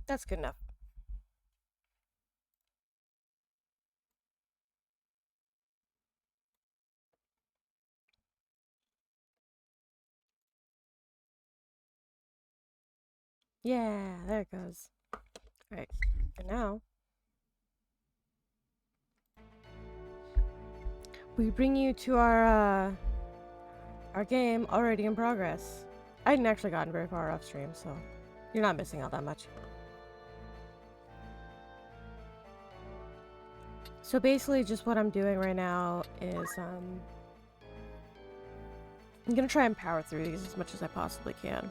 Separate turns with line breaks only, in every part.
That's good enough. Yeah, there it goes. Alright, and now we bring you to our game already in progress. I hadn't actually gotten very far off stream, so you're not missing out that much. So basically just what I'm doing right now is I'm gonna try and power through these as much as I possibly can.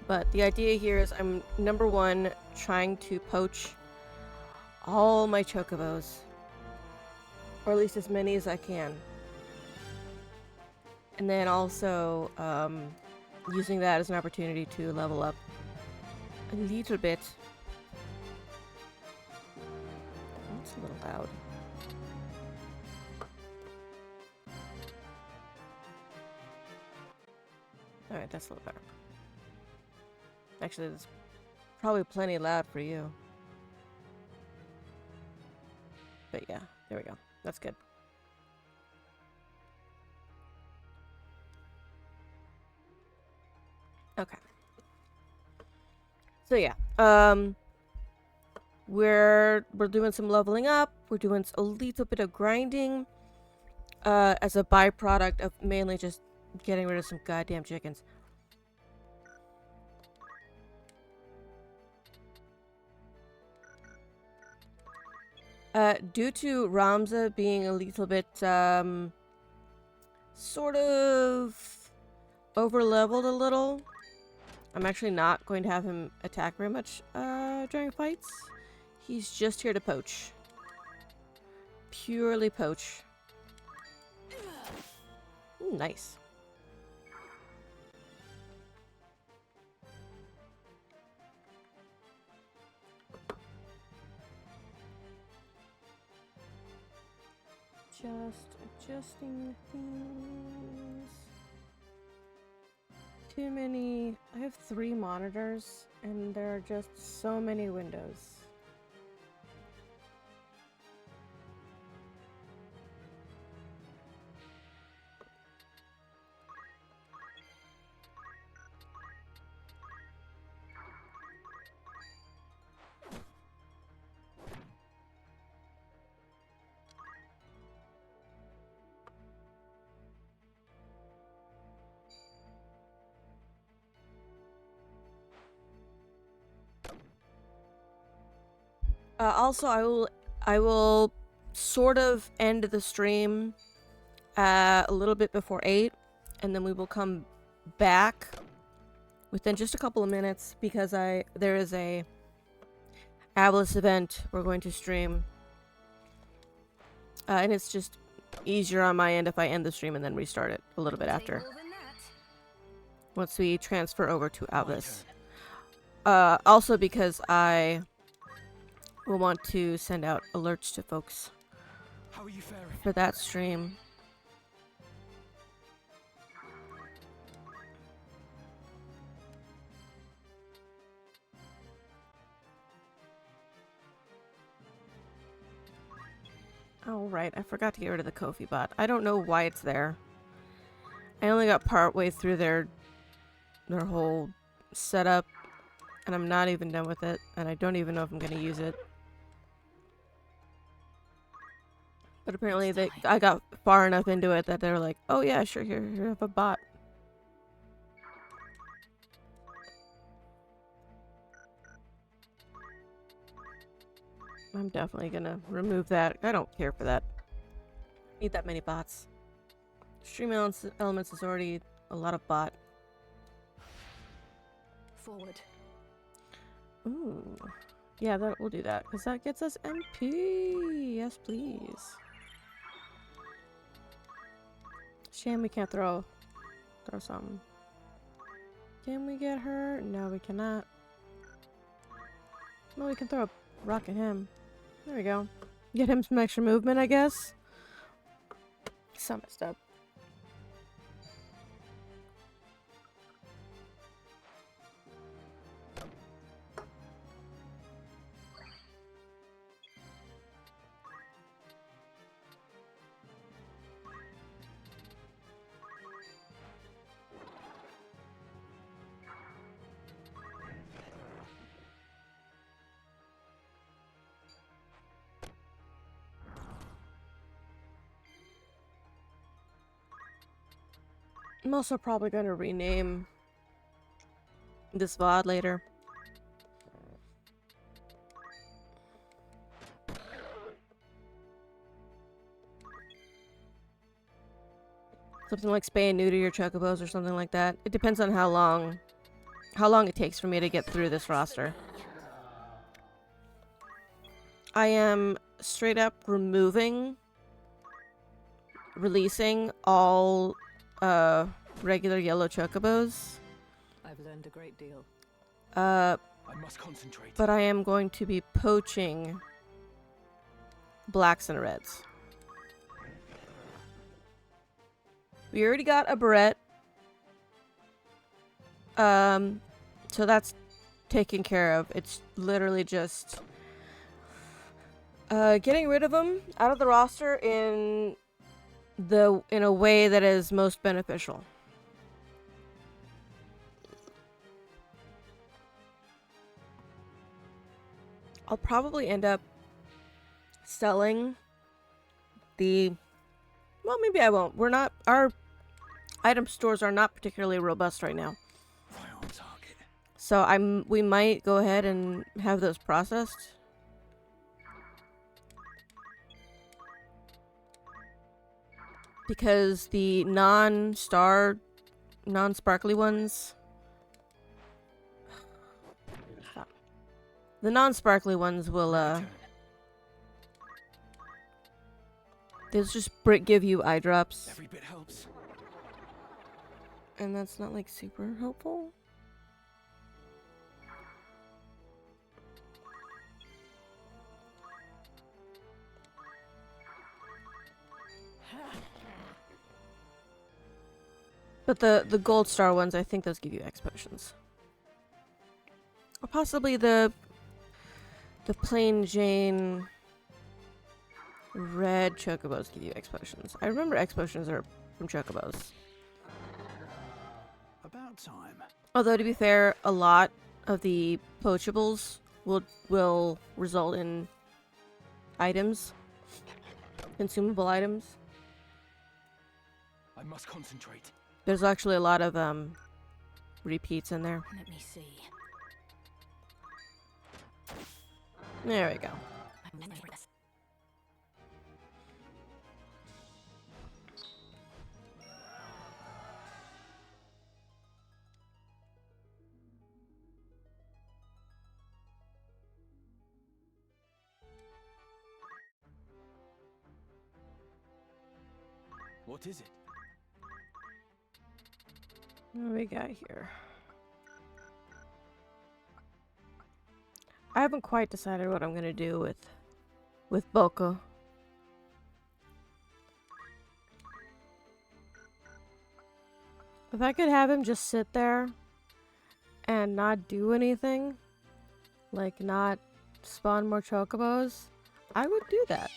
But the idea here is I'm, number one, trying to poach all my chocobos. Or at least as many as I can. And then also using that as an opportunity to level up a little bit. That's a little loud. Alright, that's a little better. Actually, it's probably plenty loud for you. But yeah, there we go. That's good. Okay. So yeah, we're doing some leveling up. We're doing a little bit of grinding, as a byproduct of mainly just getting rid of some goddamn chickens. Due to Ramza being a little bit, sort of over-leveled a little, I'm actually not going to have him attack very much, during fights. He's just here to poach. Purely poach. Ooh, nice. Just adjusting things. Too many. I have 3 monitors, and there are just so many windows. Also, I will sort of end the stream a little bit before 8, and then we will come back within just a couple of minutes because there is a Avalis event we're going to stream, and it's just easier on my end if I end the stream and then restart it a little bit after. Once we transfer over to Avalis. Also because I will want to send out alerts to folks for that stream. Oh, right. I forgot to get rid of the Kofi bot. I don't know why it's there. I only got part way through their whole setup, and I'm not even done with it, and I don't even know if I'm going to use it. But apparently I got far enough into it that they were like, oh yeah, sure, here you have a bot. I'm definitely gonna remove that. I don't care for that. Need that many bots. Stream elements is already a lot of bot.
Forward.
Ooh. Yeah, we'll do that, because that gets us MP. Yes, please. Shame we can't throw something. Can we get her? No, we cannot. Well, we can throw a rock at him. There we go. Get him some extra movement, I guess. So messed up. I'm also probably going to rename this VOD later. Something like spay and neuter your chocobos or something like that. It depends on how long it takes for me to get through this roster. I am straight up releasing all regular yellow chocobos.
I've learned a great deal.
I must concentrate.
But I am going to be poaching blacks and reds. We already got a Barrette. So that's taken care of. It's literally just getting rid of them out of the roster in a way that is most beneficial. I'll probably end up selling the... Well, maybe I won't. Our item stores are not particularly robust right now.
Right on target.
So we might go ahead and have those processed. Because the non-sparkly ones... Stop. The non-sparkly ones will, they'll just give you eye drops.
Every bit helps.
And that's not, like, super helpful. But the gold star ones, I think those give you X potions. Or possibly the plain Jane red chocobos give you X potions. I remember X potions are from chocobos.
About time.
Although, to be fair, a lot of the poachables will result in items. Consumable items.
I must concentrate.
There's actually a lot of repeats in there.
Let me see.
There we go.
What is it?
What do we got here? I haven't quite decided what I'm gonna do with Boko. If I could have him just sit there and not do anything, like not spawn more chocobos, I would do that.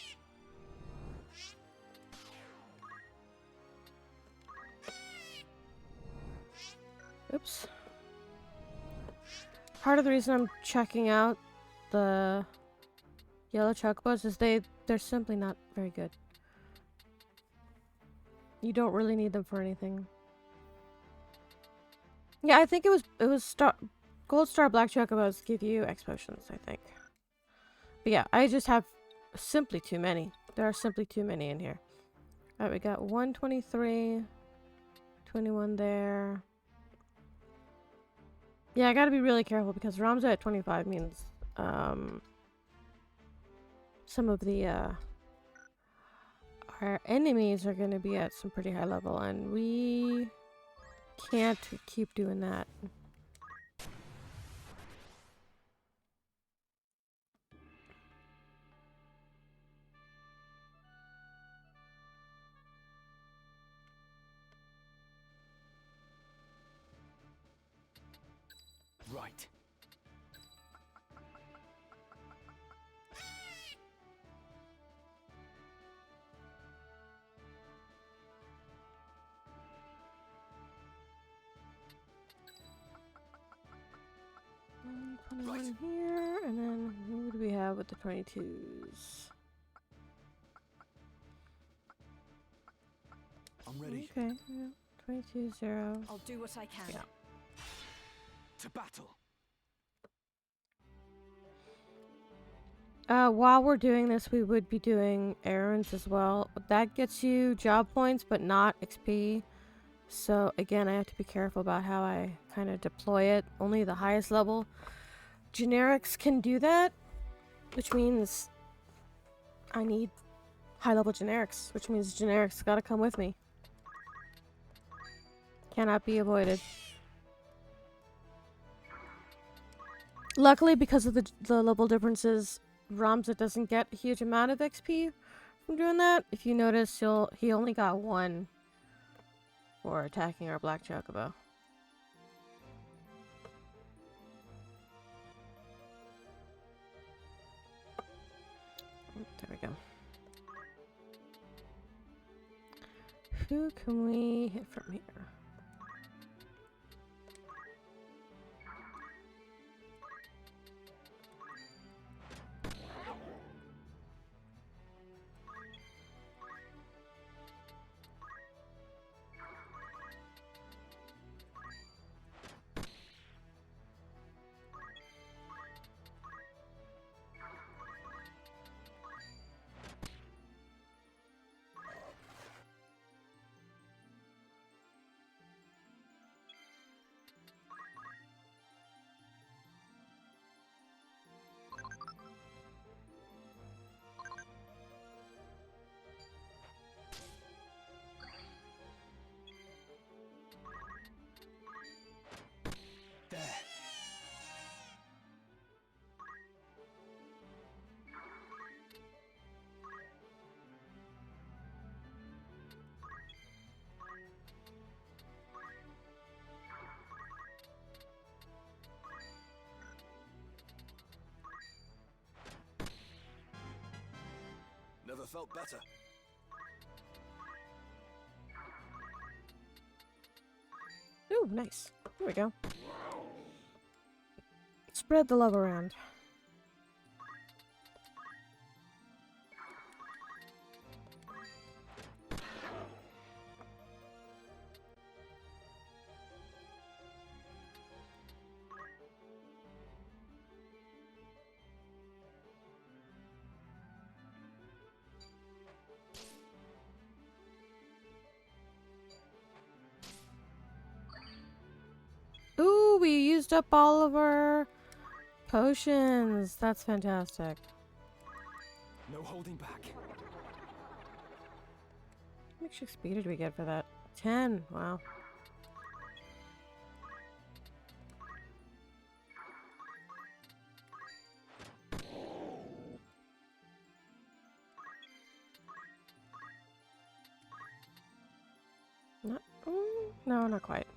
Oops. Part of the reason I'm checking out the yellow chocobos is they're simply not very good. You don't really need them for anything. Yeah, I think it was gold star black chocobos give you X potions, I think. But yeah, I just have simply too many. There are simply too many in here. Alright, we got 123, 21 there. Yeah, I gotta be really careful because Ramza at 25 means some of the our enemies are gonna be at some pretty high level, and we can't keep doing that.
Right.
And 21 here, and then who do we have with the 22s?
I'm ready.
Okay, yeah, 22-0.
I'll do what I can.
Yeah.
To battle.
While we're doing this, we would be doing errands as well. That gets you job points, but not XP. So again, I have to be careful about how I kind of deploy it. Only the highest level generics can do that, which means I need high level generics, which means generics gotta come with me. Cannot be avoided. Luckily, because of the level differences, Ramza doesn't get a huge amount of XP from doing that. If you notice, he only got 1 for attacking our black chocobo. There we go. Who can we hit from here?
There. Never felt better.
Ooh, nice. Here we go. Spread the love around. Ooh, we used up all of our potions. That's fantastic.
No holding back.
How much XP did we get for that? 10. Wow. Not, no, not quite.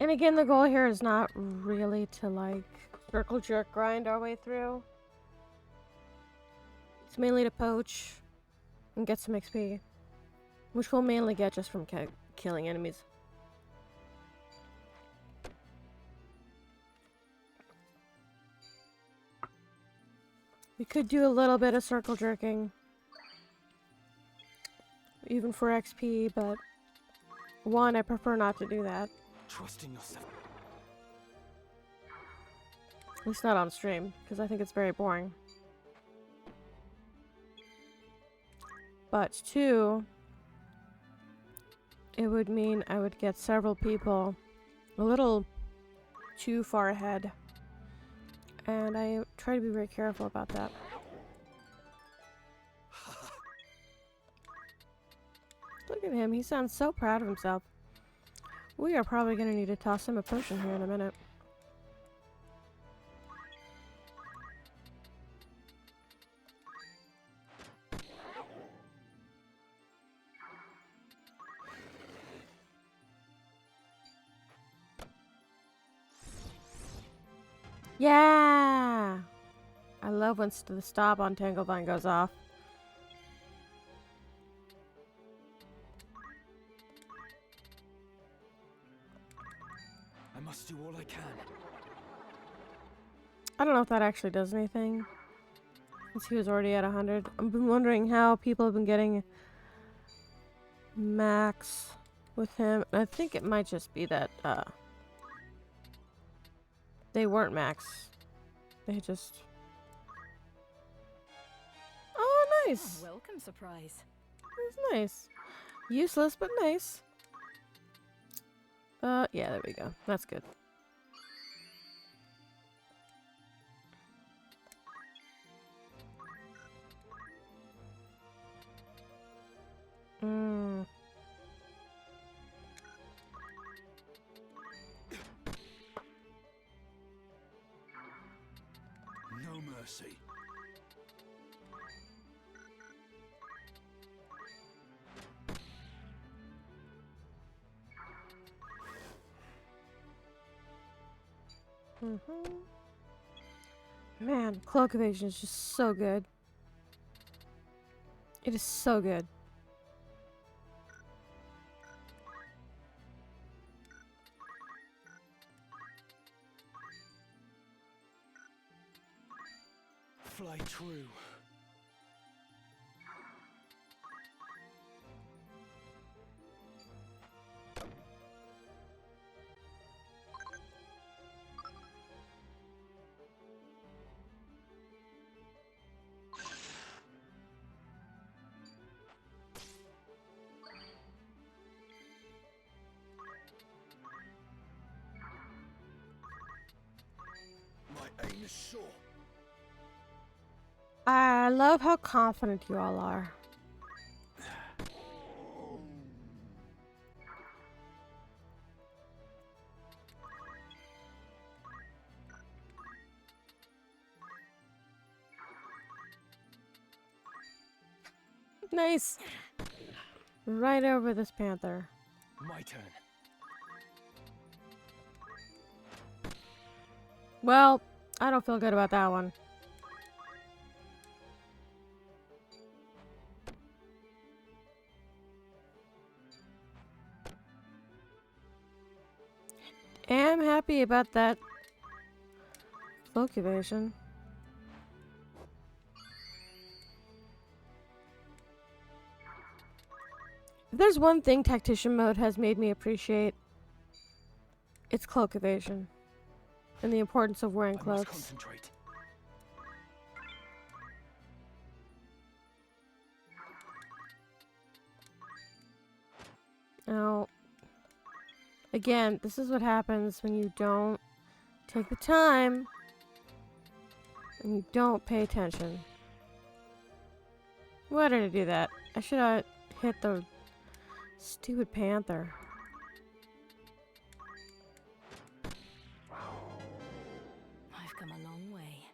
And again, the goal here is not really to like circle jerk grind our way through. It's mainly to poach and get some XP, which we'll mainly get just from killing enemies. We could do a little bit of circle jerking, even for XP, but one, I prefer not to do that.
Trusting yourself.
At least not on stream, because I think it's very boring. But two, it would mean I would get several people a little too far ahead. And I try to be very careful about that. Look at him, he sounds so proud of himself. We are probably going to need to toss him a potion here in a minute. Yeah! I love when the stop on Tanglevine goes off. I don't know if that actually does anything. Since he was already at 100. I've been wondering how people have been getting max with him. I think it might just be that they weren't max. They just... Oh, nice!
Welcome surprise.
That's nice. Useless, but nice. Yeah, there we go. That's good. Mm.
No mercy.
Man, cloak evasion is just so good. It is so good.
Fly true. My aim is sure.
I love how confident you all are. Nice. Right over this panther.
My turn.
Well, I don't feel good about that one. Am happy about that cloak evasion. If there's one thing Tactician mode has made me appreciate, it's cloak evasion. And the importance of wearing
I must
cloaks.
concentrate.
Now, again, this is what happens when you don't take the time and you don't pay attention. Why did I do that? I should have hit the stupid panther.
I've come a long way.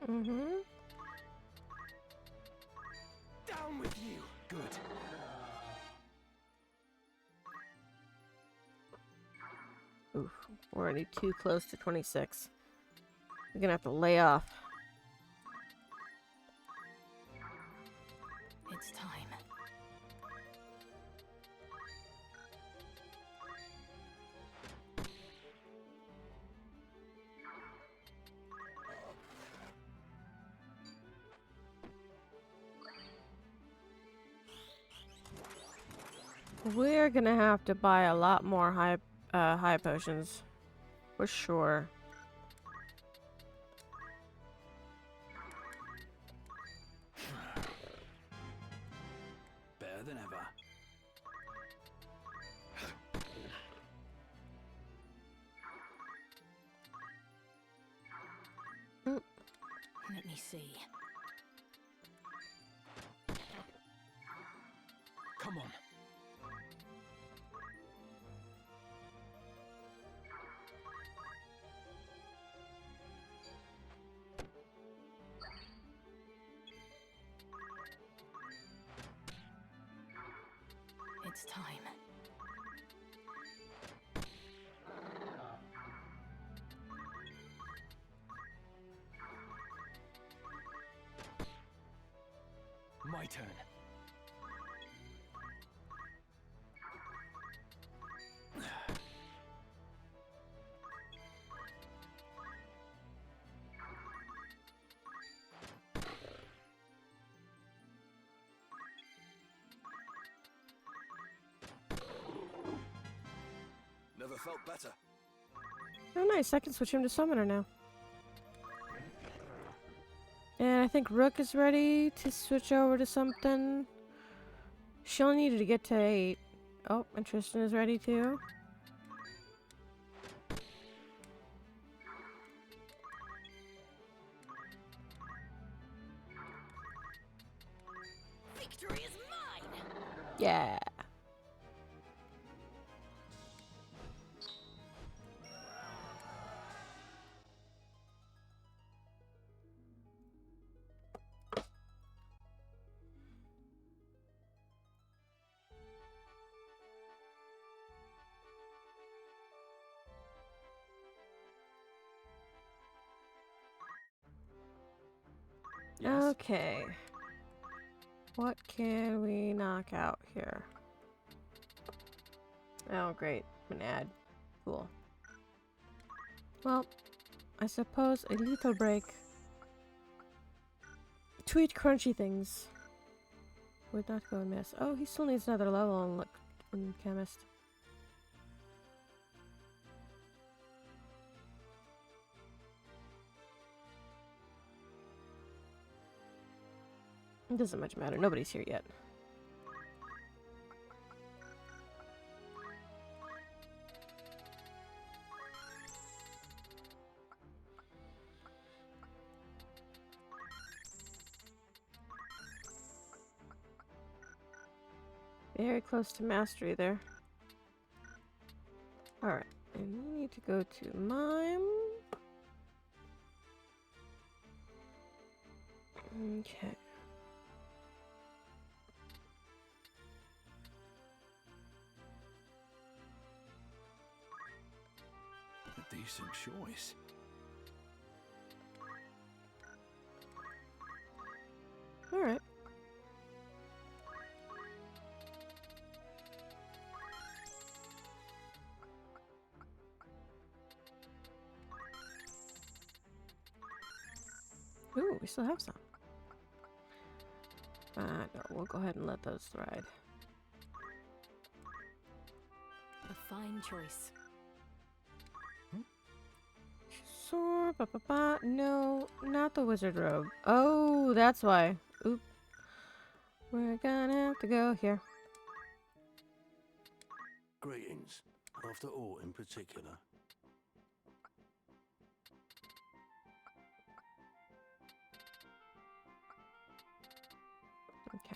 Mm-hmm.
Down with you. Good.
Oof, we're already too close to 26. We're gonna have to lay off.
It's time.
We're gonna have to buy a lot more high potions, for sure.
Better than ever.
Let me see.
Come on.
It's time.
My turn. Never felt better.
Oh, nice. I can switch him to Summoner now. And I think Rook is ready to switch over to something. She only needed to get to 8. Oh, and Tristan is ready too.
Victory is mine!
Yeah.
Yes.
Okay. What can we knock out here? Oh, great. An ad. Cool. Well, I suppose a little break. To eat crunchy things. Would not go amiss. Oh, he still needs another level in Chemist. It doesn't much matter. Nobody's here yet. Very close to mastery there. Alright, and we need to go to Mime. Okay.
A decent choice.
Alright. Ooh, we still have some. No, we'll go ahead and let those ride.
A fine choice.
Sure, no, not the wizard robe. Oh, that's why. Oop. We're gonna have to go here.
Greetings. After all in particular.
Okay.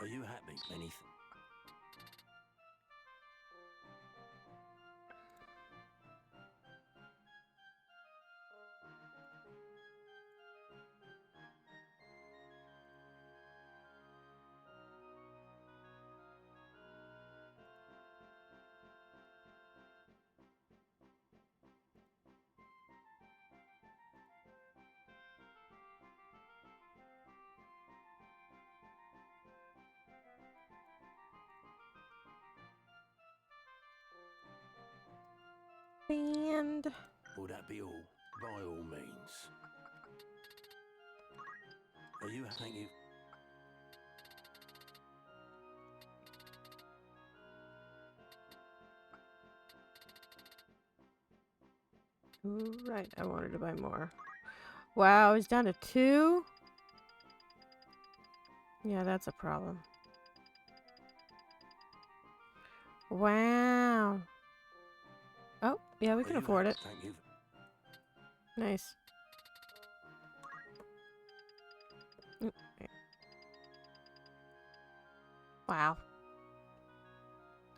Are you happy? Anything?
And
Will that be all? By all means. Are you? Thank you.
right, I wanted to buy more. Wow, he's down to 2? Yeah, that's a problem. Wow. Oh, yeah, we
Are
can
you
afford it.
Thank you.
Nice. Okay. Wow.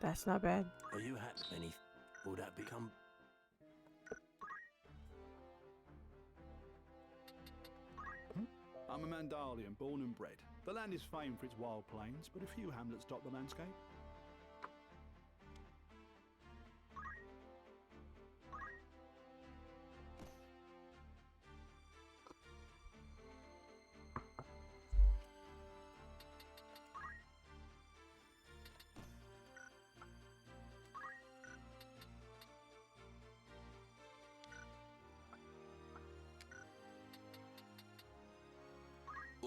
That's not bad.
Are you happy? Anything? Will that become?
I'm a Mandalian, born and bred. The land is famed for its wild plains, but a few hamlets dot the landscape.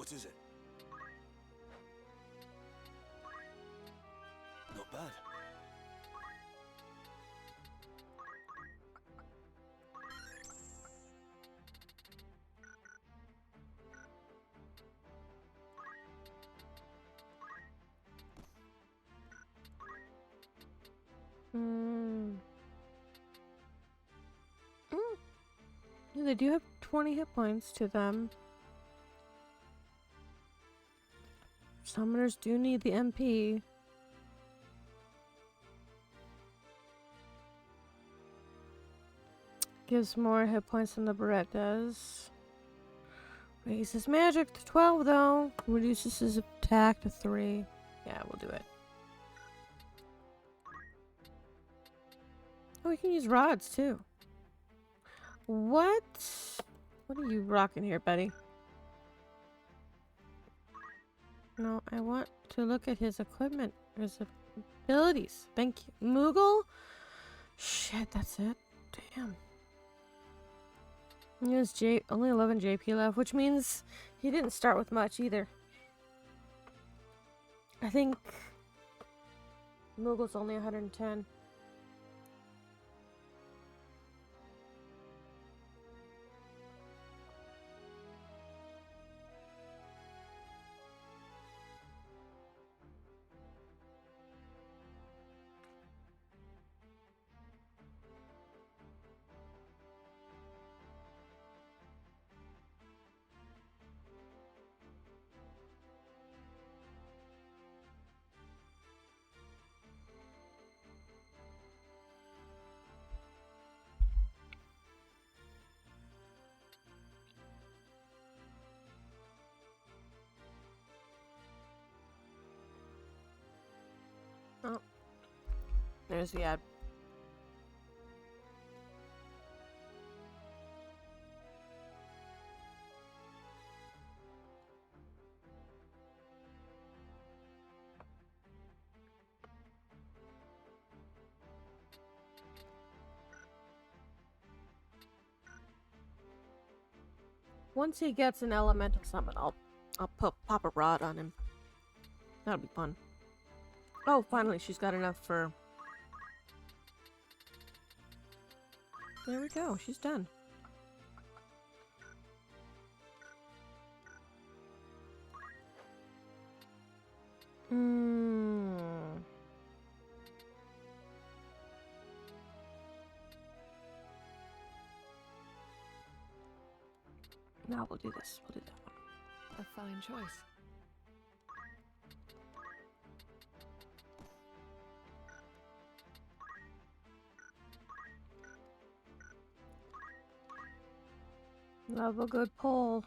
What is it? Not bad.
Yeah, they do have 20 hit points to them. Summoners do need the MP. Gives more hit points than the Barrette does. Raises magic to 12 though. Reduces his attack to 3. Yeah, we'll do it. Oh, we can use rods too. What? What are you rocking here, buddy? No, I want to look at his equipment, his abilities. Thank you. Moogle? Shit, that's it. Damn. He has only 11 JP left, which means he didn't start with much either. I think Moogle's only 110. Oh, there's the ad. Once he gets an elemental summon, I'll pop a rod on him. That'll be fun. Oh, finally, she's got enough for... There we go, she's done. Now we'll do this. We'll do that one.
A fine choice.
Love a good pull.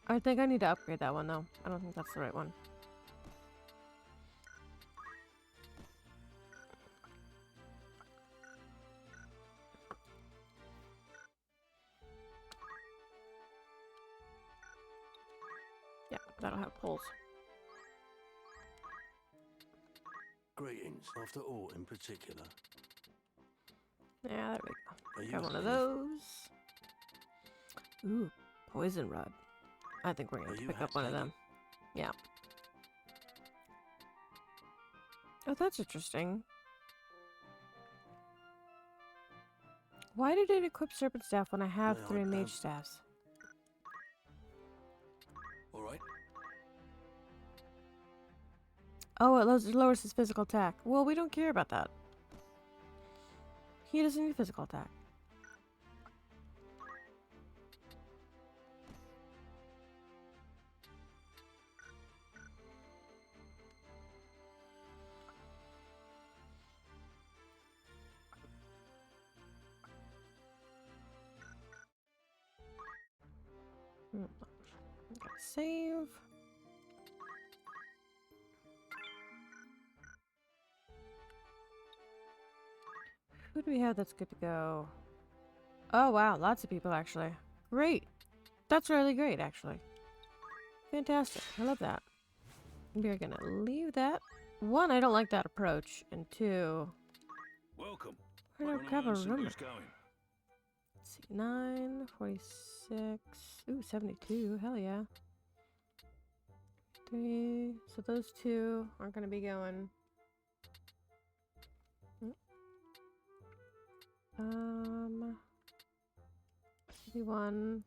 I think I need to upgrade that one though. I don't think that's the right one. Yeah, that'll have pulls.
Greetings, after all in particular.
Yeah, there we
Are
go.
you
Got one of
happy?
those. Ooh, poison rod. I think we're
Are
gonna
you
pick up one of
happy?
them. Yeah. Oh, that's interesting. Why did it equip Serpent Staff when I have
No, I
3 Mage
don't.
Staffs?
All right.
Oh, it lowers his physical attack. Well, we don't care about that. He doesn't need physical attack. Gotta save. Who do we have that's good to go? Oh wow, lots of people actually. Great. That's really great actually. Fantastic. I love that. We're gonna leave that. 1, I don't like that approach. And 2,
Welcome.
we're gonna
Wanna
grab a
learn some
rumor.
who's going?
Let's see. 9, 46. Ooh, 72. Hell yeah. 3. So those 2 aren't going to be going. Maybe 1.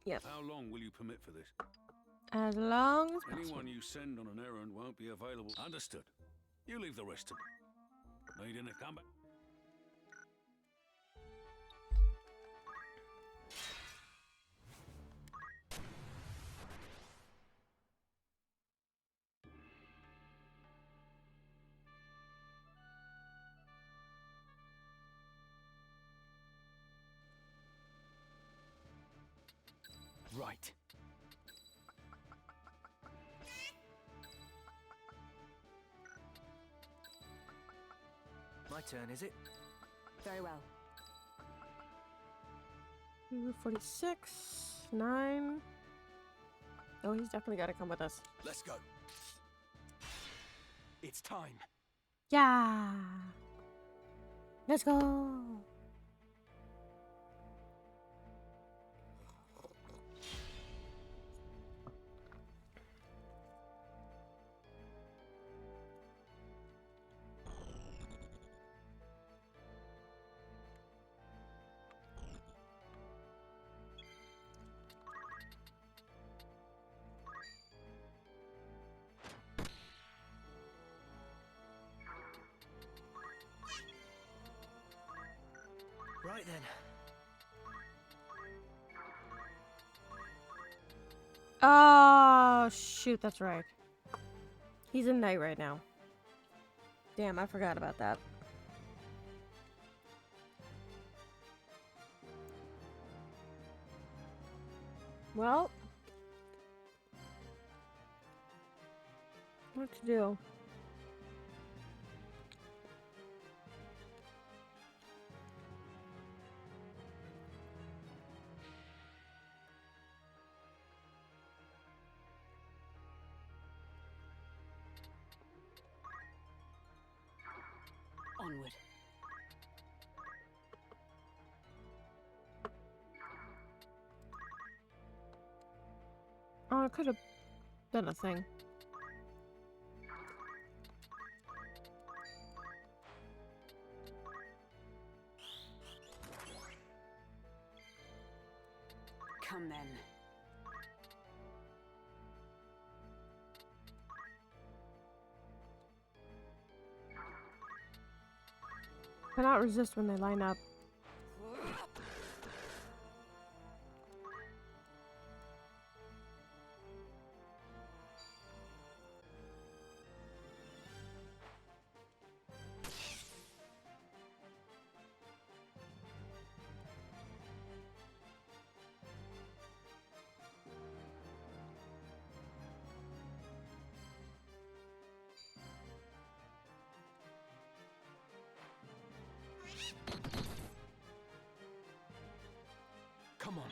Yep.
How long will you permit for this?
As long as possible.
Anyone you send on an errand won't be available. Understood. You leave the rest to me. Need any combat?
Right. My turn, is it?
Very well.
46, 9. Oh, he's definitely got to come with us.
Let's go. It's time.
Yeah. Let's go.
Right then.
Oh, shoot, that's right. He's in night right now. Damn, I forgot about that. Well, what to do?
Onward.
Oh, I could have done a thing.
Come then.
Cannot resist when they line up.
Come on.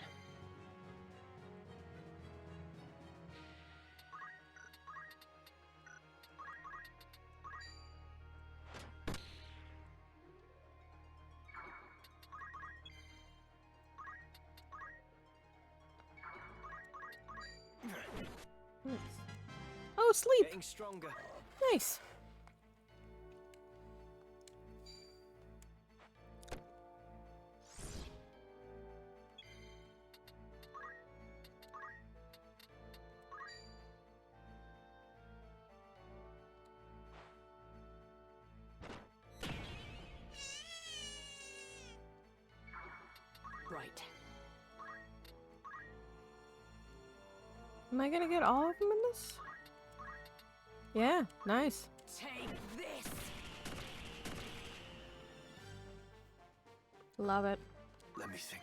Nice. Oh, sleep.
Getting stronger.
Nice.
Right.
Am I gonna get all of them in this? Yeah, nice.
Take this.
Love it.
Let me think.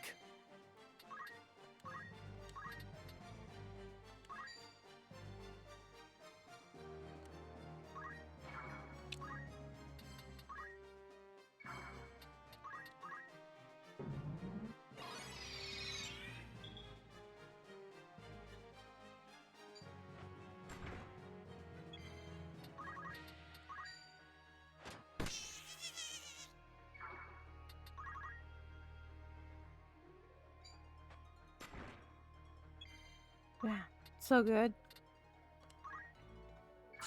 Yeah, so good.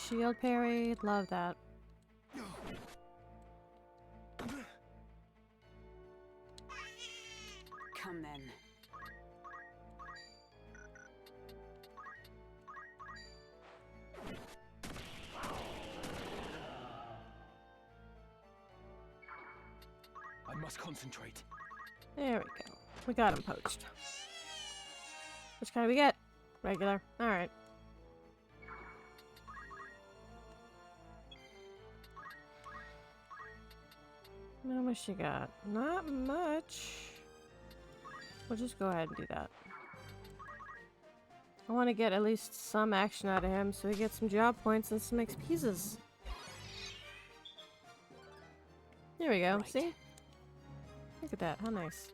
Shield parry, love that.
Come then.
I must concentrate.
There we go. We got him poached. Which kind do we get? Regular. Alright. How much she got? Not much. We'll just go ahead and do that. I want to get at least some action out of him so he gets some job points and some XP's. There we go.
Right.
See? Look at that. How nice.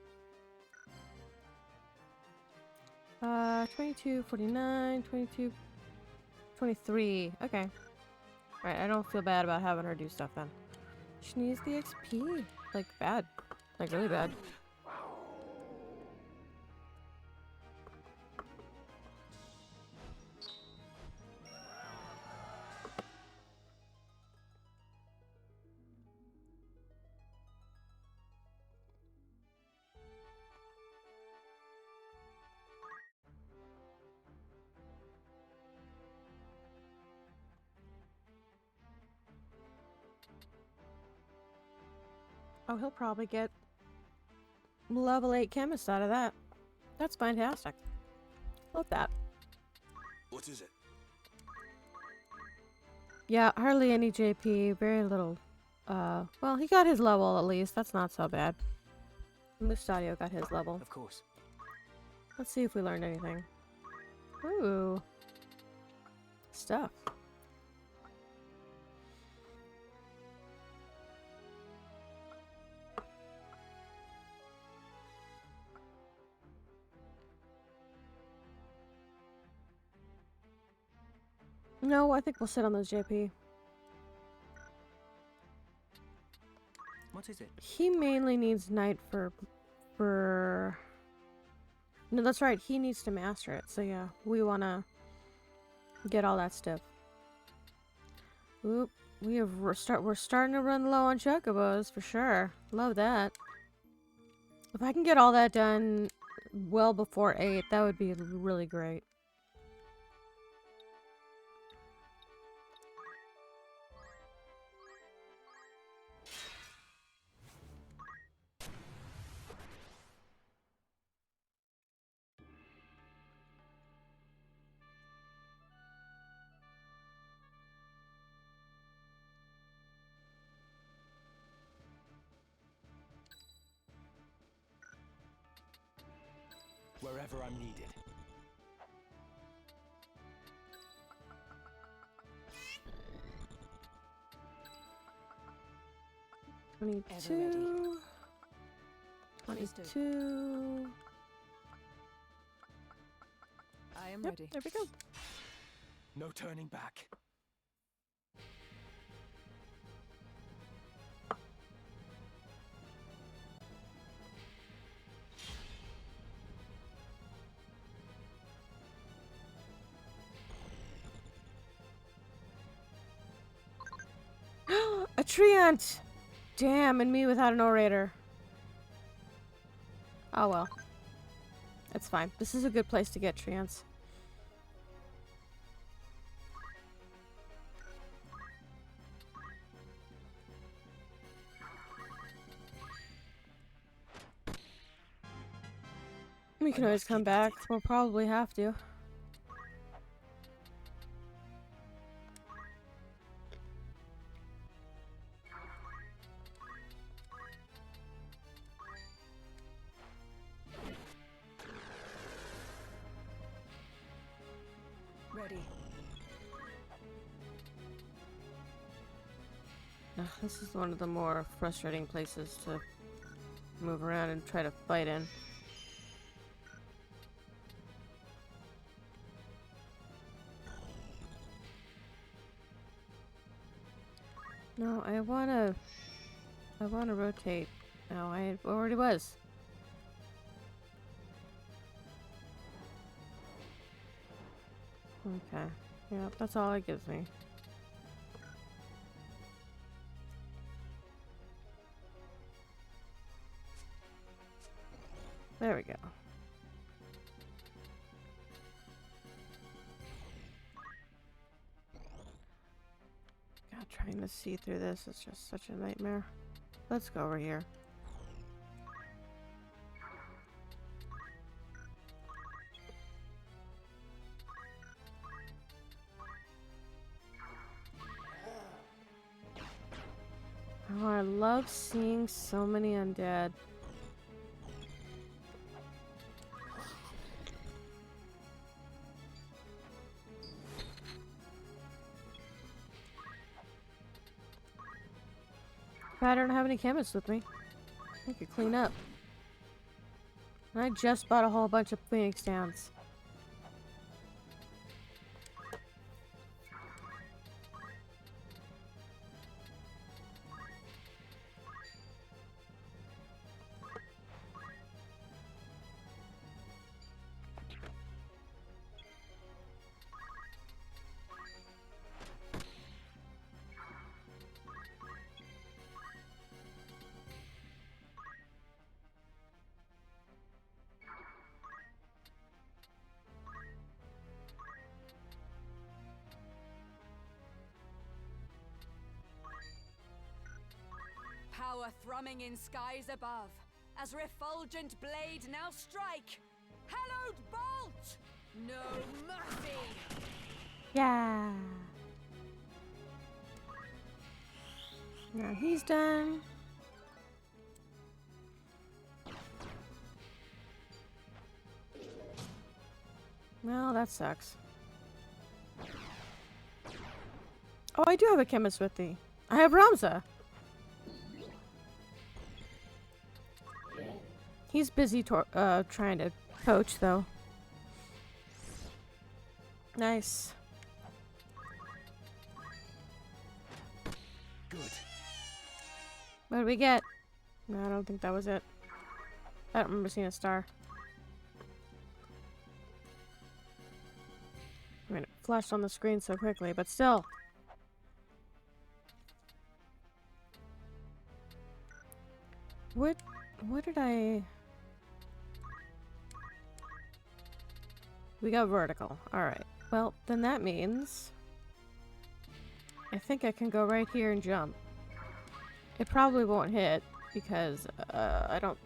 22, 49, 22, 23. Okay. Alright, I don't feel bad about having her do stuff then. She needs the XP. Like, bad. Like, really bad. Oh, he'll probably get level 8 chemist out of that. That's fantastic. Love that.
What is it?
Yeah, hardly any JP, very little. Well, he got his level at least. That's not so bad. Mustadio got his level.
Of course.
Let's see if we learned anything. Ooh. Stuff. No, I think we'll sit on those JP.
What is it?
He mainly needs Knight for... No, that's right. He needs to master it. So yeah, we want to get all that stuff. Oop. We're starting to run low on chocobos for sure. Love that. If I can get all that done well before 8, that would be really great.
Wherever I'm needed.
Ever ready.
22.
I am
Yep,
ready.
there we go.
No turning back.
A treant! Damn, and me without an orator. Oh well. It's fine. This is a good place to get treants. We can
I
always
must
come
keep
back.
at it.
We'll probably have to.
Ready.
Ugh, this is one of the more frustrating places to move around and try to fight in. No, I wanna rotate. No, I already was. Okay. Yeah, that's all it gives me. There we go. God, trying to see through this is just such a nightmare. Let's go over here. Oh, I love seeing so many undead. I don't have any chemists with me. I could clean up. And I just bought a whole bunch of Phoenix Downs.
Power thrumming in skies above, as refulgent blade now strike. Hallowed bolt! No mercy!
Yeah. Now he's done. Well, that sucks. Oh, I do have a chemist with me. I have Ramza. He's busy trying to poach, though. Nice.
Good.
What did we get? No, I don't think that was it. I don't remember seeing a star. I mean, it flashed on the screen so quickly, but still. What did I... We got vertical. Alright. Well, then that means... I think I can go right here and jump. It probably won't hit, because, I don't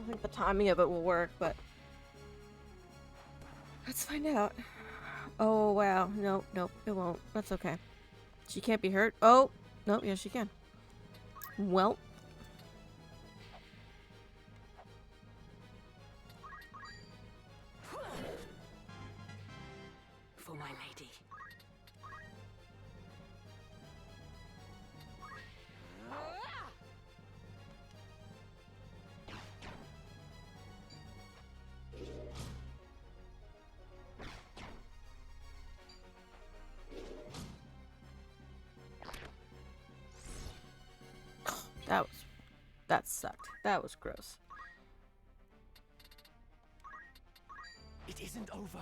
think the timing of it will work, but... Let's find out. Oh, wow. Nope, it won't. That's okay. She can't be hurt. Oh! Nope, yes she can. Well...
For my lady.
That sucked. That was gross.
It isn't over.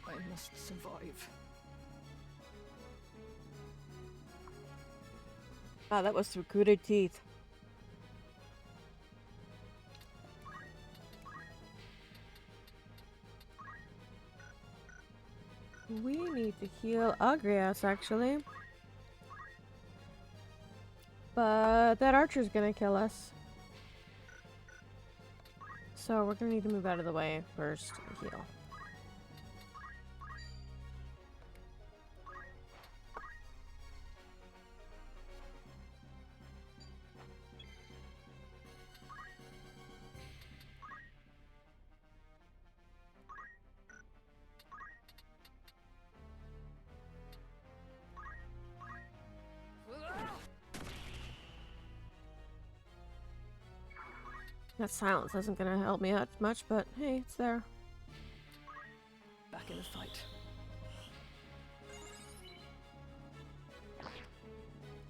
I must survive.
Wow, that was through gritted teeth. We need to heal Agrias, actually. But that archer's gonna kill us. So we're gonna need to move out of the way first and heal. That silence isn't gonna help me out much, but hey, it's there.
Back in the fight.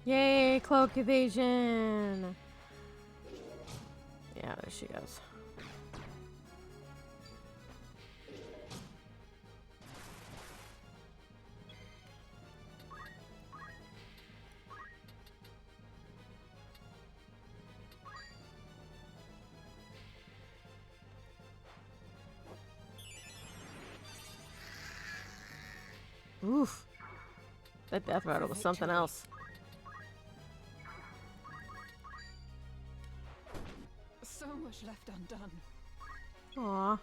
Yay, cloak evasion! Yeah, there she goes. Oof. That death rattle was something else.
So much left undone.
Aw.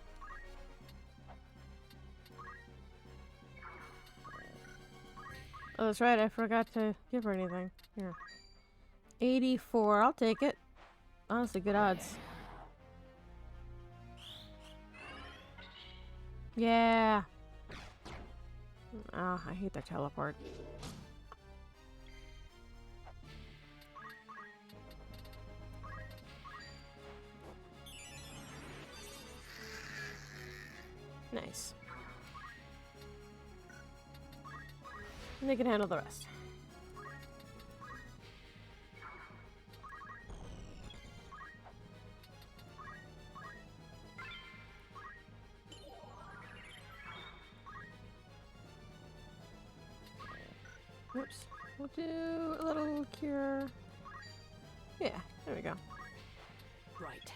Oh, that's right. I forgot to give her anything. Here. 84. I'll take it. Honestly, good odds. Yeah. Oh, I hate their teleport. Nice. And they can handle the rest. Oops. We'll do a little cure. Yeah, there we go.
Right.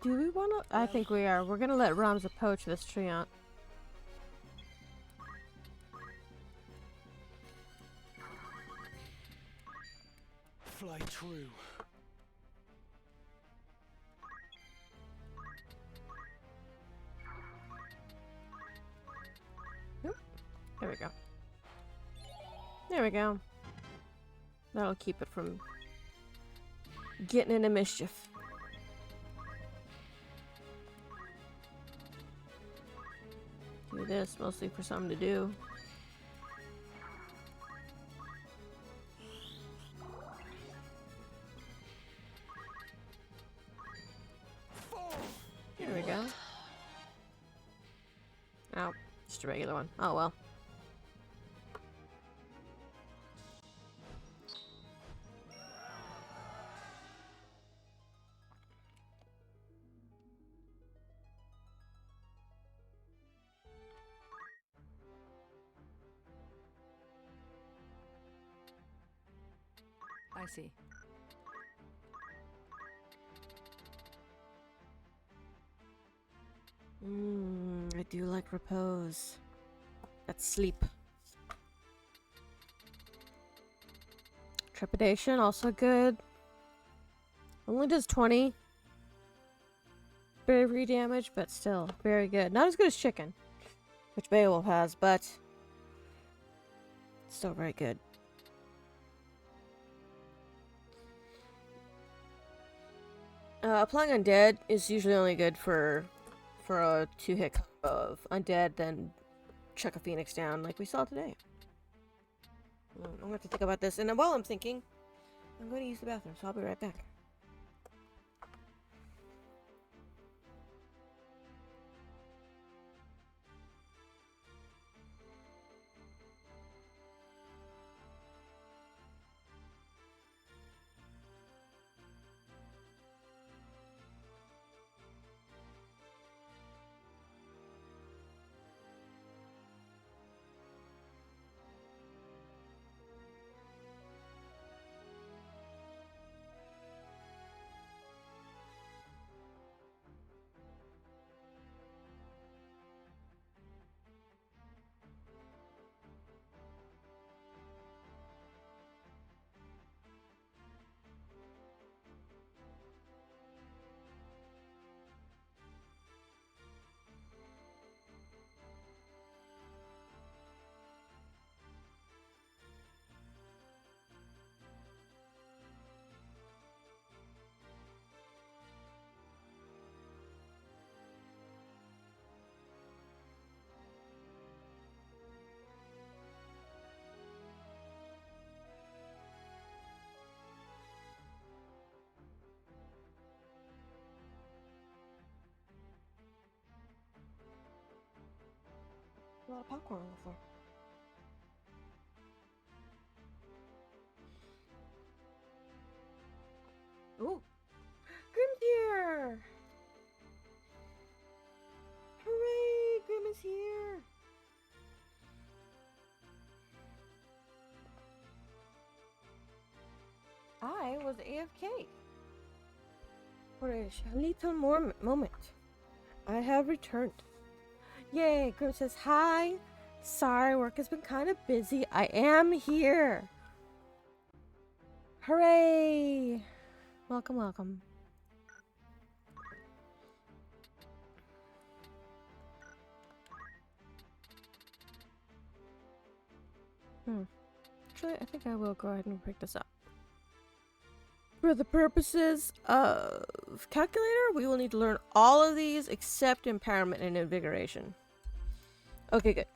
Do we want to? I think we are. We're gonna let Ramza poach this treant.
Fly true.
There we go. There we go. That'll keep it from getting into mischief. Do this mostly for something to do. There we go. Oh, just a regular one. Oh well.
I see.
I do like repose. That's sleep. Trepidation, also good. Only does 20 bravery damage, but still very good. Not as good as chicken, which Beowulf has, but still very good. Applying undead is usually only good for a 2-hit combo of undead, then chuck a phoenix down like we saw today. I'm going to have to think about this, and then while I'm thinking, I'm going to use the bathroom, so I'll be right back. a lot of popcorn on the floor. Ooh, Grim's here! Hooray! Grim is here! I was AFK for a little more moment. I have returned. Yay! Grim says hi. Sorry, work has been kind of busy. I am here. Hooray! Welcome, welcome. Actually, I think I will go ahead and pick this up. For the purposes of calculator, we will need to learn all of these except impairment and invigoration. Okay, good.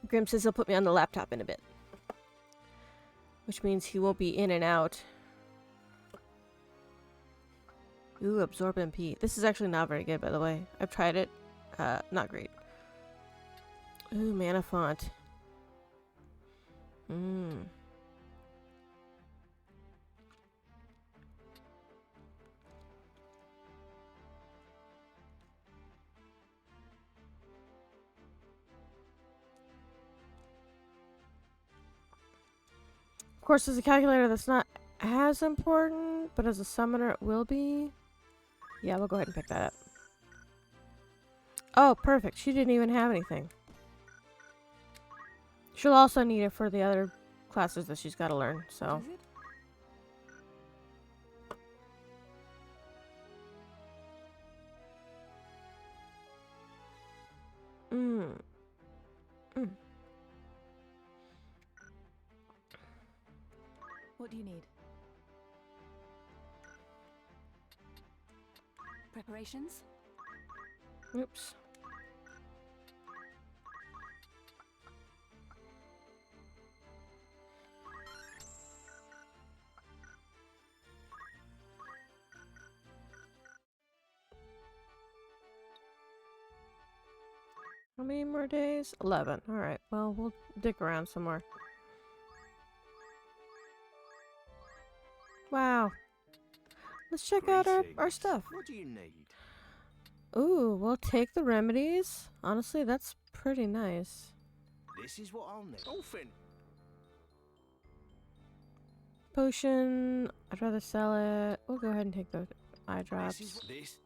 Grim says he'll put me on the laptop in a bit. Which means he won't be in and out. Ooh, absorb MP. This is actually not very good, by the way. I've tried it. Not great. Ooh, mana font. Of course, as a calculator, that's not as important, but as a summoner, it will be. Yeah, we'll go ahead and pick that up. Oh, perfect. She didn't even have anything. She'll also need it for the other classes that she's got to learn, so.
What do you need?
Preparations?
Oops. How many more days? 11. Alright, well, we'll dick around some more. Wow. Let's check out our stuff.
What do you need?
Ooh, we'll take the remedies. Honestly, that's pretty nice.
This is what I'll need. Orphan.
Potion. I'd rather sell it. We'll go ahead and take the eye drops.
This.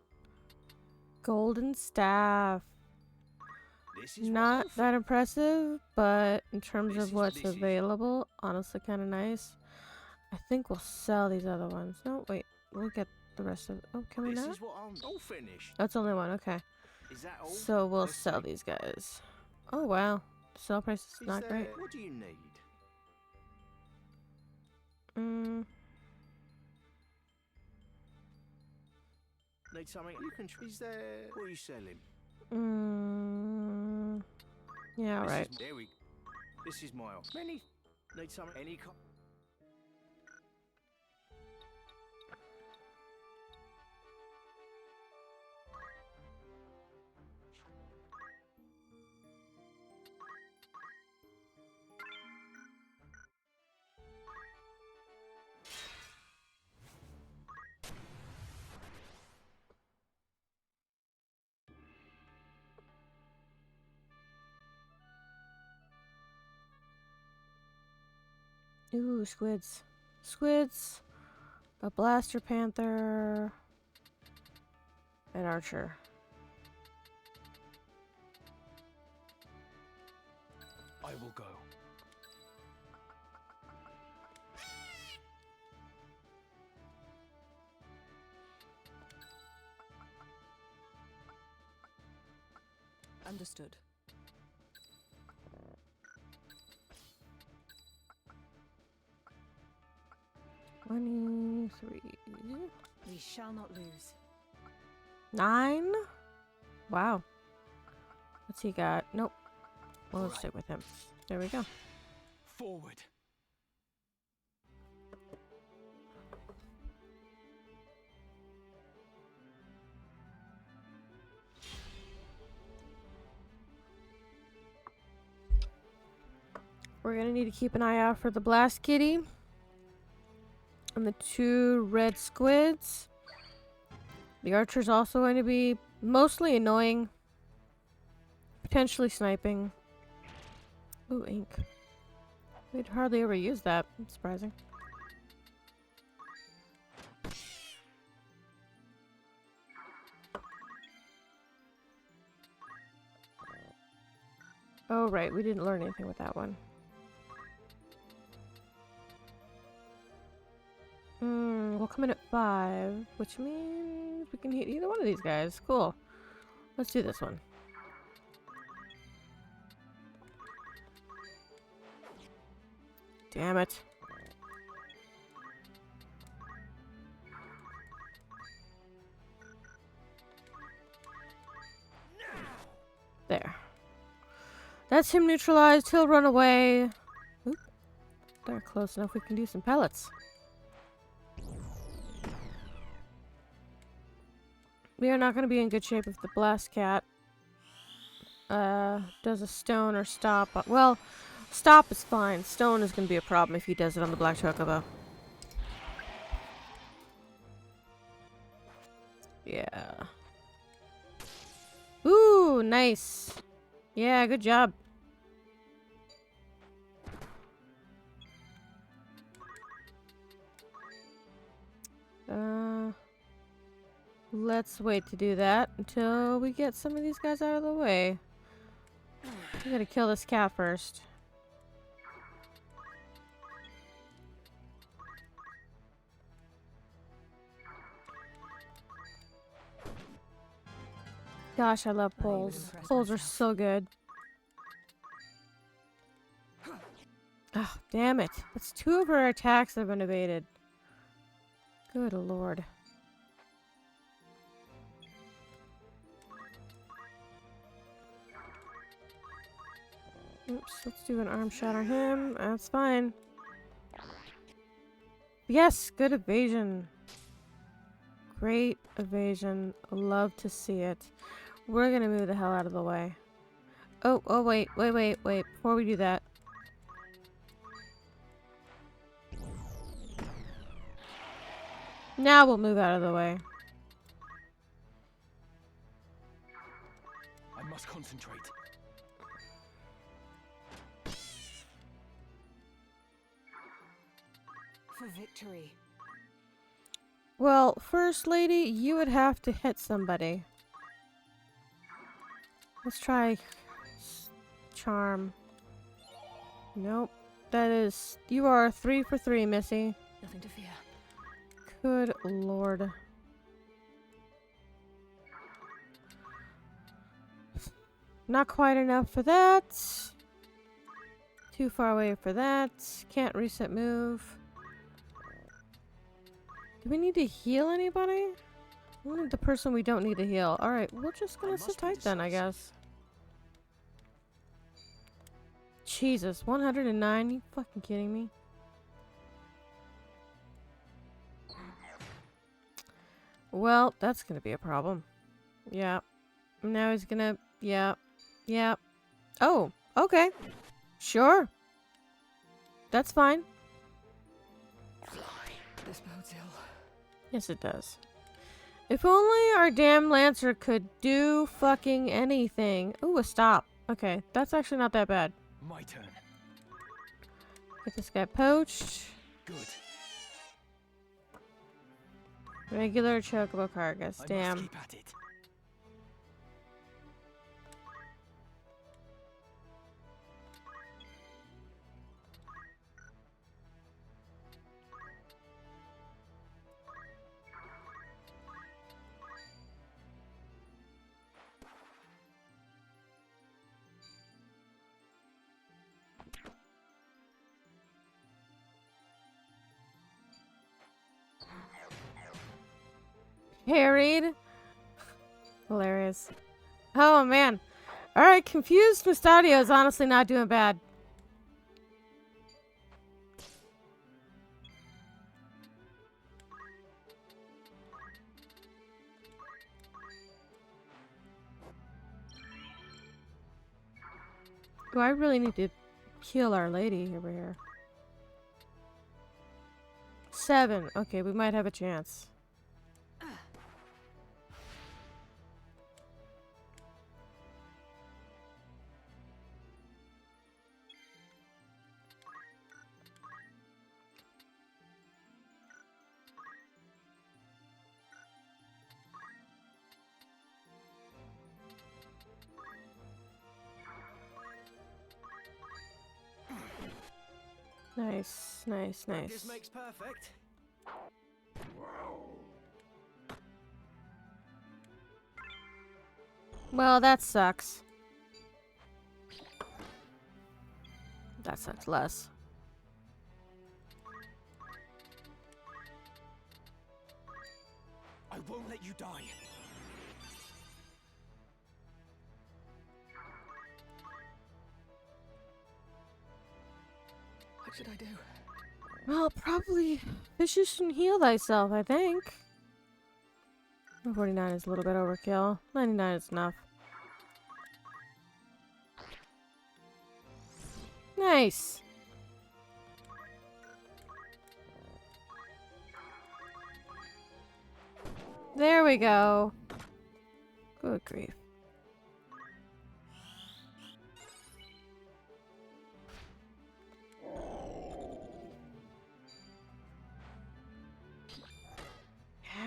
Golden staff.
This is
Not
what
that impressive, but in terms
This
of
is-
what's
this is-
available, honestly kind of nice. I think we'll sell these other ones. No, wait. We'll get the rest of. Oh, can we
This
not?
is what I'll all finish.
That's only one. Okay.
Is that all?
So we'll
Let's
sell
see.
these guys. Oh wow, sell price is
Is
not
there-
great.
What do you need? Need something? You can. Is there? What are you selling?
Yeah,
This
right.
is- there we. This is my. Many. Need something? Any.
Ooh, squids. Squids. A blaster panther. An archer.
I will go. Understood.
$23.
We shall not lose.
9? Wow. What's he got? Nope. We'll
Right.
stick with him. There we go.
Forward.
We're gonna need to keep an eye out for the blast kitty and the 2 red squids. The archer's also going to be mostly annoying, potentially sniping. Ooh, ink. We'd hardly ever use that. Surprising. Oh, right. We didn't learn anything with that one. We'll come in at 5, which means we can hit either one of these guys. Cool. Let's do this one. Damn it. There. That's him neutralized. He'll run away. Oop. They're close enough. We can do some pellets. We are not going to be in good shape if the blast cat does a stone or stop. Well, stop is fine. Stone is going to be a problem if he does it on the black chocobo. Yeah. Ooh, nice. Yeah, good job. Let's wait to do that until we get some of these guys out of the way. We gotta kill this cat first. Gosh, I love poles. Poles are so good. Oh, damn it. That's 2 of her attacks that have been evaded. Good lord. Oops, let's do an arm shot on him. That's fine. Yes, good evasion. Great evasion. Love to see it. We're gonna move the hell out of the way. Oh, wait. Before we do that. Now we'll move out of the way.
I must concentrate.
For victory.
Well, First Lady, you would have to hit somebody. Let's try charm. Nope. That is... You are 3 for 3, Missy.
Nothing to fear.
Good lord. Not quite enough for that. Too far away for that. Can't reset move. Do we need to heal anybody? Only the person we don't need to heal. Alright, we're just gonna sit tight then, I guess. Jesus, 109? You fucking kidding me? Well, that's gonna be a problem. Yeah. Now he's gonna... Yeah. Yeah. Oh, okay. Sure. That's fine.
This bodes ill.
Yes, it does. If only our damn Lancer could do fucking anything. Ooh, a stop. Okay, that's actually not that bad.
My turn.
Get this guy poached.
Good.
Regular chocobo carcass.
I
Damn.
must keep at it.
Harried. Hilarious. Oh, man. Alright, confused Mustadio is honestly not doing bad. Do I really need to heal Our Lady over here. 7. Okay, we might have a chance. Nice, nice,
Practice
nice.
makes perfect.
Well, that sucks. That sucks less.
I won't let you die. What should I do?
Well, probably physician heal thyself, I think. 49 is a little bit overkill. 99 is enough. Nice. There we go. Good grief.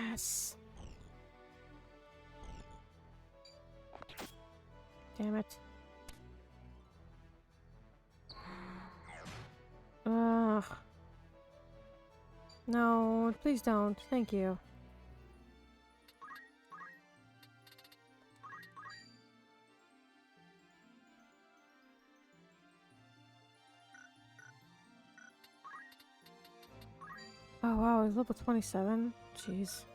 Yes. Damn it. Ugh. No, please don't. Thank you. Oh wow, he's level 27? Jeez.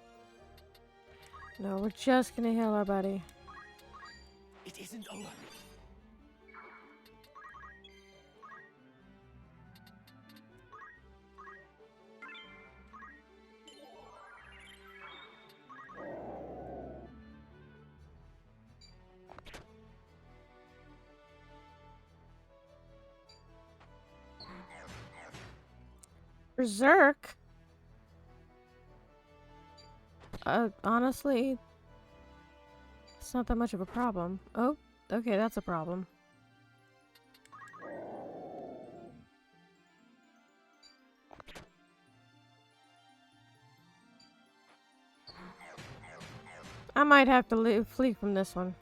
No, we're just gonna heal our buddy.
It isn't over.
Berserk? Honestly, it's not that much of a problem. Oh, okay, that's a problem. I might have to flee from this one.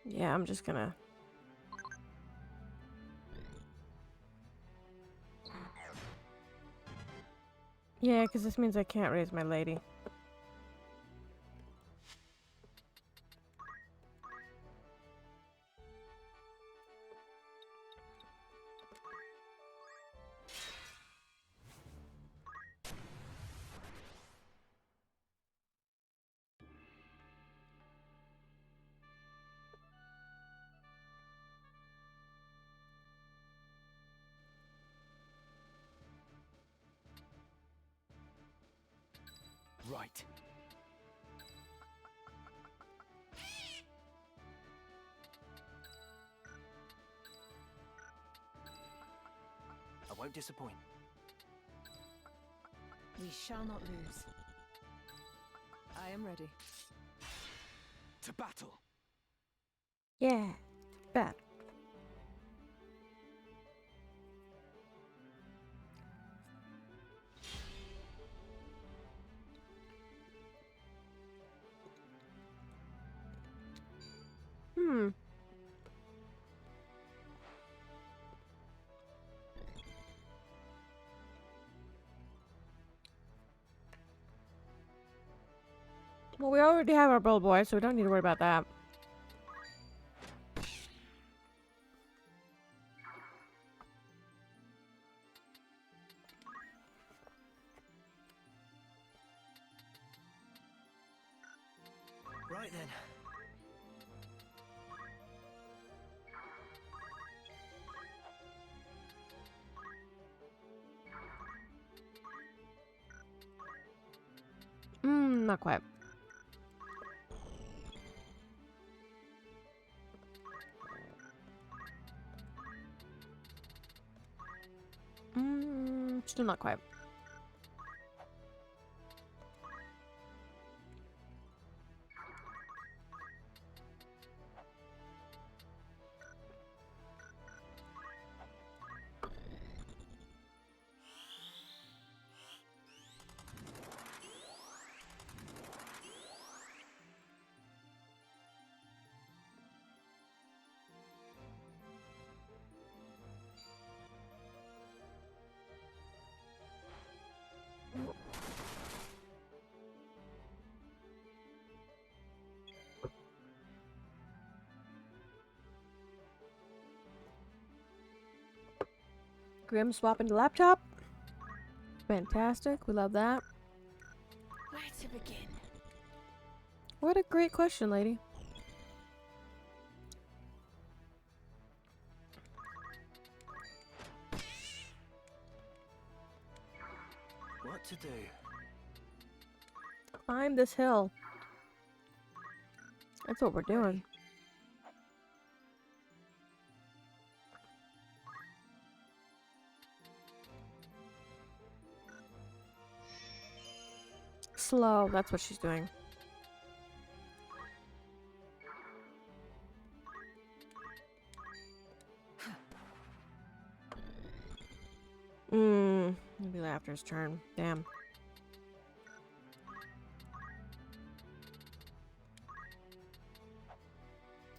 Yeah, I'm just gonna... Yeah, because this means I can't raise my lady.
Right. I won't disappoint.
We shall not lose. I am ready.
To battle.
Yeah, bad. Hmm. Well, we already have our bull boy, so we don't need to worry about that.
Right then.
Not quite. Still not quite. Grim swapping the laptop. Fantastic. We love that.
Where to begin?
What a great question, lady.
What to do?
Climb this hill. That's what we're doing. Slow. That's what she's doing. Maybe Laughter's turn. Damn.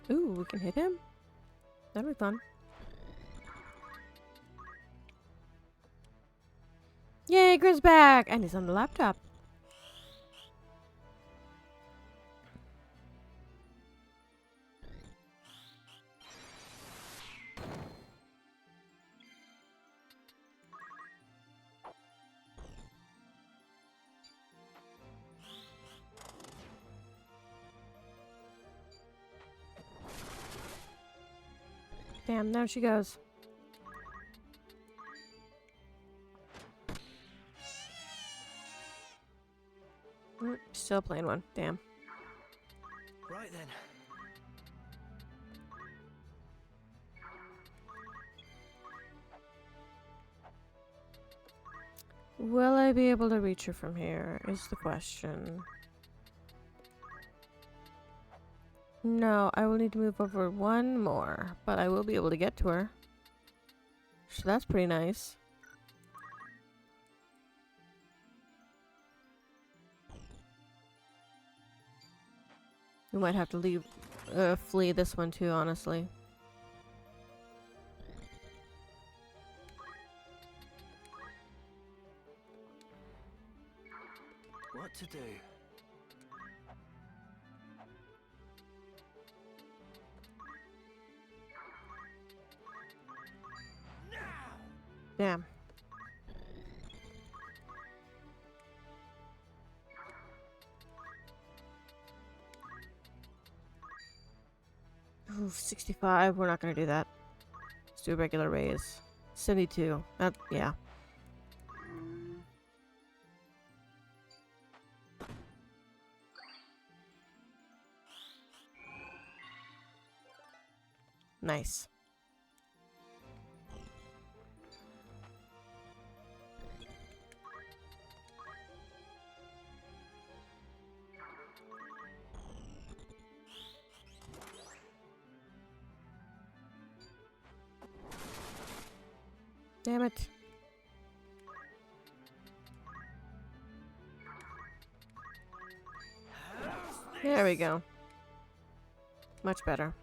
Ooh, we can hit him? That'd be fun. Yay, Grim's back! And he's on the laptop. Damn, there she goes. Still playing one. Damn.
Right then.
Will I be able to reach her from here, is the question. No, I will need to move over one more, but I will be able to get to her. So that's pretty nice. We might have to leave, flee this one too, honestly.
What to do?
Damn. Ooh, 65. We're not gonna do that. Let's do a regular raise. 72. That, yeah. Nice. Damn it. There we go. Much better.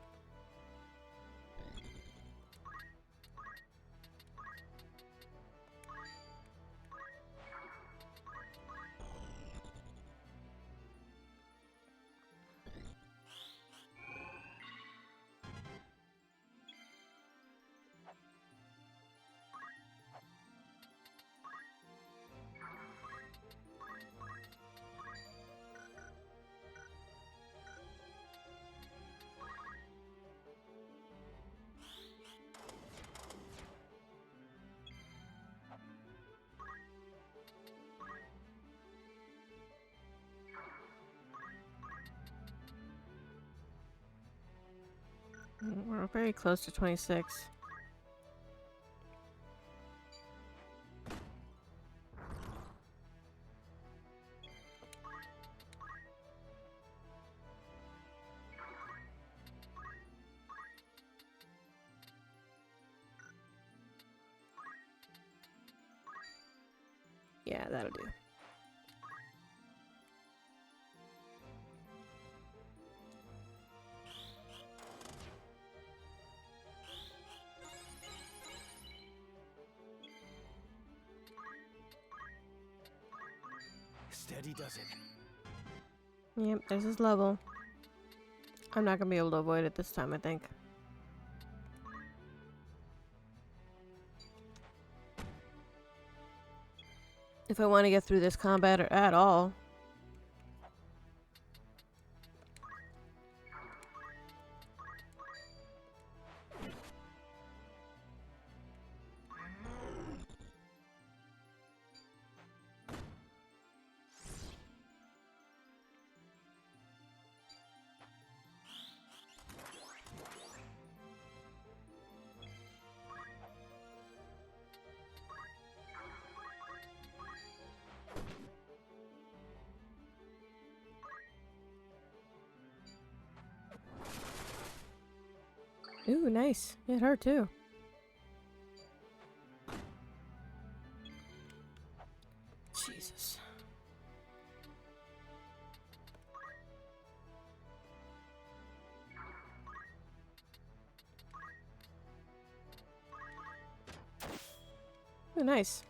We're very close to 26. Yeah, that'll do.
Steady does it.
Yep, there's his level. I'm not gonna be able to avoid it this time, I think. If I want to get through this combat or at all. Ooh, nice. Hit her too. Jesus. Ooh, nice.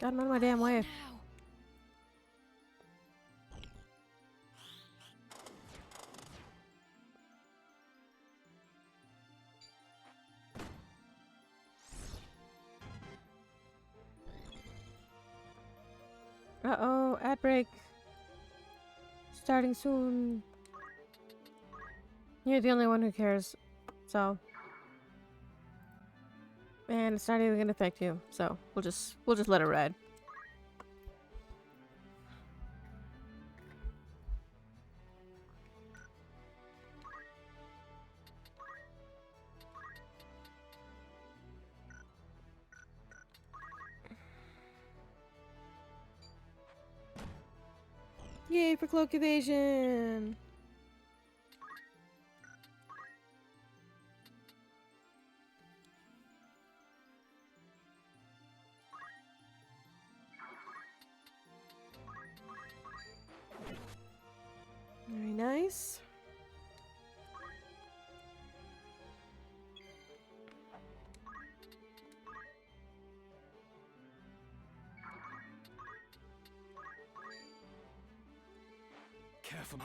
Got him out of my damn way. Uh-oh, ad break. Starting soon. You're the only one who cares, so. And it's not even gonna affect you, so we'll just let it ride. Yay for cloak evasion! Very nice.
Careful.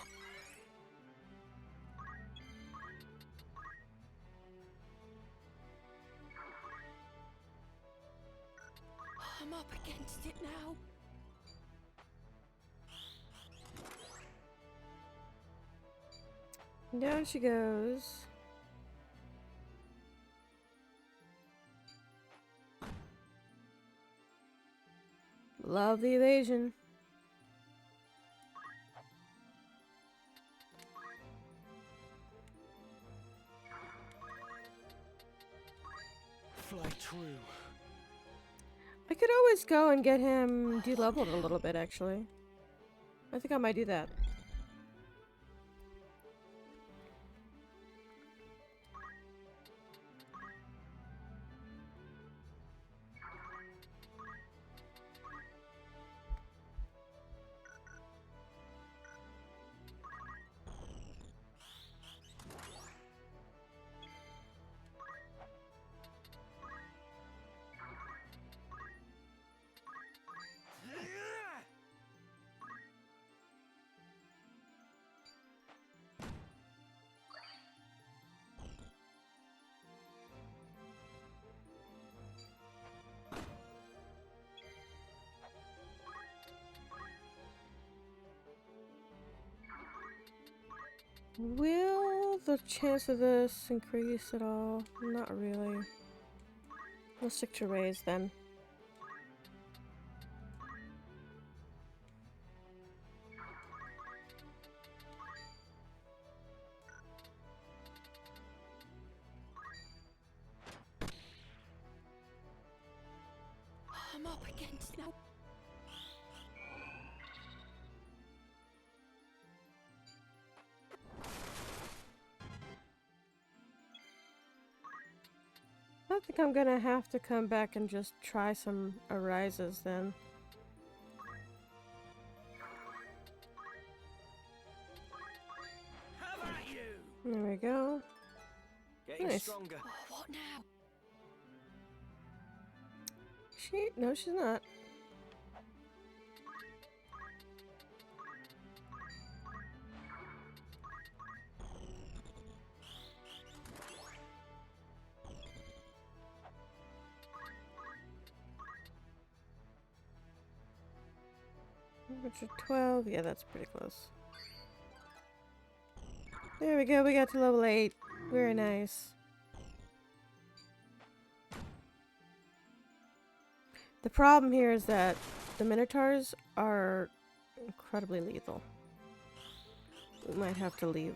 I'm up against it now.
Down she goes. Love the evasion.
Fly true.
I could always go and get him de-leveled a little bit, actually. I think I might do that. Will the chance of this increase at all? Not really. We'll stick to raise then.
I'm up against now.
I think I'm gonna have to come back and just try some arises then.
How about you?
There we go.
Getting
Nice.
stronger.
Oh, what now?
No, she's not. Which 12? Yeah, that's pretty close. There we go, we got to level 8. Very nice. The problem here is that the Minotaurs are incredibly lethal. We might have to leave.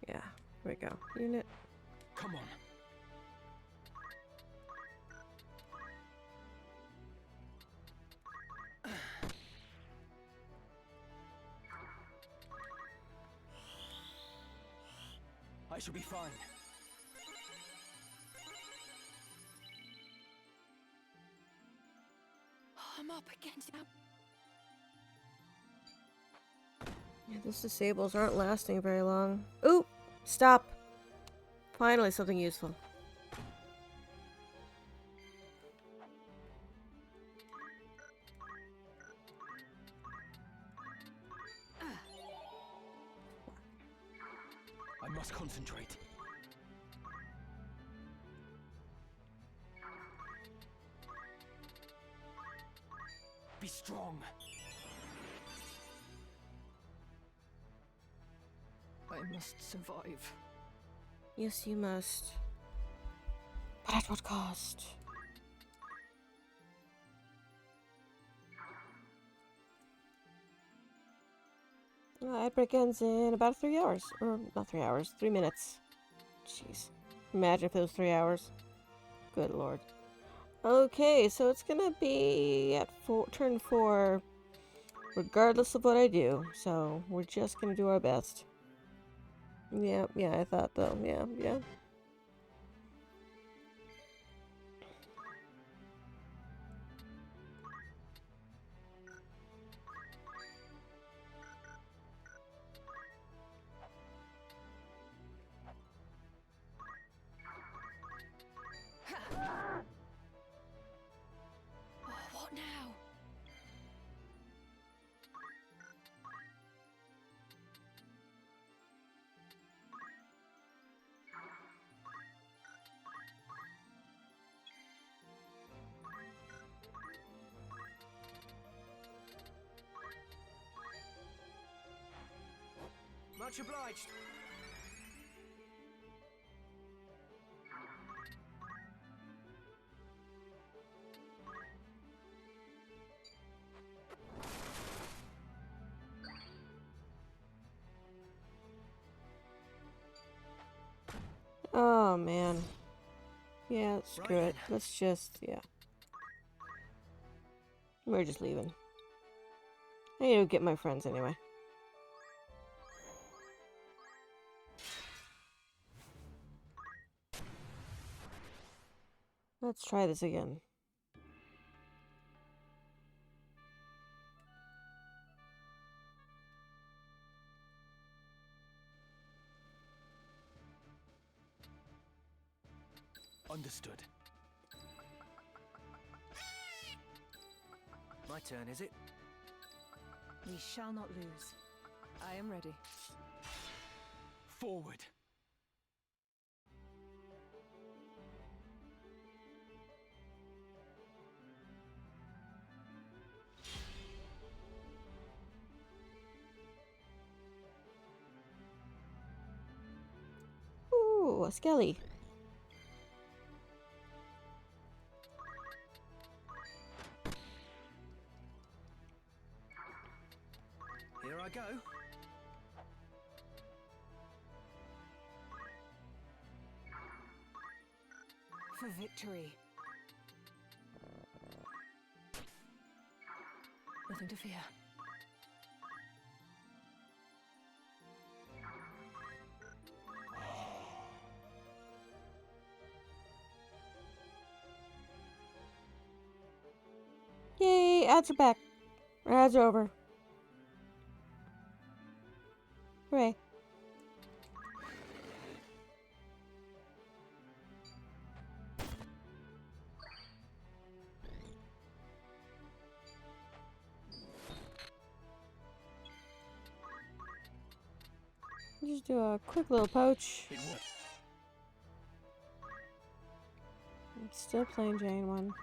Yeah, here we go. Unit.
Come on. I shall be fine.
I'm up against now.
Yeah, those disables aren't lasting very long. Ooh! Stop! Finally, something useful.
I must concentrate. Be strong. I must survive.
Yes, you must. But at what cost? Outbreak ends in about 3 hours. Or, not 3 hours, 3 minutes. Jeez. Imagine if it was 3 hours. Good lord. Okay, so it's gonna be at turn 4, regardless of what I do. So, we're just gonna do our best. Yeah, I thought though. Yeah.
Oh, what now?
Much obliged.
Oh man. Yeah, screw
Right
it.
then.
Let's just, yeah. We're just leaving. I need to get my friends anyway. Let's try this again.
Understood. My turn, is it?
We shall not lose. I am ready.
Forward.
Ooh, a skelly.
I go?
For victory.
Nothing to fear.
Yay, ads are back. Our ads are over. Hooray. Just do a quick little poach.
It will.
Still plain Jane one.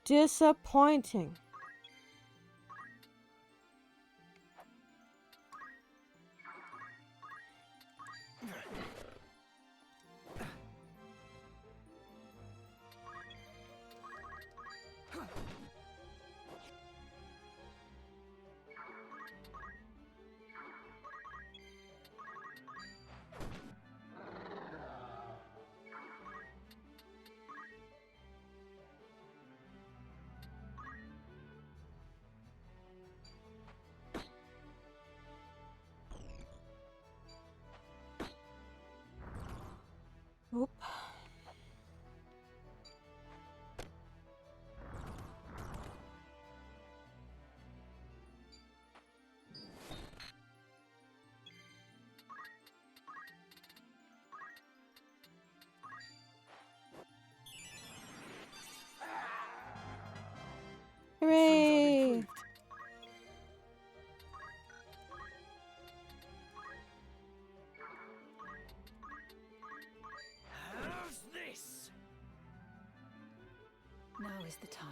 Disappointing. Oop. Hooray!
How's this?
Now is the time.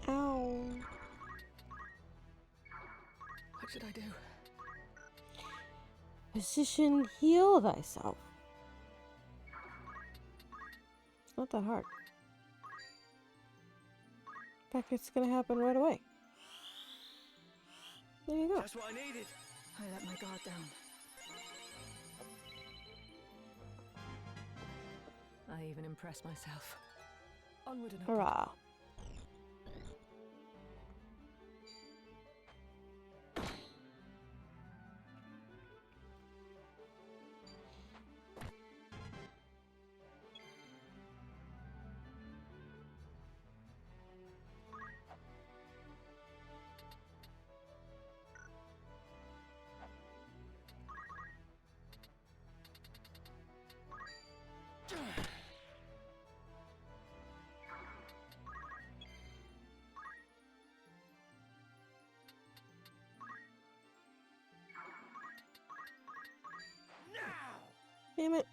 Ow.
What should I do?
Position heal thyself. It's not that hard. In fact, it's gonna happen right away. There you go.
Just what I needed.
I let my guard down. I even impressed myself.
Onward and upward.
Hurrah. Damn it.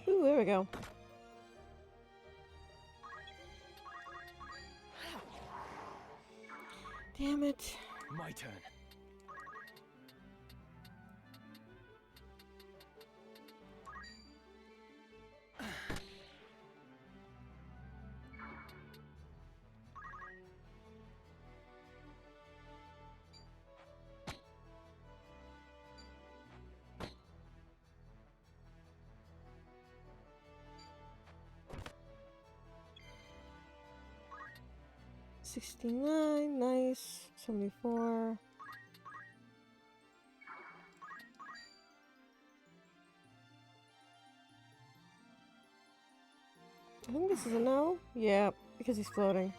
Ooh, there we go. Damn it.
My turn.
$69, nice. 74. I think this is a no. Yeah, because he's floating.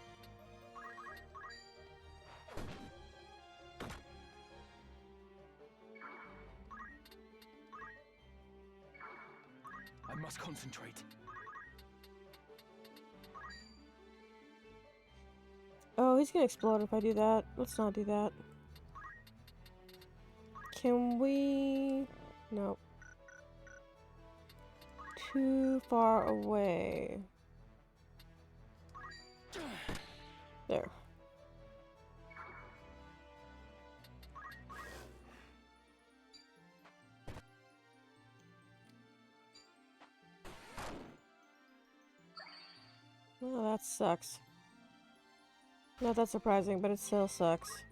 I must concentrate.
Oh, he's gonna explode if I do that. Let's not do that. Can we... No. Too far away. There. Well, that sucks. Not that surprising, but it still sucks.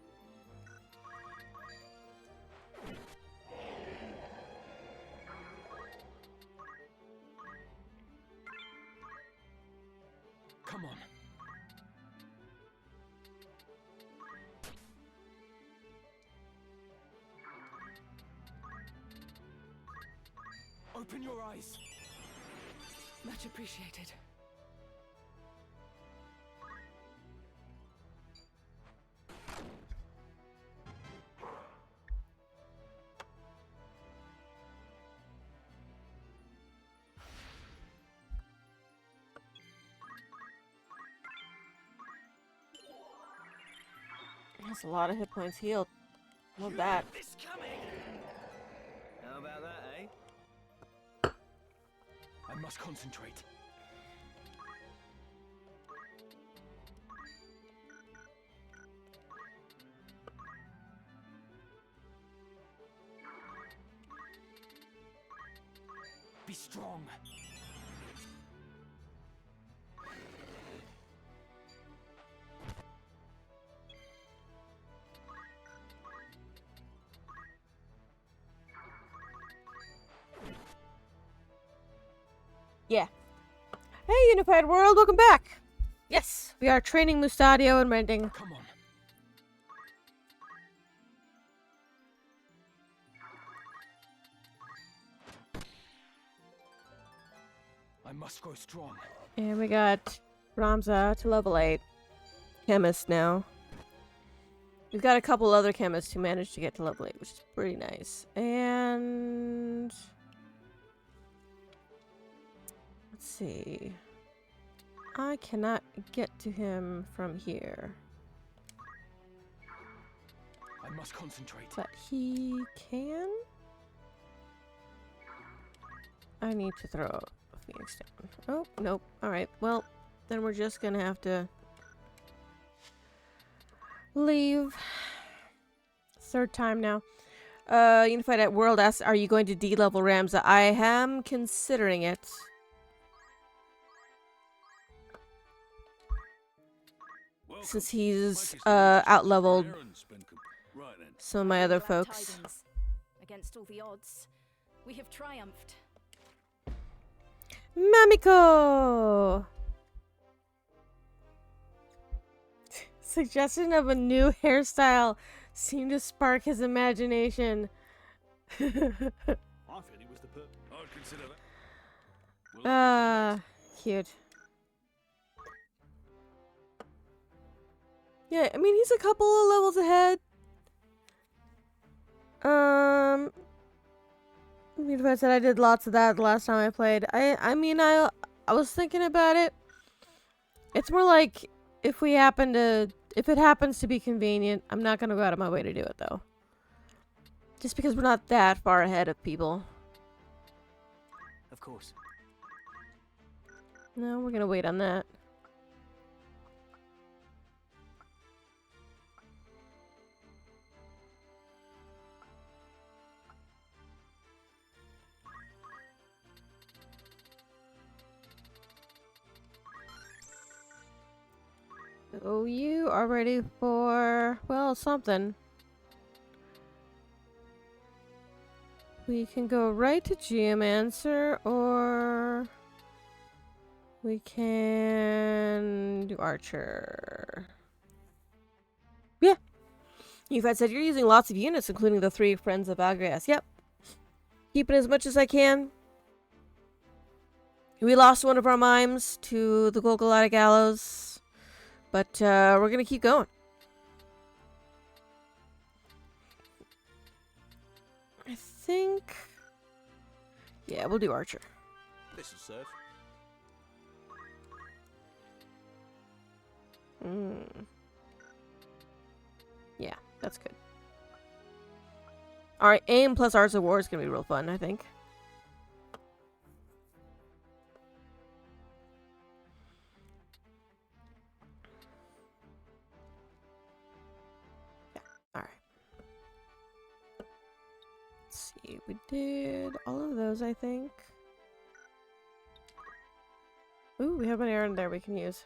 Come on. Open your eyes. Much appreciated.
That's a lot of hit points healed. Love that.
This coming. How about that, eh?
I must concentrate. Be strong.
Yeah. Hey, Unified World, welcome back! Yes, we are training Mustadio and Rending.
Come on. I must grow strong.
And we got Ramza to level 8. Chemist now. We've got a couple other chemists who managed to get to level 8, which is pretty nice. And... let's see. I cannot get to him from here.
I must concentrate.
But he can? I need to throw a Phoenix down. Oh, nope. Alright, well, then we're just gonna have to leave. Third time now. Unified at World asks, are you going to D-level Ramza? I am considering it.
Welcome.
Since he's
Make it
out-leveled
errand's been right then.
some of my other
Glad
folks.
tidings. Against all the odds, we have triumphed.
Mamiko! Suggestion of a new hairstyle seemed to spark his imagination.
I feel he was the
I'd consider that. We'll
Cute. Yeah, I mean, he's a couple of levels ahead. I mean, if I said I did lots of that the last time I played. I mean, I was thinking about it. It's more like if it happens to be convenient, I'm not gonna go out of my way to do it though. Just because we're not that far ahead of people.
Of course.
No, we're gonna wait on that. Oh, you are ready for, well, something. We can go right to Geomancer, or we can do Archer. Yeah. You've said you're using lots of units, including the 3 Friends of Agrias. Yep. Keeping as much as I can. We lost one of our mimes to the Golgolata Gallows. But we're gonna keep going. I think... yeah, we'll do Archer.
This'll serve.
Yeah, that's good. Alright, aim plus Arts of War is gonna be real fun, I think. We did all of those, I think. Ooh, we have an errand there we can use.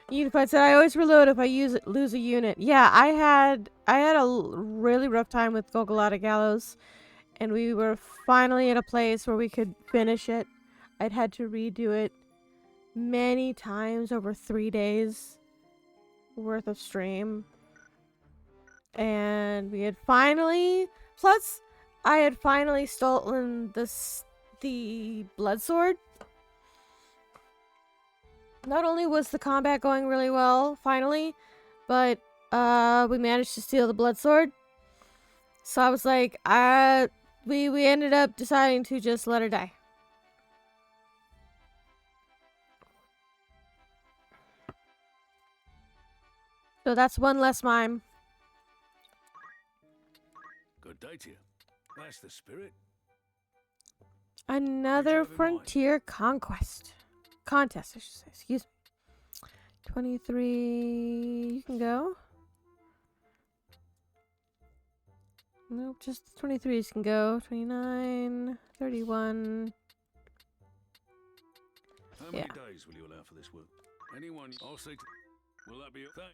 Unified said, I always reload if I lose a unit. Yeah, I had a really rough time with Golgolata Gallows, and we were finally at a place where we could finish it. I'd had to redo it many times over 3 days worth of stream. And we had finally... Plus, I had finally stolen the blood sword. Not only was the combat going really well, finally, but we managed to steal the blood sword. So I was like, we ended up deciding to just let her die. So that's one less mime.
Good day to you. That's the spirit.
Another
What'd you have in mind?
frontier contest, I should say. Excuse me. 23. You can go. Nope, just 23s can go. 29, 31.
How
Yeah.
many days will you allow for this work? Anyone? I'll see. Will that be a thing?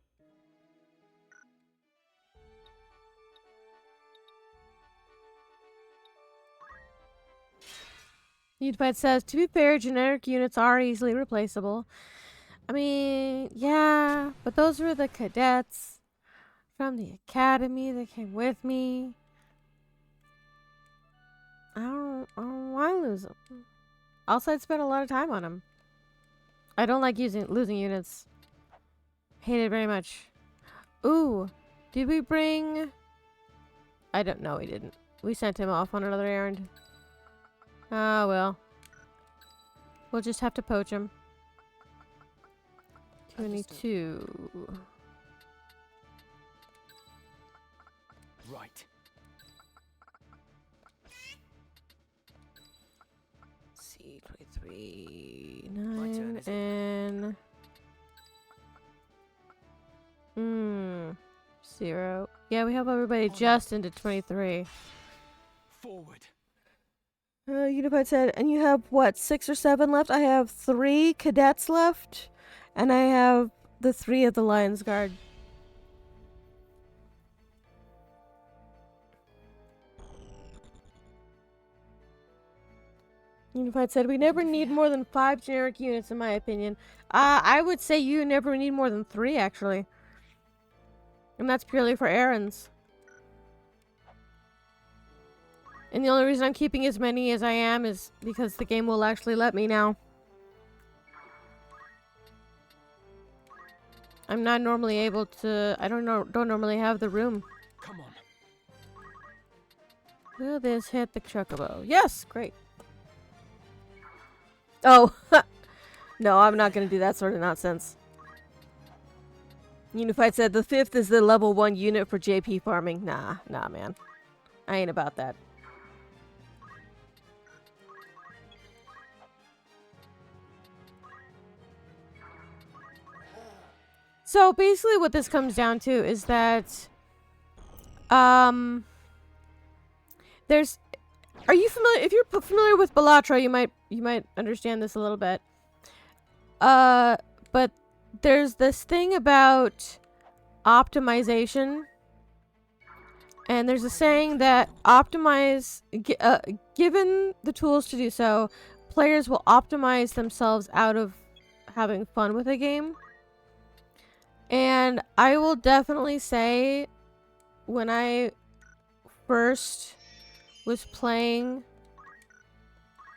Unified says, to be fair, generic units are easily replaceable. I mean, yeah, but those were the cadets from the academy that came with me. I don't want to lose them. Also, I'd spent a lot of time on them. I don't like losing units. Hate it very much. Ooh, did we bring... I don't know, we didn't. We sent him off on another errand. Ah, well. We'll just have to poach him. 22.
Right.
C 23,
My turn,
9,
is it?
and 0. Yeah, we have everybody just into 23.
Forward.
Unified said, and you have what, 6 or 7 left? I have 3 cadets left, and I have the 3 of the Lion's Guard. Unified said, we never need more than 5 generic units, in my opinion. I would say you never need more than 3, actually. And that's purely for errands. And the only reason I'm keeping as many as I am is because the game will actually let me now. I'm not normally able to... I don't normally have the room.
Come on.
Will this hit the chocobo? Yes! Great. Oh! No, I'm not gonna do that sort of nonsense. Unified said the 5th is the level 1 unit for JP farming. Nah, man. I ain't about that. So basically what this comes down to is that there's... Are you familiar? If you're familiar with Balatro, you might understand this a little bit. But there's this thing about optimization, and there's a saying that given the tools to do so, players will optimize themselves out of having fun with a game. And I will definitely say, when I first was playing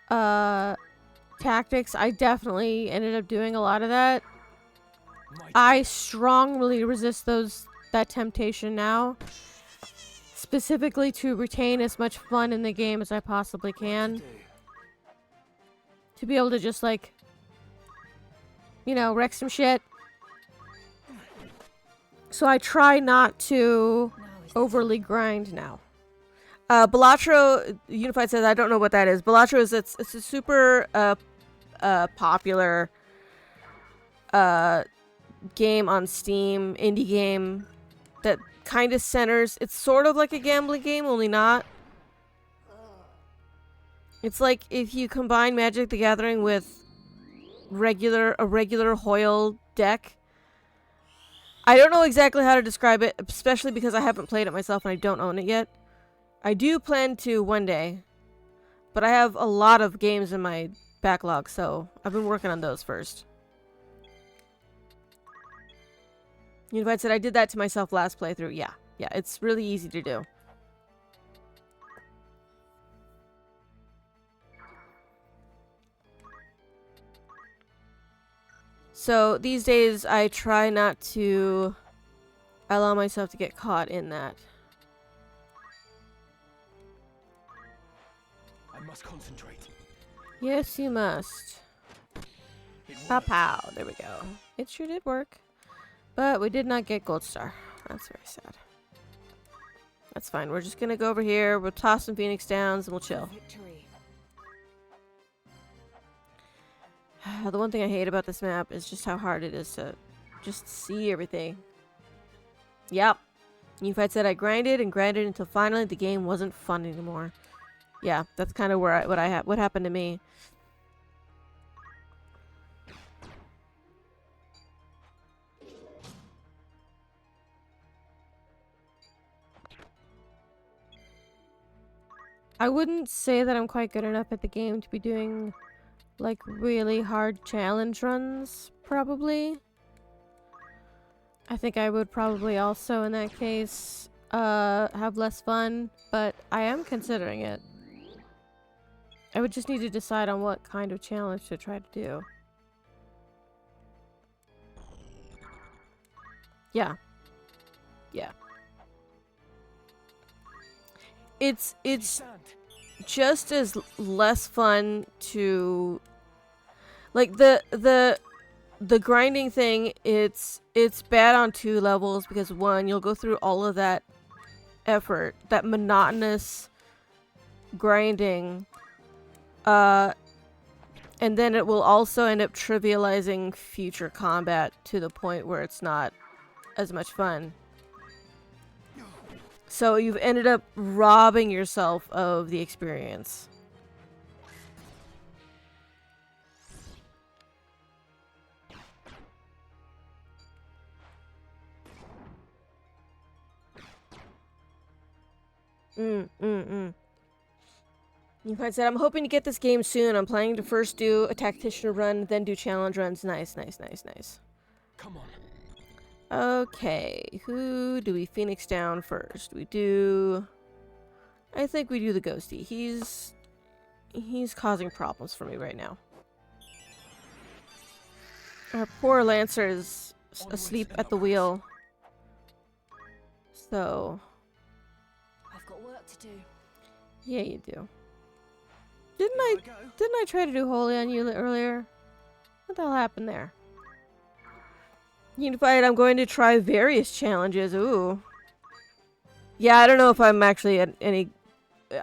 Tactics, I definitely ended up doing a lot of that. I strongly resist that temptation now, specifically to retain as much fun in the game as I possibly can, to be able to just, like, you know, wreck some shit. So I try not to overly grind now. Balatro, Unified says, I don't know what that is. Balatro is, it's a super popular game on Steam, indie game that kind of centers, it's sort of like a gambling game, only not. It's like if you combine Magic the Gathering with a regular Hoyle deck. I don't know exactly how to describe it, especially because I haven't played it myself and I don't own it yet. I do plan to one day, but I have a lot of games in my backlog, so I've been working on those first. Unified said I did that to myself last playthrough. Yeah, it's really easy to do. So these days I try not to allow myself to get caught in that.
I must concentrate.
Yes, you must. Pow pow. There we go. It sure did work. But we did not get Gold Star. That's very sad. That's fine. We're just gonna go over here. We'll toss some Phoenix Downs and we'll chill.
Victory.
The one thing I hate about this map is just how hard it is to just see everything. Yep. Unified said I grinded and grinded until finally the game wasn't fun anymore. Yeah, that's kind of where what happened to me. I wouldn't say that I'm quite good enough at the game to be doing like really hard challenge runs, probably. I think I would probably also in that case have less fun, but I am considering it. I would just need to decide on what kind of challenge to try to do. Yeah. Yeah. It's just as less fun to like the grinding thing. It's bad on two levels because one, you'll go through all of that effort, that monotonous grinding, and then it will also end up trivializing future combat to the point where it's not as much fun. So you've ended up robbing yourself of the experience. Unified said, I'm hoping to get this game soon. I'm planning to first do a Tactician run, then do challenge runs. Nice, nice, nice, nice.
Come on.
Okay, who do we Phoenix down first? We do... I think we do the Ghosty. He's causing problems for me right now. Our poor Lancer is asleep at the wheel. So...
I've got work to do.
yeah, you do. Didn't I try to do Holy on you earlier? What the hell happened there? Unified, I'm going to try various challenges. Ooh. Yeah, I don't know if I'm actually at any...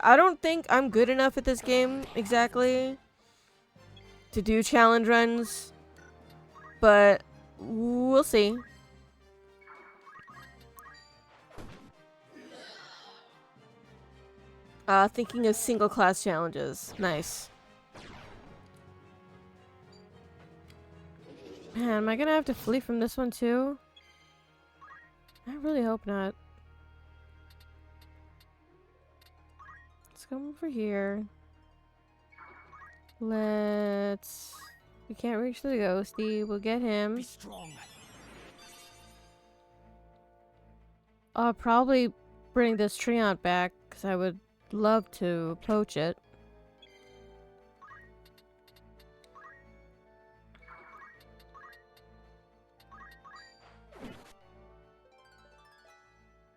I don't think I'm good enough at this game, exactly, to do challenge runs. But, we'll see. Thinking of single class challenges. Nice. Man, am I gonna have to flee from this one too? I really hope not. Let's come over here. Let's... we can't reach the Ghosty. We'll get him.
Be strong.
I'll probably bring this Treant back, because I would love to poach it.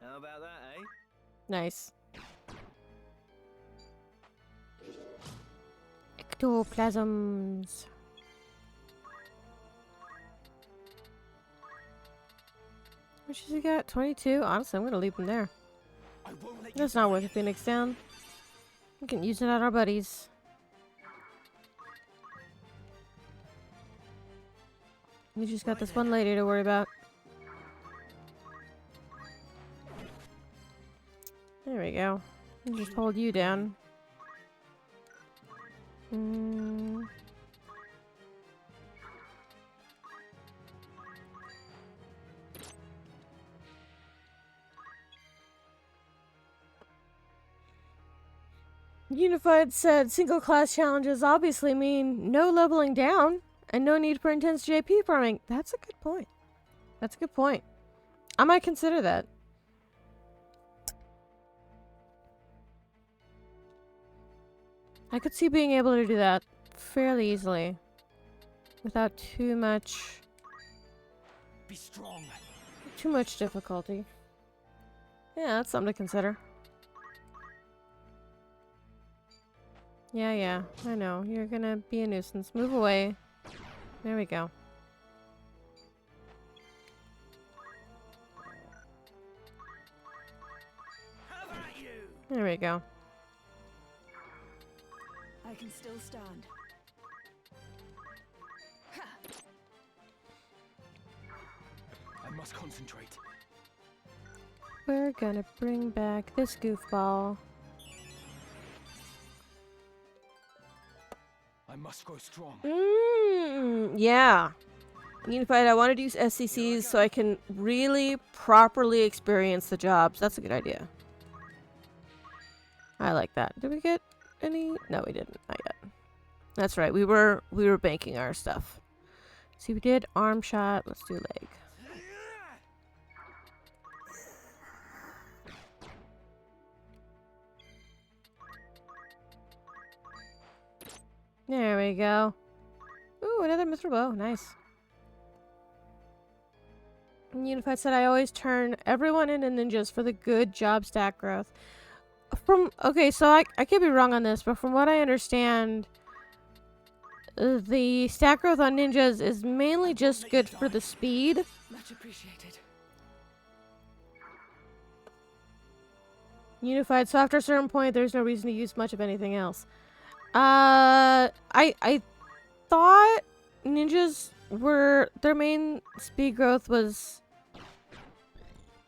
How about that, eh?
Nice. Ectoplasms. What has he got? 22? Honestly, I'm gonna leave him there.
I won't let you
That's not worth a Phoenix down. We can use it on our buddies. We just got this one lady to worry about. There we go. I'll just hold you down. Mm. Unified said single class challenges obviously mean no leveling down and no need for intense JP farming. That's a good point. That's a good point. I might consider that. I could see being able to do that fairly easily without too much
Be strong.
difficulty. Yeah, that's something to consider. Yeah, I know. You're gonna be a nuisance. Move away. There we go.
How about you?
There we go.
I can still stand.
I must concentrate.
We're gonna bring back this goofball.
I must grow strong.
Yeah. Unified, I wanted to use SCCs so I can really properly experience the jobs. That's a good idea. I like that. Did we get any? No, we didn't. Not yet. That's right. We were banking our stuff. See, we did arm shot. Let's do leg. There we go. Ooh, another mithril bow. Nice. Unified said I always turn everyone into ninjas for the good job stack growth. Okay, so I could be wrong on this, but from what I understand, the stack growth on ninjas is mainly just good for the speed.
Much appreciated.
Unified, so after a certain point, there's no reason to use much of anything else. I thought ninjas were their main speed growth was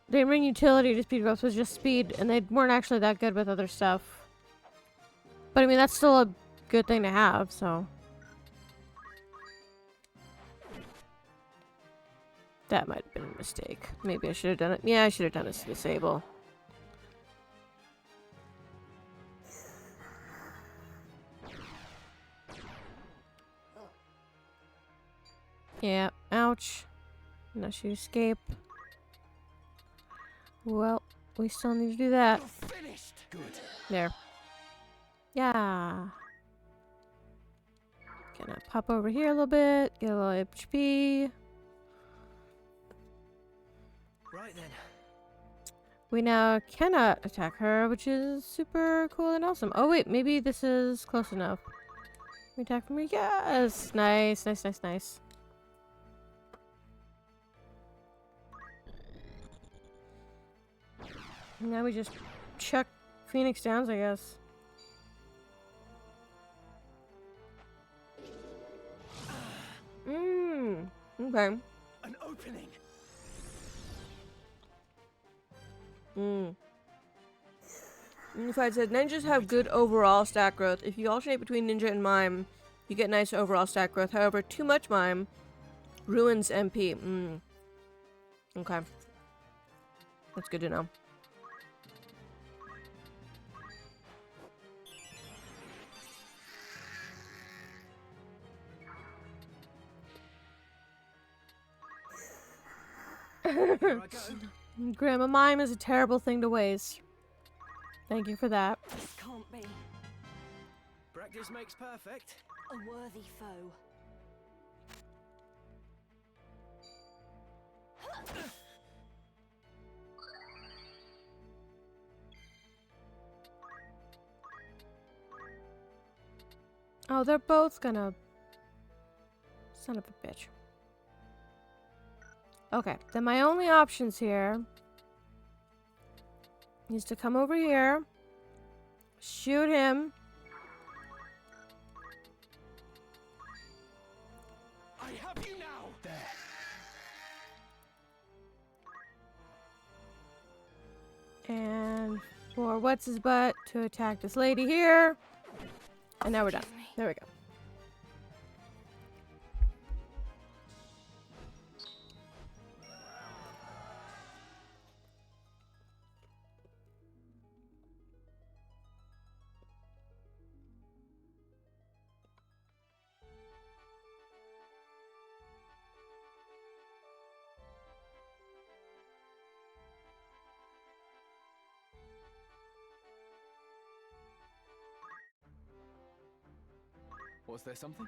their main utility to speed growth was just speed, and they weren't actually that good with other stuff. But I mean, that's still a good thing to have, so. That might have been a mistake. Maybe I should have done it. Yeah, I should have done it to disable. Yeah, ouch. Now she escape. Well, we still need to do that.
You're finished. Good.
There. Yeah. Gonna pop over here a little bit, get a little HP.
Right then.
We now cannot attack her, which is super cool and awesome. Oh wait, maybe this is close enough. Can we attack from here? Yes! Nice, nice, nice, nice. Now we just chuck Phoenix Downs, I guess. Okay.
An opening.
Unified said ninjas have good overall stat growth. If you alternate between ninja and mime, you get nice overall stat growth. However, too much mime ruins MP. Okay. That's good to know.
Here I go.
Grandma mime is a terrible thing to waste. Thank you for that.
This can't be.
Practice makes perfect.
A worthy foe.
Oh, they're both gonna... Son of a bitch. Okay, then my only options here is to come over here, shoot him.
I have you now. There.
And for what's his butt to attack this lady here. And now we're done.
Forgive me.
There we go.
Was there something?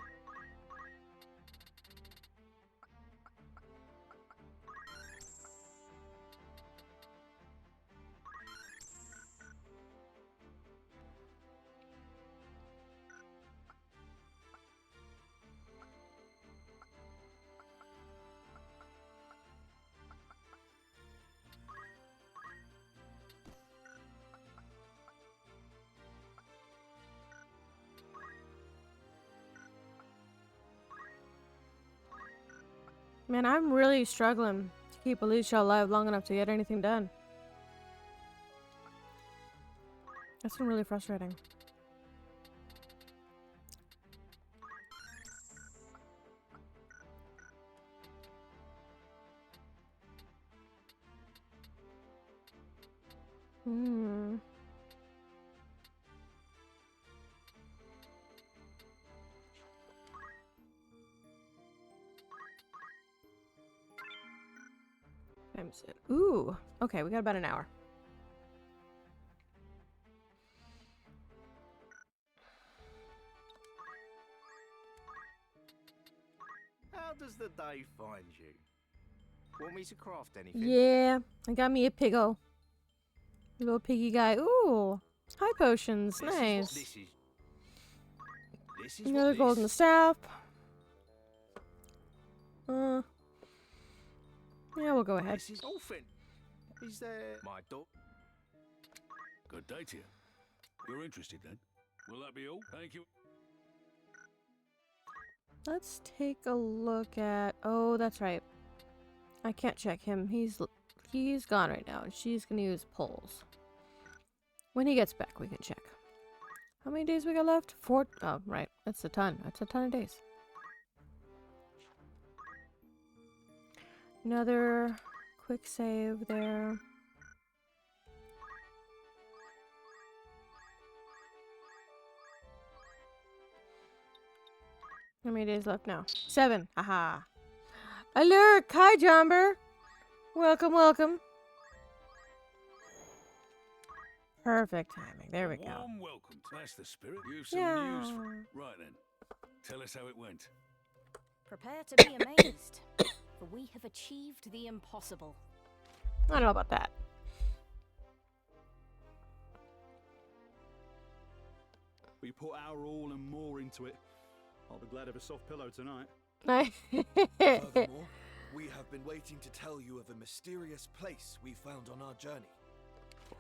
Man, I'm really struggling to keep Alicia alive long enough to get anything done. That's been really frustrating. Hmm. Times it. Ooh. Okay, we got about an hour.
How does the day find you? Want me to craft anything?
Yeah, I got me a piggo. Little piggy guy. Ooh. High potions. Nice.
This is
Another
what
golden
this.
staff. Yeah, we'll go ahead.
This is Orphan. Is there my dog?
Good day to you. You're interested then? Will that be all? Thank you.
Let's take a look at. Oh, that's right. I can't check him. He's gone right now, and she's gonna use poles. When he gets back, we can check. How many days we got left? 4. Oh, right. That's a ton. That's a ton of days. Another quick save there. How many days left now? 7. Aha. Alert! Hi, Jomber. Welcome, welcome. Perfect timing. There we go.
Warm welcome. That's the spirit. You've some
Yeah.
news for... Right then. Tell us how it went.
Prepare to be amazed, for we have achieved the impossible.
I don't know about that.
We put our all and more into it. I'll be glad of a soft pillow tonight.
Furthermore, we have been waiting to tell you of a mysterious place we found on our journey.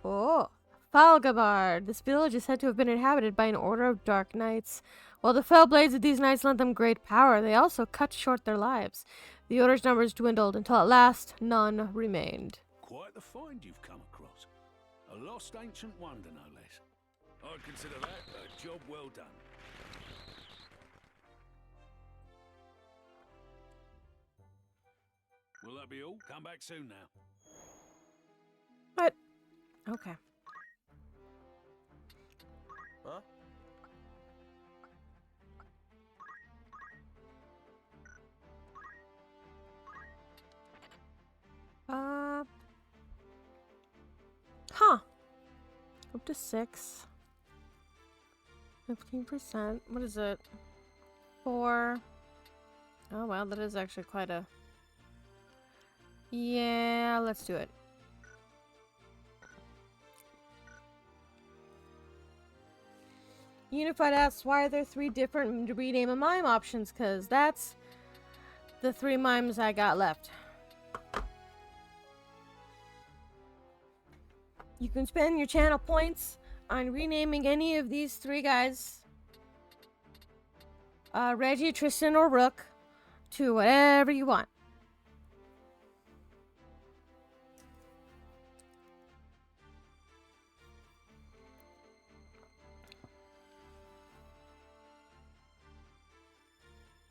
Oh, Falgabard. This village is said to have been inhabited by an order of dark knights. While the fell blades of these knights lent them great power, they also cut short their lives. The order's numbers dwindled until at last none remained.
Quite the find you've come across. A lost ancient wonder, no less. I'd consider that a job well done. Will that be all? Come back soon now.
What? Okay.
Huh?
Huh. Up to 6. 15%. What is it? 4. Oh, wow, that is actually quite a... Yeah, let's do it. Unified asks, why are there 3 different rename a mime options? Because that's the 3 mimes I got left. You can spend your channel points on renaming any of these 3 guys. Reggie, Tristan, or Rook to whatever you want.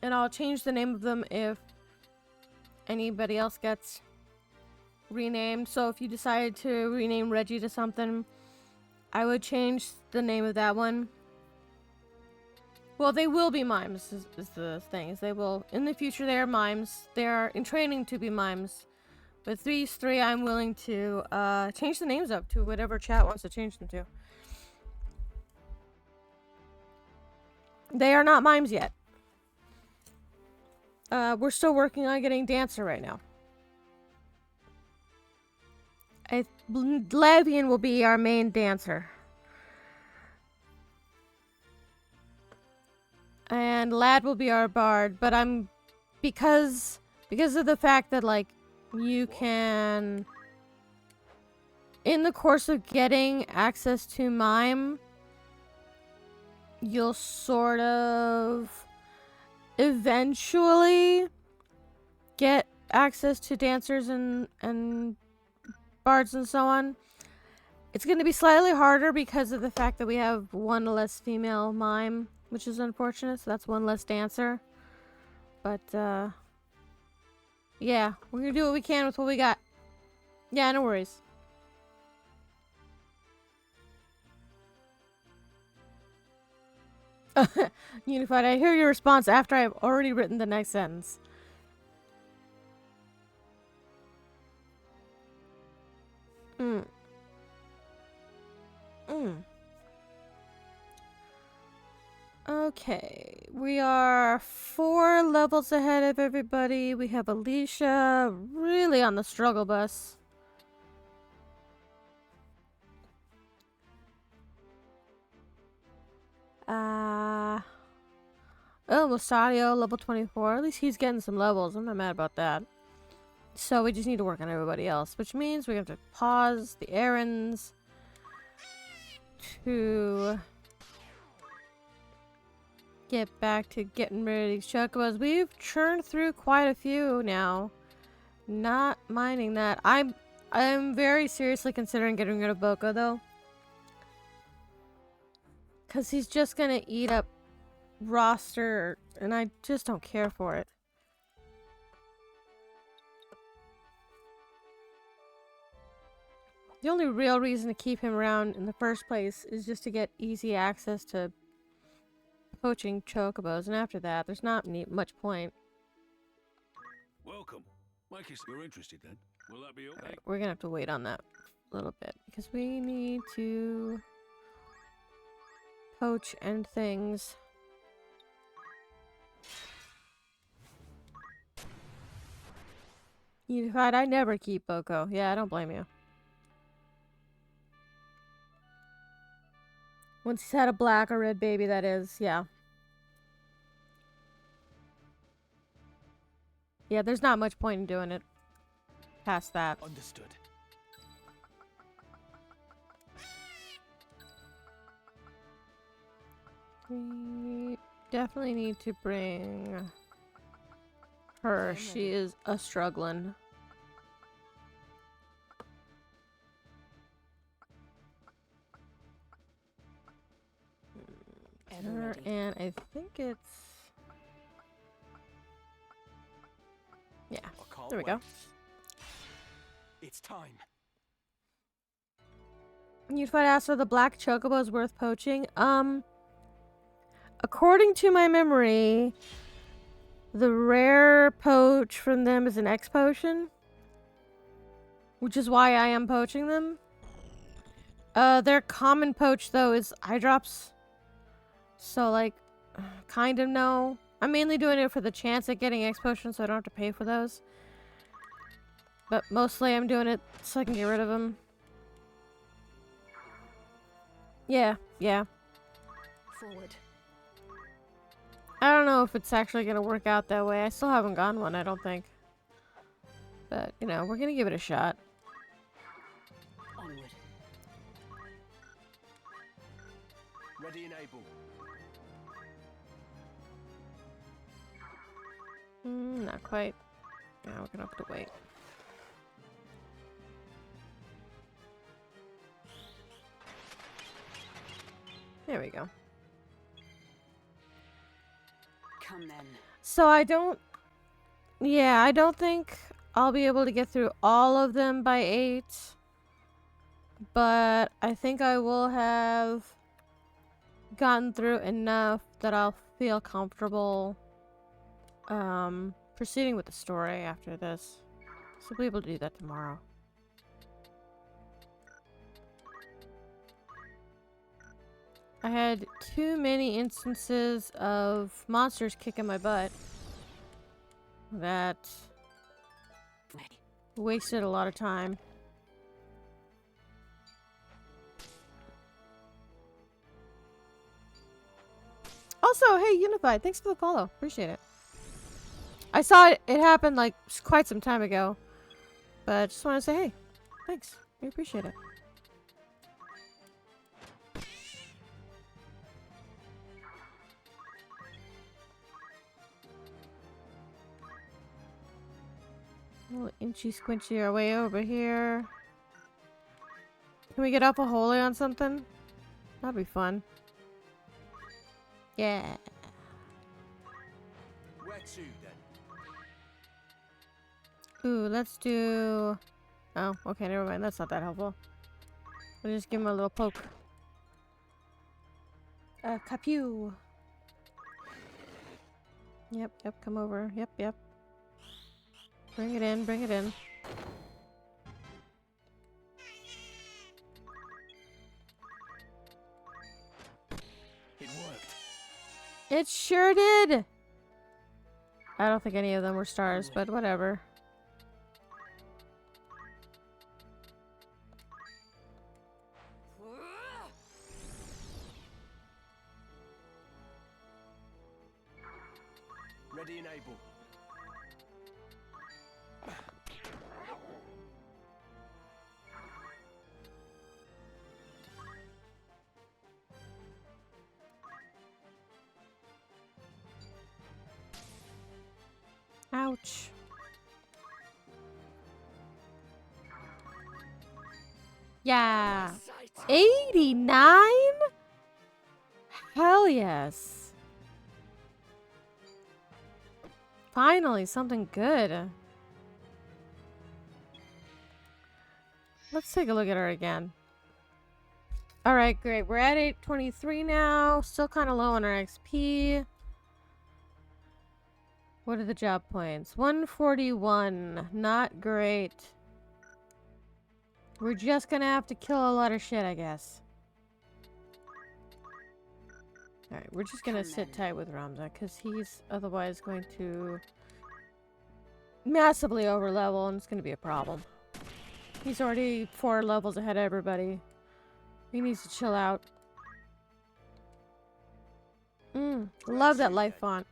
And I'll change the name of them if anybody else gets renamed. So if you decide to rename Reggie to something, I would change the name of that one. Well, they will be mimes, is the thing. Is they will, in the future, they are mimes. They are in training to be mimes. But these three, I'm willing to change the names up to whatever chat wants to change them to. They are not mimes yet. We're still working on getting Dancer right now. Lavian will be our main dancer. And Lad will be our bard, but because of the fact that, like, you can, in the course of getting access to Mime, you'll sort of eventually get access to dancers and bards and so on. It's going to be slightly harder because of the fact that we have one less female mime, which is unfortunate, so that's one less dancer. But, yeah, we're going to do what we can with what we got. Yeah, no worries. Unified, I hear your response after I've already written the next sentence. Okay, we are 4 levels ahead of everybody. We have Alicia really on the struggle bus. Oh, Musadio, level 24. At least he's getting some levels. I'm not mad about that. So we just need to work on everybody else, which means we have to pause the errands to get back to getting rid of these chocobos. We've churned through quite a few now. Not minding that. I'm very seriously considering getting rid of Boko though. Cause he's just gonna eat up roster and I just don't care for it. The only real reason to keep him around in the first place is just to get easy access to poaching chocobos, and after that, there's not much point.
Welcome. Make it you're interested then. Will that be okay?
Alright, we're gonna have to wait on that a little bit because we need to poach and things. Unified, I never keep Boko. Yeah, I don't blame you. Once he's had a black or red baby, that is, yeah. Yeah, there's not much point in doing it past that.
Understood.
We definitely need to bring her. She is a struggling. Her, and I think it's... Yeah, there we go.
It's time.
Unified asked, are the black chocobos worth poaching? According to my memory, the rare poach from them is an X potion, which is why I am poaching them. Their common poach though is eye drops. So, like, kind of no. I'm mainly doing it for the chance at getting X potions so I don't have to pay for those. But mostly I'm doing it so I can get rid of them. Yeah, yeah.
Forward.
I don't know if it's actually going to work out that way. I still haven't gotten one, I don't think. But, you know, we're going to give it a shot.
Onward.
Ready and able.
Not quite. Now we're gonna have to wait. There we go.
Come then.
So I don't... Yeah, I don't think I'll be able to get through all of them by 8. But I think I will have gotten through enough that I'll feel comfortable proceeding with the story after this. So I'll be able to do that tomorrow. I had too many instances of monsters kicking my butt that wasted a lot of time. Also, hey, Unified, thanks for the follow. Appreciate it. I saw it happen like quite some time ago, but I just want to say, hey, thanks. We appreciate it. A little inchy squinchy our way over here. Can we get up a holy on something? That'd be fun. Yeah.
Where to then?
Ooh, let's do... Oh, okay, never mind. That's not that helpful. We'll just give him a little poke. Capew. Yep, come over. Yep. Bring it in.
It worked.
It sure did! I don't think any of them were stars, but whatever.
Ready and able.
Ouch. Yeah. 89? Hell yes. Finally, something good. Let's take a look at her again. Alright, great. We're at 823 now. Still kind of low on our XP. What are the job points? 141. Not great. We're just gonna have to kill a lot of shit, I guess. Alright, we're just gonna sit tight with Ramza, because he's otherwise going to massively overlevel, and it's gonna be a problem. He's already 4 levels ahead of everybody. He needs to chill out. Love that life font.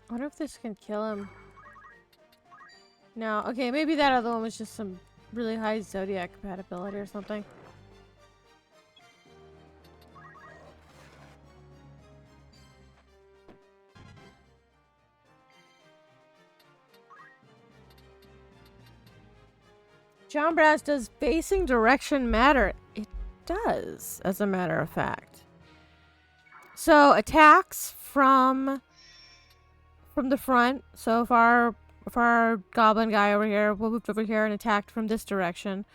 I wonder if this can kill him. No. Okay, maybe that other one was just some really high Zodiac compatibility or something. John Brass, does facing direction matter? It does, as a matter of fact. So attacks from the front. So if our goblin guy over here moved over here and attacked from this direction,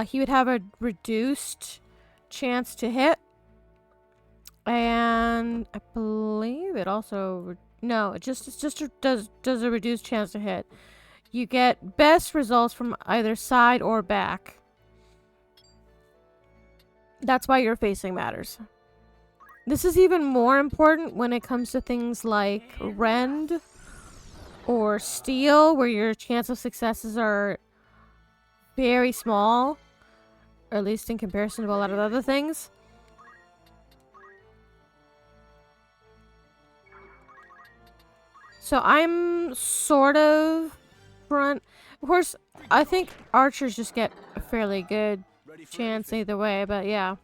he would have a reduced chance to hit. And I believe it also no, it just does a reduced chance to hit. You get best results from either side or back. That's why your facing matters. This is even more important when it comes to things like rend or steel, where your chance of successes are very small, or at least in comparison to a lot of other things. So I'm sort of front. Of course, I think archers just get a fairly good chance either way, but yeah.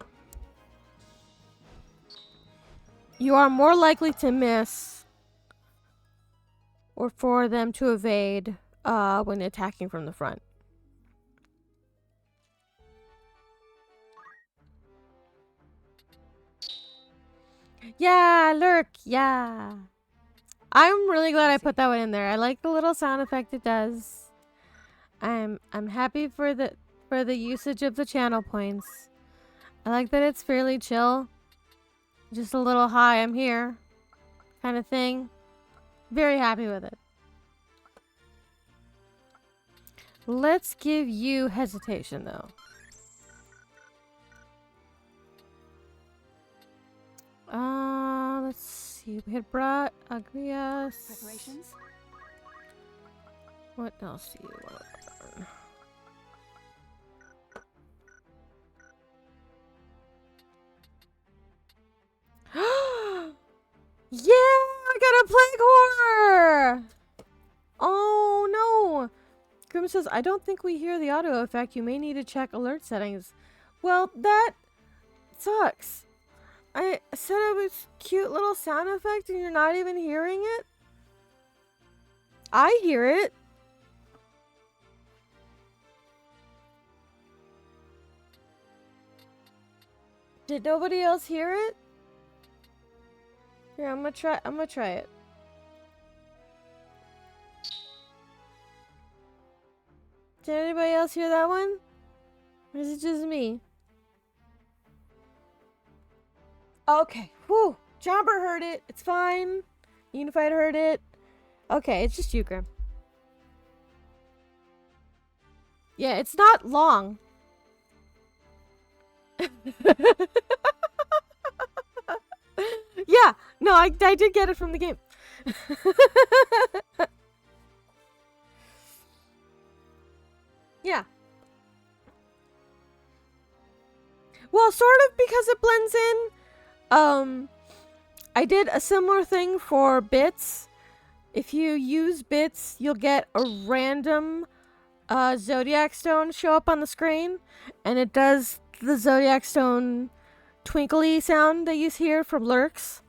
You are more likely to miss or for them to evade when attacking from the front. Yeah, lurk. Yeah. I'm really glad I put that one in there. I like the little sound effect it does. I'm happy for the usage of the channel points. I like that it's fairly chill. Just a little hi, I'm here kind of thing. Very happy with it. Let's give you hesitation though. Let's see. We had brought Agrias.
Preparations?
What else do you want? Yeah, I got a plague horror! Oh no! Grim says, I don't think we hear the audio effect. You may need to check alert settings. Well, that sucks. I said it was cute little sound effect and you're not even hearing it? I hear it. Did nobody else hear it? Here, I'm gonna try it. Did anybody else hear that one? Or is it just me? Okay. Whew. Jomber heard it. It's fine. Unified heard it. Okay, it's just you, Grim. Yeah, it's not long. Yeah, no, I did get it from the game. Yeah. Well, sort of because it blends in. I did a similar thing for bits. If you use bits, you'll get a random Zodiac Stone show up on the screen, and it does the Zodiac Stone twinkly sound that you hear from lurks.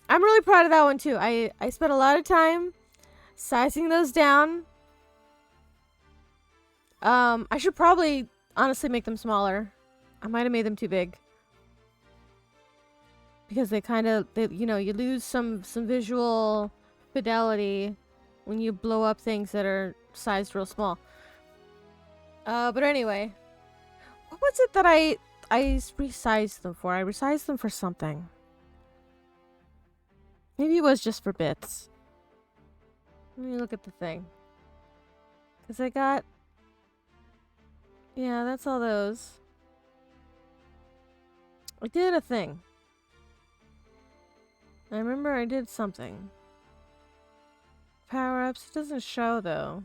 I'm really proud of that one too. I spent a lot of time sizing those down. I should probably honestly make them smaller. I might have made them too big. Because they kind of, you know, you lose some visual fidelity when you blow up things that are sized real small. But anyway, what was it that I resized them for? I resized them for something. Maybe it was just for bits. Let me look at the thing. Because I got... Yeah, that's all those. I did a thing. I remember I did something. Power-ups. It doesn't show, though.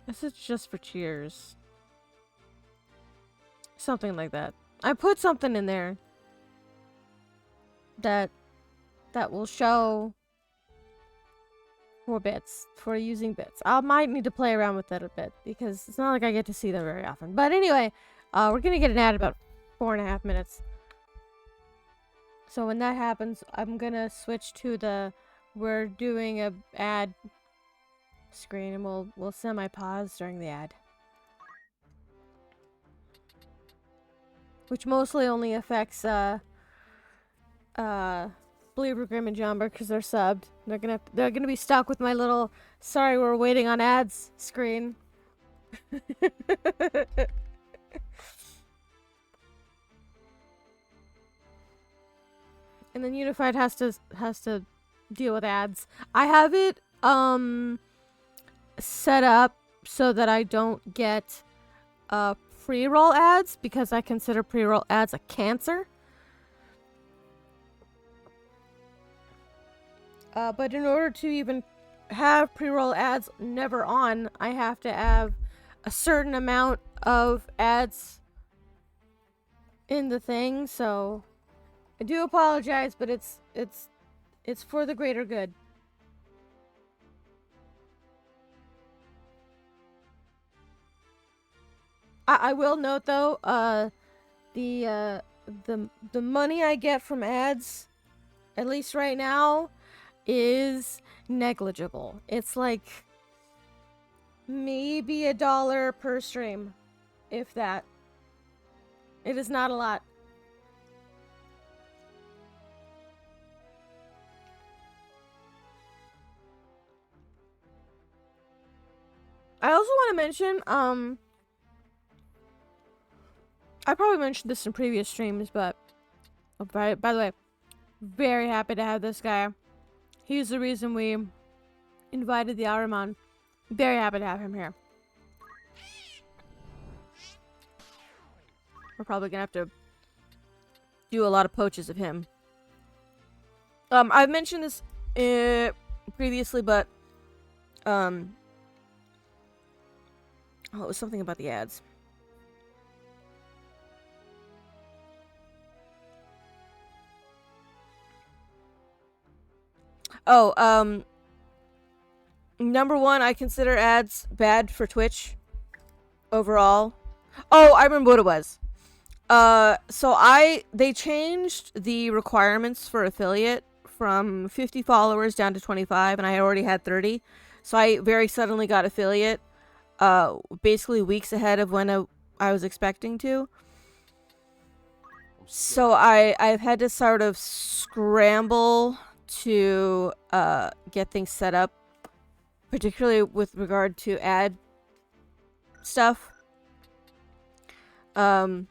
Guess it's just for cheers. Something like that. I put something in there that will show for bits, for using bits. I might need to play around with that a bit because it's not like I get to see them very often. But anyway, we're gonna get an ad in about 4.5 minutes. So when that happens, I'm gonna switch to the we're doing a ad screen, and we'll semi-pause during the ad, which mostly only affects Believer, Grim, and Jomber because they're subbed. They're gonna be stuck with my little sorry we're waiting on ads screen. And then Unified has to deal with ads. I have it set up so that I don't get pre-roll ads because I consider pre-roll ads a cancer. But in order to even have pre-roll ads never on, I have to have a certain amount of ads in the thing. So I do apologize, but it's for the greater good. I will note though, the money I get from ads at least right now, is negligible. It's like maybe $1 per stream, if that. It is not a lot. I also want to mention, I probably mentioned this in previous streams, but by the way, very happy to have this guy. He's the reason we invited the Ahriman. Very happy to have him here. We're probably gonna have to do a lot of poaches of him. I've mentioned this previously, but oh, it was something about the ads. Oh, number one, I consider ads bad for Twitch overall. Oh, I remember what it was. So they changed the requirements for affiliate from 50 followers down to 25, and I already had 30. So I very suddenly got affiliate, basically weeks ahead of when I was expecting to. So I've had to sort of scramble to get things set up, particularly with regard to ad stuff. And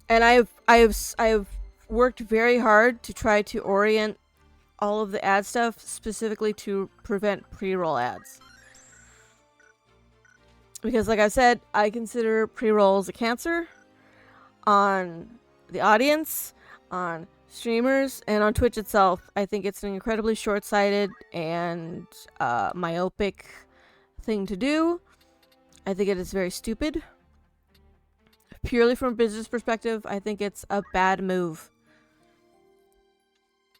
I've worked very hard to try to orient all of the ad stuff specifically to prevent pre-roll ads. Because like I said, I consider pre-rolls a cancer on the audience, on streamers, and on Twitch itself. I think it's an incredibly short-sighted and myopic thing to do. I think it is very stupid. Purely from a business perspective, I think it's a bad move.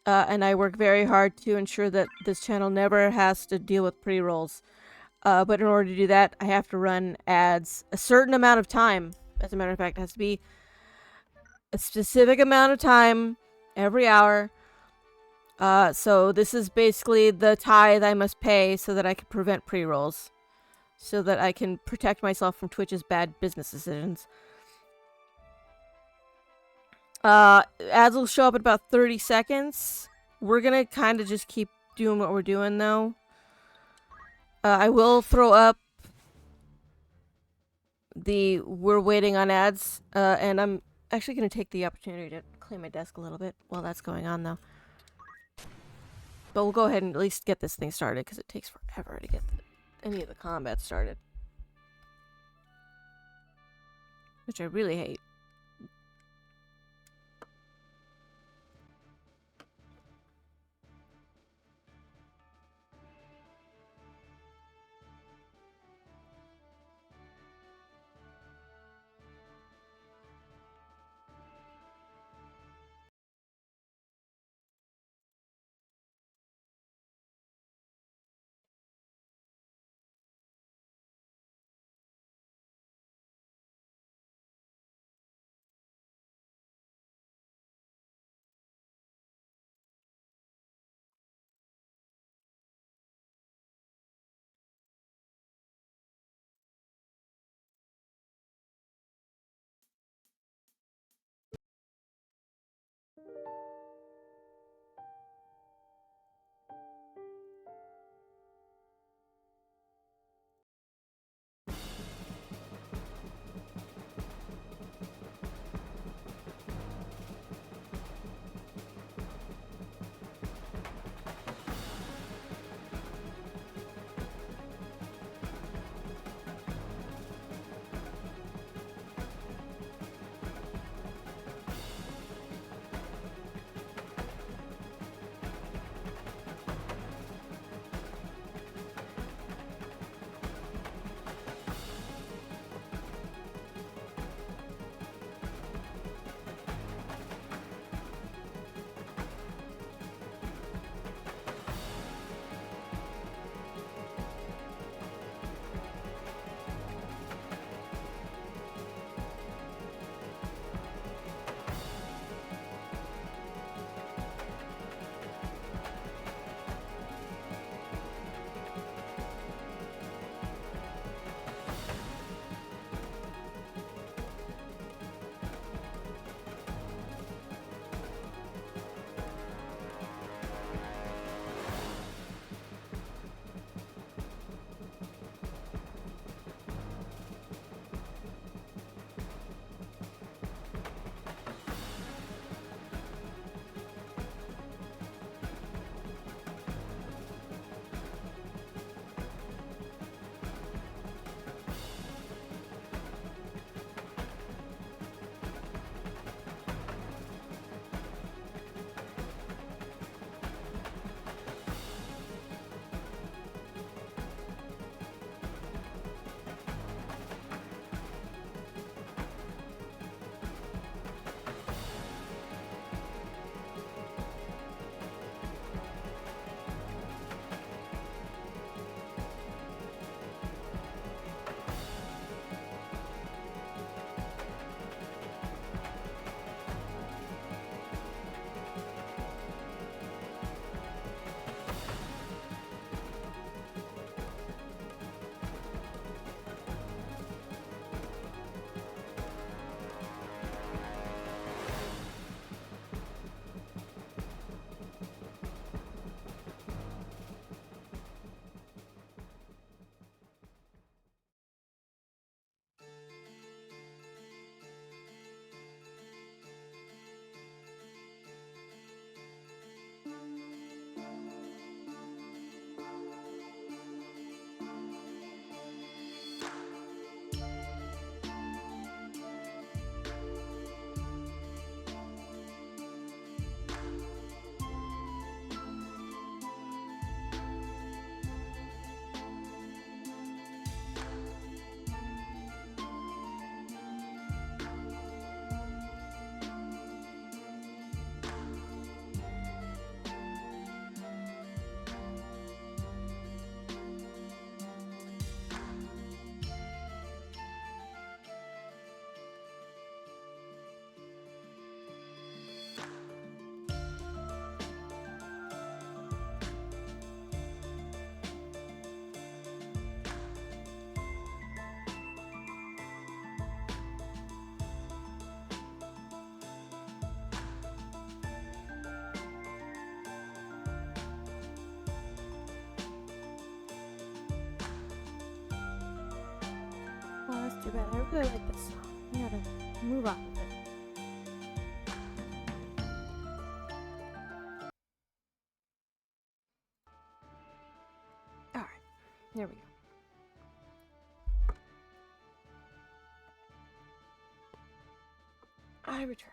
And I work very hard to ensure that this channel never has to deal with pre-rolls. But in order to do that, I have to run ads a certain amount of time. As a matter of fact, it has to be a specific amount of time every hour. So this is basically the tithe I must pay so that I can prevent pre-rolls. So that I can protect myself from Twitch's bad business decisions. Ads will show up in about 30 seconds. We're gonna kind of just keep doing what we're doing, though. I will throw up the "we're waiting on ads," and I'm actually gonna take the opportunity to clean my desk a little bit while that's going on, though. But we'll go ahead and at least get this thing started, because it takes forever to get any of the combat started. Which I really hate. too bad. I really like this song. I gotta move on with it. Alright, there we go. I return.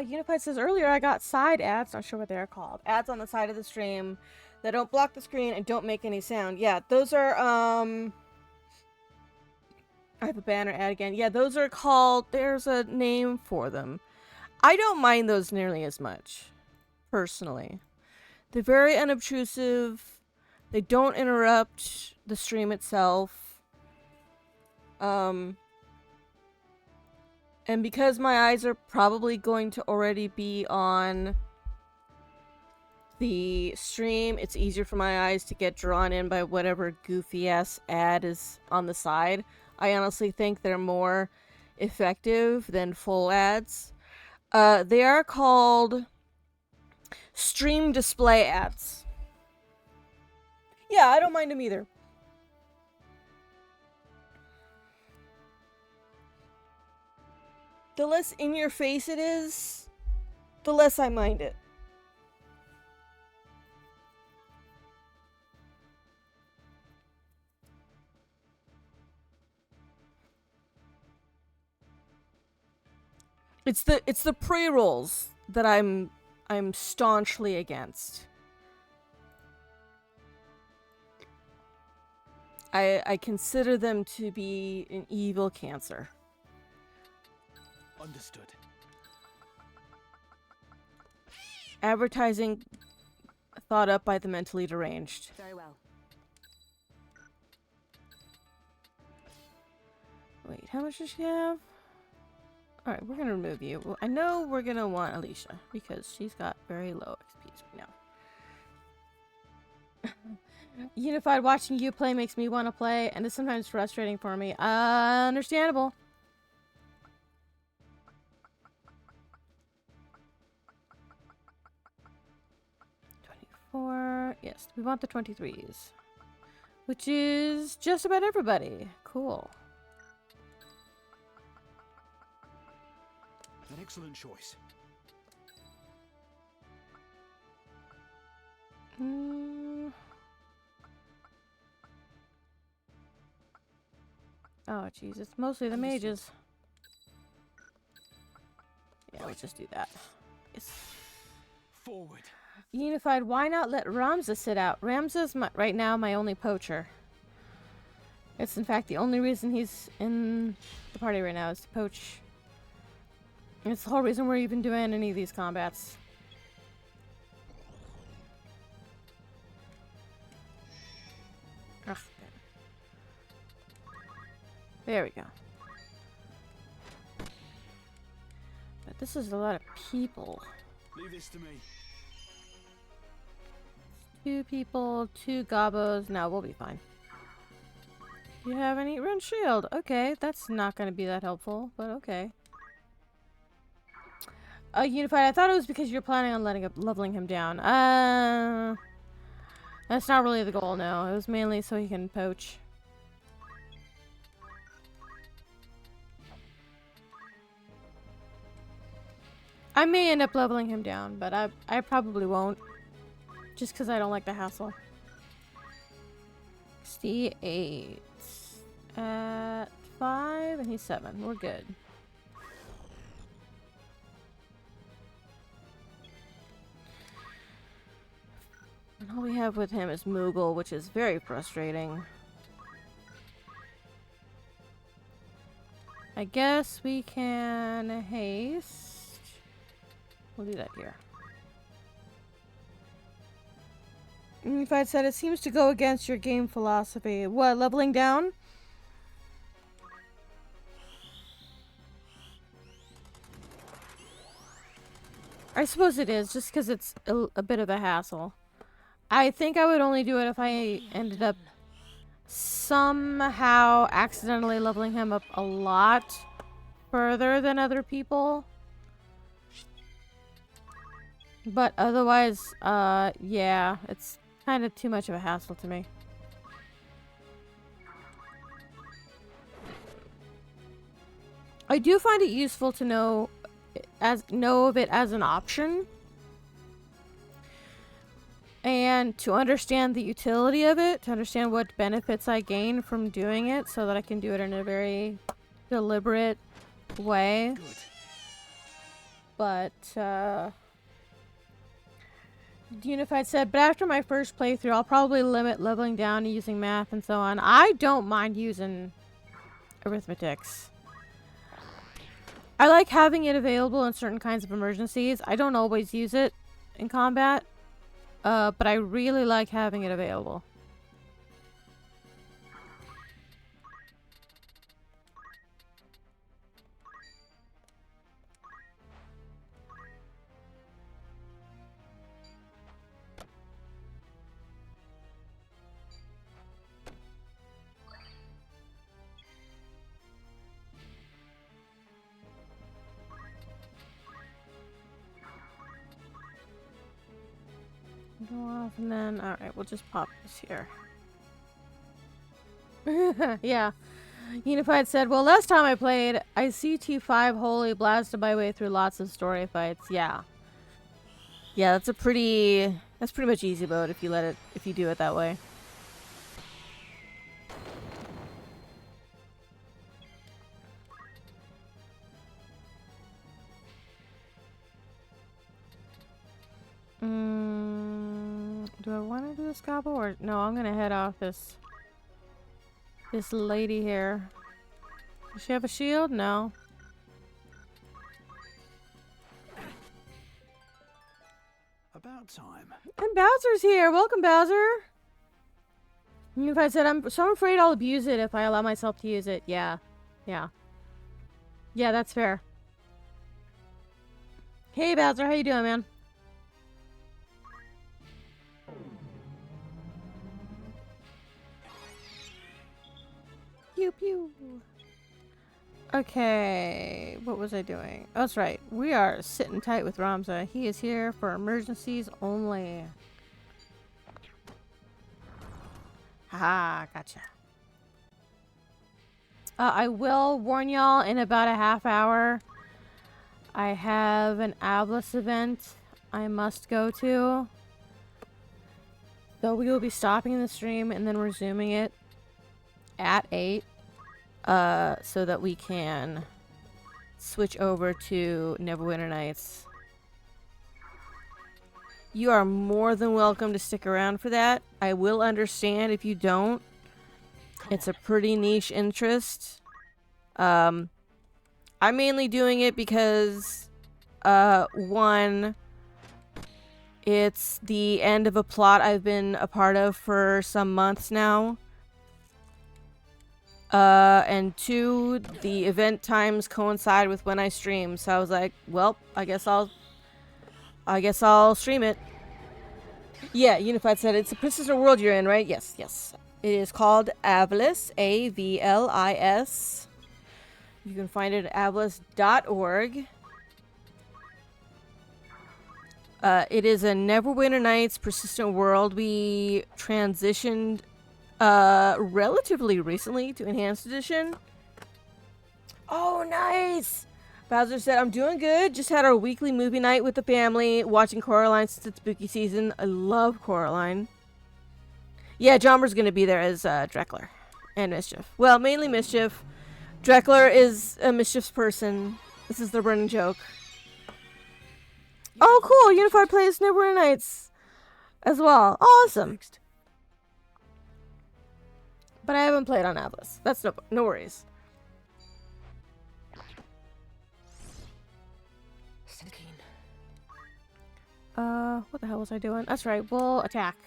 Unified says earlier I got side ads, not sure what they're called. Ads on the side of the stream that don't block the screen and don't make any sound. Yeah, those are, I have a banner ad again. Yeah, those are called, there's a name for them. I don't mind those nearly as much, personally. They're very unobtrusive. They don't interrupt the stream itself. And because my eyes are probably going to already be on the stream, it's easier for my eyes to get drawn in by whatever goofy-ass ad is on the side. I honestly think they're more effective than full ads. They are called stream display ads. Yeah, I don't mind them either. The less in your face it is, the less I mind it. It's the pre-rolls that I'm staunchly against. I consider them to be an evil cancer.
Understood.
Advertising thought up by the mentally deranged.
Very well.
Wait, how much does she have? Alright, we're gonna remove you. Well, I know we're gonna want Alicia, because she's got very low XP right now. Unified, watching you play makes me want to play, and it's sometimes frustrating for me. Understandable. Yes, we want the 23s. Which is just about everybody. Cool.
An excellent choice.
Oh, jeez, it's mostly the mages. Yeah, let's just do that. Yes.
Forward.
Unified, why not let Ramza sit out? Ramza's right now my only poacher. It's in fact the only reason he's in the party right now is to poach. And it's the whole reason we're even doing any of these combats. Ugh. There we go. But this is a lot of people.
Leave this to me.
2 people, 2 gobos. No, we'll be fine. You have an 8-run shield. Okay, that's not going to be that helpful, but okay. Unified, I thought it was because you're planning on leveling him down. That's not really the goal, no. It was mainly so he can poach. I may end up leveling him down, but I probably won't. Just because I don't like the hassle. 68. At 5, and he's 7. We're good. And all we have with him is Moogle, which is very frustrating. I guess we can haste. We'll do that here. Unified said it seems to go against your game philosophy. What, leveling down? I suppose it is, just because it's a bit of a hassle. I think I would only do it if I ended up somehow accidentally leveling him up a lot further than other people. But otherwise, yeah, it's kind of too much of a hassle to me. I do find it useful to know of it as an option. And to understand the utility of it, to understand what benefits I gain from doing it so that I can do it in a very deliberate way.
Good.
But, Unified said, but after my first playthrough, I'll probably limit leveling down to using math and so on. I don't mind using arithmetics. I like having it available in certain kinds of emergencies. I don't always use it in combat. But I really like having it available. Go off and then, alright, we'll just pop this here. Yeah. Unified said, well, last time I played, I CT5 wholly blasted my way through lots of story fights. Yeah. Yeah, that's pretty much easy mode if you do it that way. Do I want to do this gobble or no? I'm gonna head off this lady here. Does she have a shield? No.
About time.
And Bowser's here. Welcome, Bowser. If I said I'm afraid I'll abuse it if I allow myself to use it. Yeah. Yeah. Yeah, that's fair. Hey, Bowser, how you doing, man? Pew pew. Okay, what was I doing? Oh, that's right. We are sitting tight with Ramza. He is here for emergencies only. Haha, gotcha. I will warn y'all in about a half hour. I have an Ablis event I must go to. So we will be stopping the stream and then resuming it at 8. So that we can switch over to Neverwinter Nights. You are more than welcome to stick around for that. I will understand if you don't. It's a pretty niche interest. I'm mainly doing it because, one, it's the end of a plot I've been a part of for some months now. And 2, the event times coincide with when I stream, so I was like, well, I guess I'll stream it. Yeah, Unified said it's a Princess World you're in, right? Yes, yes. It is called Avlis, A-V-L-I-S. You can find it at avlis.org. It is a Neverwinter Nights Persistent World. We transitioned relatively recently to Enhanced Edition. Oh, nice! Bowser said, I'm doing good. Just had our weekly movie night with the family, watching Coraline since it's spooky season. I love Coraline. Yeah, Jomber's gonna be there as Dreckler and Mischief. Well, mainly Mischief. Dreckler is a Mischief's person. This is the running joke. Oh, cool! Unified plays Neverwinter Nights as well. Awesome.
Next.
But I haven't played on Atlas. That's no worries. What the hell was I doing? That's right, we'll attack.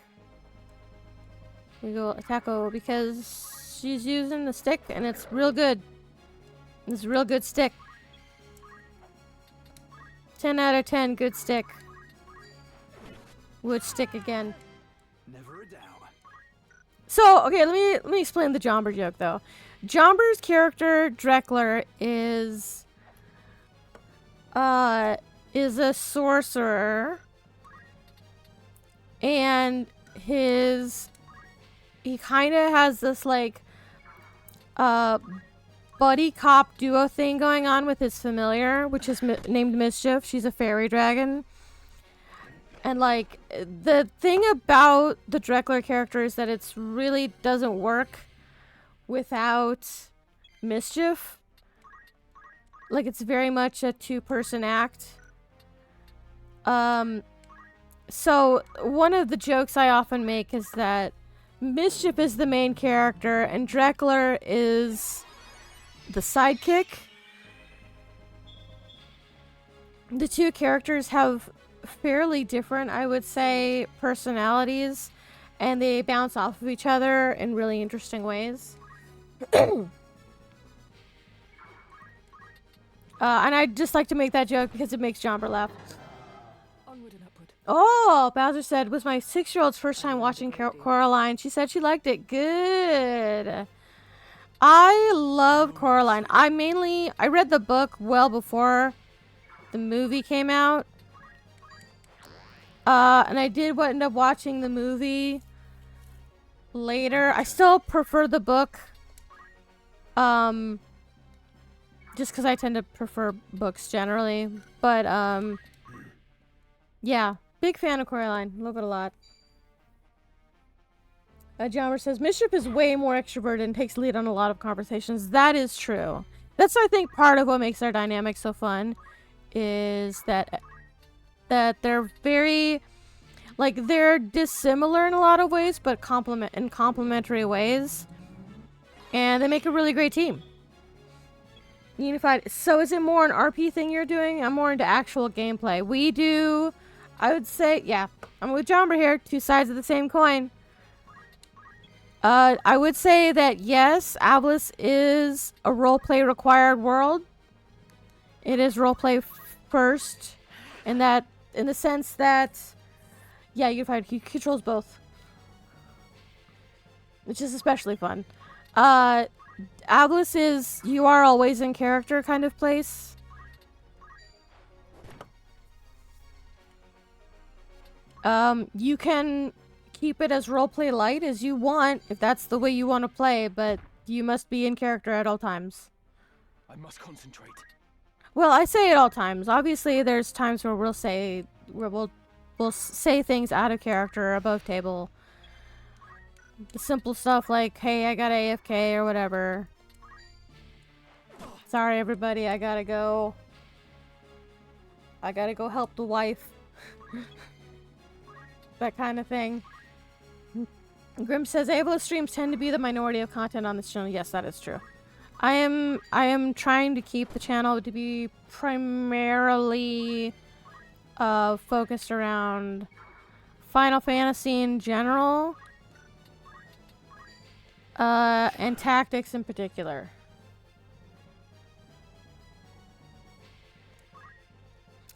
We go attack-o because she's using the stick and it's real good. It's a real good stick. 10 out of 10, good stick. Would stick again.
Never a doubt.
So, okay, let me explain the Jomber joke, though. Jomber's character, Dreckler, is a sorcerer and he kind of has this like buddy cop duo thing going on with his familiar, which is named Mischief. She's a fairy dragon. And like the thing about the Dreckler character is that it's really doesn't work without Mischief. Like it's very much a two-person act. So one of the jokes I often make is that Mischief is the main character and Dreckler is the sidekick. The two characters have fairly different, I would say, personalities, and they bounce off of each other in really interesting ways. And I'd just like to make that joke because it makes Jomber laugh.
Onward and upward.
Oh, Bowser said, was my 6-year-old's first time watching Coraline. She said she liked it. Good. I love Coraline. I read the book well before the movie came out. And I did end up watching the movie later. I still prefer the book. Just because I tend to prefer books generally. But, yeah. Big fan of Coraline. Love it a lot. Jomber says, Mischief is way more extroverted and takes lead on a lot of conversations. That is true. That's, I think, part of what makes their dynamic so fun. Is that they're very... Like, they're dissimilar in a lot of ways, but complementary ways. And they make a really great team. Unified. So is it more an RP thing you're doing? I'm more into actual gameplay. We do... I would say... Yeah. I'm with Jomber here. Two sides of the same coin. I would say that, yes, Obelisk is a roleplay required world. It is roleplay first. In the sense that... Yeah, he controls both. Which is especially fun. Obelisk is you are always in character kind of place. You can keep it as roleplay light as you want, if that's the way you want to play, but you must be in character at all times.
I must concentrate.
Well, I say at all times. Obviously, there's times where we'll say things out of character, above table. The simple stuff like, hey, I got AFK or whatever. Sorry, everybody, I gotta go. I gotta go help the wife. That kind of thing. Grim says, Ableist streams tend to be the minority of content on this channel. Yes, that is true. I am trying to keep the channel to be primarily focused around Final Fantasy in general. And tactics in particular.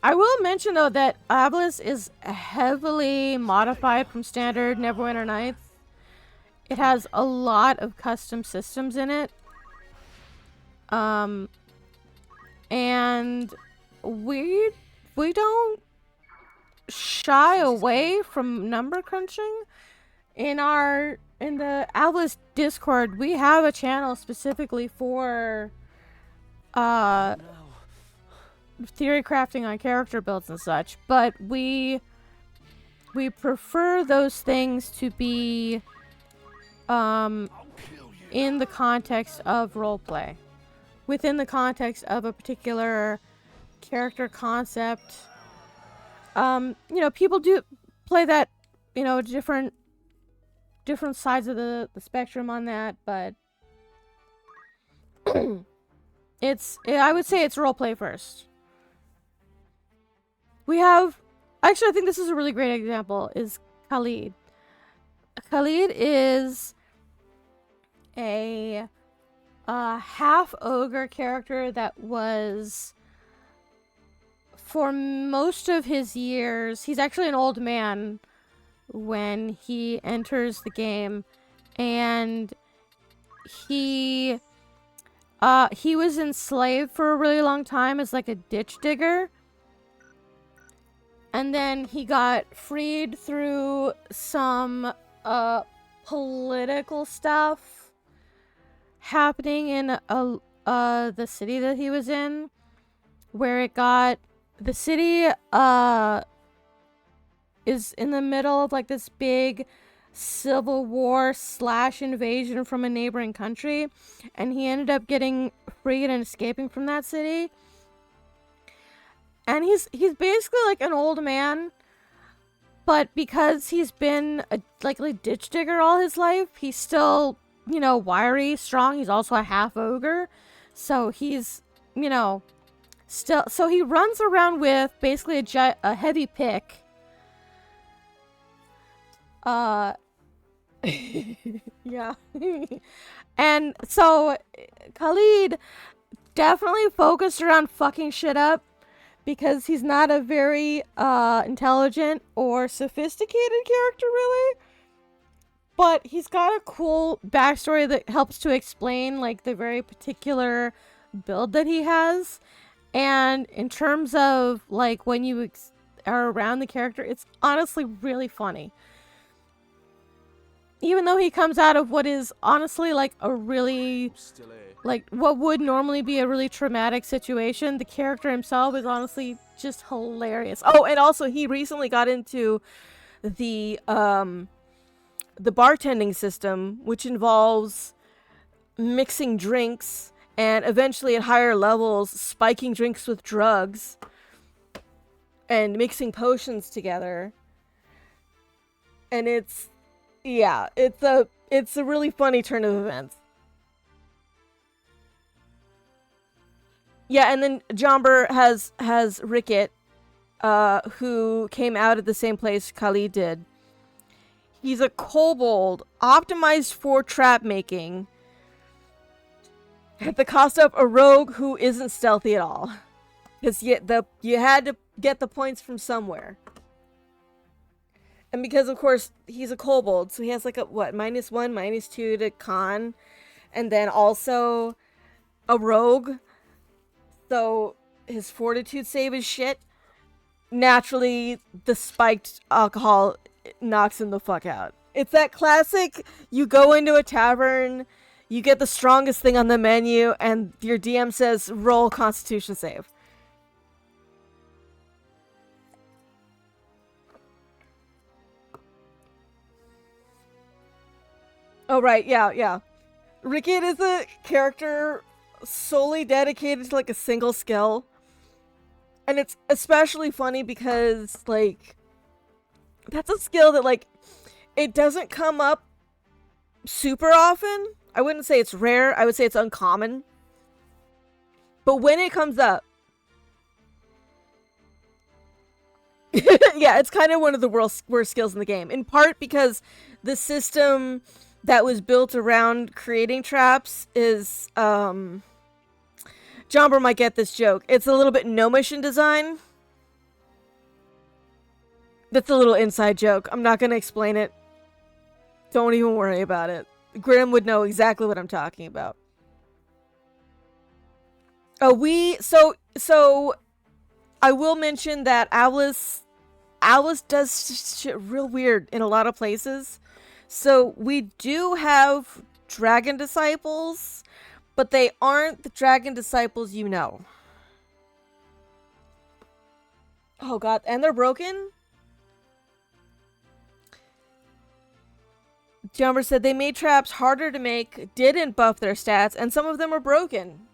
I will mention, though, that Obelisk is heavily modified from standard Neverwinter Nights. It has a lot of custom systems in it. And we don't shy away from number crunching. In the Obelisk Discord, we have a channel specifically for theory crafting on character builds and such, but we prefer those things to be in the context of roleplay, within the context of a particular character concept. You know, people do play that, you know, different sides of the spectrum on that, but I would say it's roleplay first. We have, actually, I think this is a really great example, is Khalid. Khalid is a half ogre character that was, for most of his years, he's actually an old man when he enters the game, and he was enslaved for a really long time as like a ditch digger. And then he got freed through some political stuff happening in the city that he was in, where the city is in the middle of like this big civil war / invasion from a neighboring country, and he ended up getting freed and escaping from that city. And he's basically like an old man, but because he's been a ditch digger all his life, he's still, you know, wiry, strong. He's also a half ogre, so he's, you know, still. So he runs around with basically a heavy pick. Yeah. And so Khalid definitely focused around fucking shit up, because he's not a very intelligent or sophisticated character, really. But he's got a cool backstory that helps to explain like the very particular build that he has. And in terms of like when you are around the character, it's honestly really funny. Even though he comes out of what is honestly like a really, like what would normally be a really traumatic situation, the character himself is honestly just hilarious. Oh, and also he recently got into the bartending system, which involves mixing drinks and eventually at higher levels spiking drinks with drugs and mixing potions together. And it's a really funny turn of events. Yeah, and then Jomber has Ricket, who came out at the same place Khalid did. He's a kobold optimized for trap making at the cost of a rogue who isn't stealthy at all. Because you had to get the points from somewhere. And because, of course, he's a kobold, so he has like a, what, -1, -2 to con. And then also a rogue. So his fortitude save is shit. Naturally, the spiked alcohol knocks him the fuck out. It's that classic, you go into a tavern, you get the strongest thing on the menu, and your DM says, roll constitution save. Oh, right, yeah. Ricket is a character solely dedicated to, like, a single skill. And it's especially funny because, like, that's a skill that, like, it doesn't come up super often. I wouldn't say it's rare. I would say it's uncommon. But when it comes up, yeah, it's kind of one of the worst skills in the game. In part because the system that was built around creating traps is, Jomber might get this joke. It's a little bit gnomish in design. That's a little inside joke. I'm not going to explain it. Don't even worry about it. Grim would know exactly what I'm talking about. Oh, so I will mention that Alice does shit real weird in a lot of places. So we do have dragon disciples, but they aren't the dragon disciples you know. Oh god, and they're broken? Jumper said they made traps harder to make, didn't buff their stats, and some of them are broken.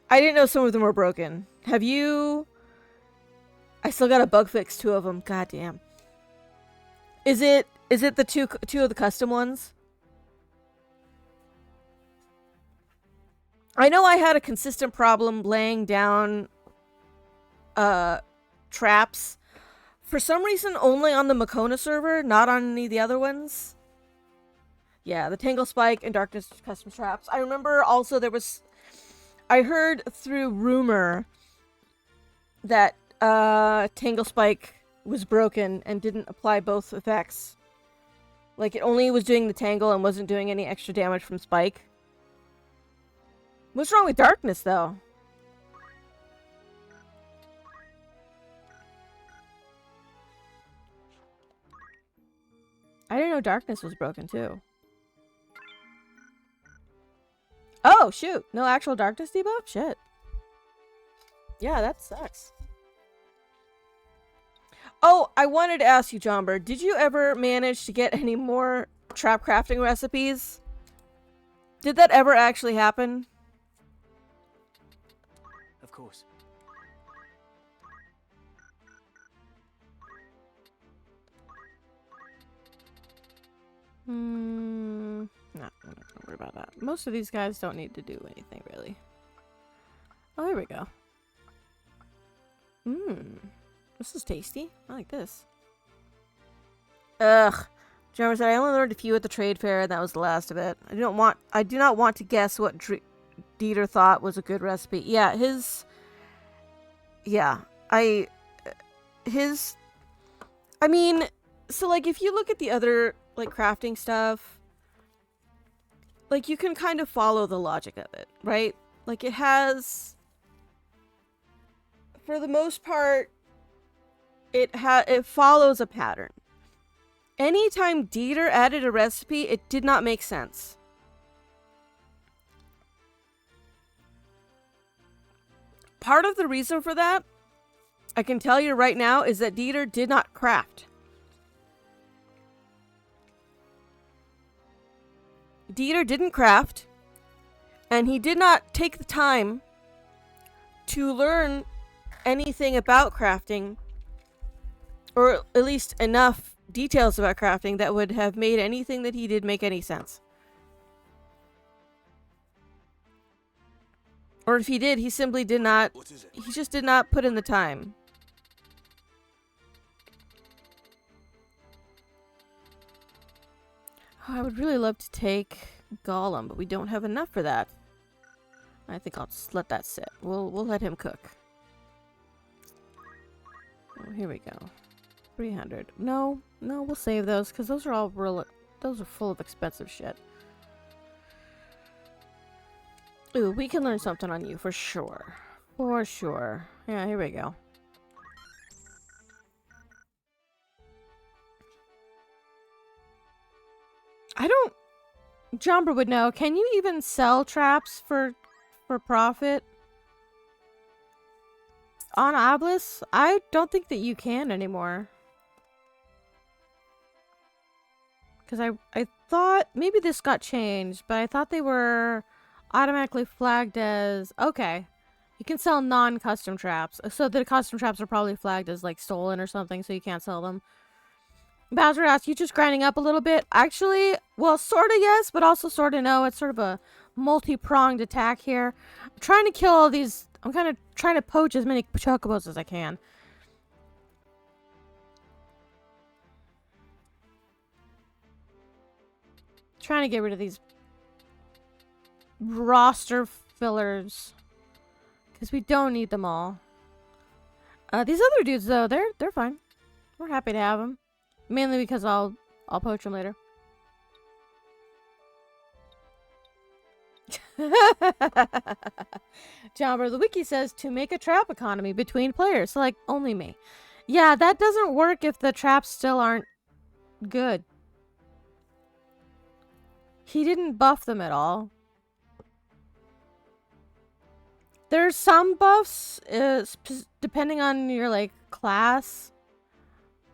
I didn't know some of them were broken. Have you? I still gotta bug fix 2 of them. God damn. Is it the two of the custom ones? I know I had a consistent problem laying down traps. For some reason, only on the Makona server, not on any of the other ones. Yeah, the Tangle Spike and Darkness custom traps. I remember also I heard through rumor that Tangle Spike was broken and didn't apply both effects. Like, it only was doing the tangle and wasn't doing any extra damage from Spike. What's wrong with Darkness, though? I didn't know darkness was broken too. Oh, shoot. No actual darkness debuff? Shit. Yeah, that sucks. Oh, I wanted to ask you, Jomber, did you ever manage to get any more trap crafting recipes? Did that ever actually happen?
Of course.
No, I'm not gonna worry about that. Most of these guys don't need to do anything, really. Oh, here we go. This is tasty. I like this. Ugh. Jeremy said, I only learned a few at the trade fair, and that was the last of it. I do not want to guess what Dieter thought was a good recipe. Yeah, I mean, so, like, if you look at the other, like, crafting stuff, like, you can kind of follow the logic of it, right? Like, it has, for the most part, it follows a pattern. Anytime Dieter added a recipe, it did not make sense. Part of the reason for that, I can tell you right now, is that Dieter did not craft. Dieter didn't craft, and he did not take the time to learn anything about crafting, or at least enough details about crafting that would have made anything that he did make any sense. Or if he did, he simply did not, he just did not put in the time. Oh, I would really love to take Gollum, but we don't have enough for that. I think I'll just let that sit. We'll let him cook. Oh, here we go. 300. No, we'll save those because those are all those are full of expensive shit. Ooh, we can learn something on you for sure. For sure. Yeah, here we go. I don't... Jomber would know. Can you even sell traps for profit? On Obelisk? I don't think that you can anymore. Because I thought... Maybe this got changed, but I thought they were automatically flagged as... Okay. You can sell non-custom traps. So the custom traps are probably flagged as, like, stolen or something, so you can't sell them. Bowser asked, you just grinding up a little bit? Actually, well, sort of yes, but also sort of no. It's sort of a multi-pronged attack here. I'm trying to kill all these... I'm kind of trying to poach as many chocobos as I can. Trying to get rid of these roster fillers. Because we don't need them all. These other dudes, though, they're fine. We're happy to have them. Mainly because I'll poach them later. Jomber, the wiki says to make a trap economy between players. So, like, only me. Yeah, that doesn't work if the traps still aren't good. He didn't buff them at all. There's some buffs, depending on your, like, class.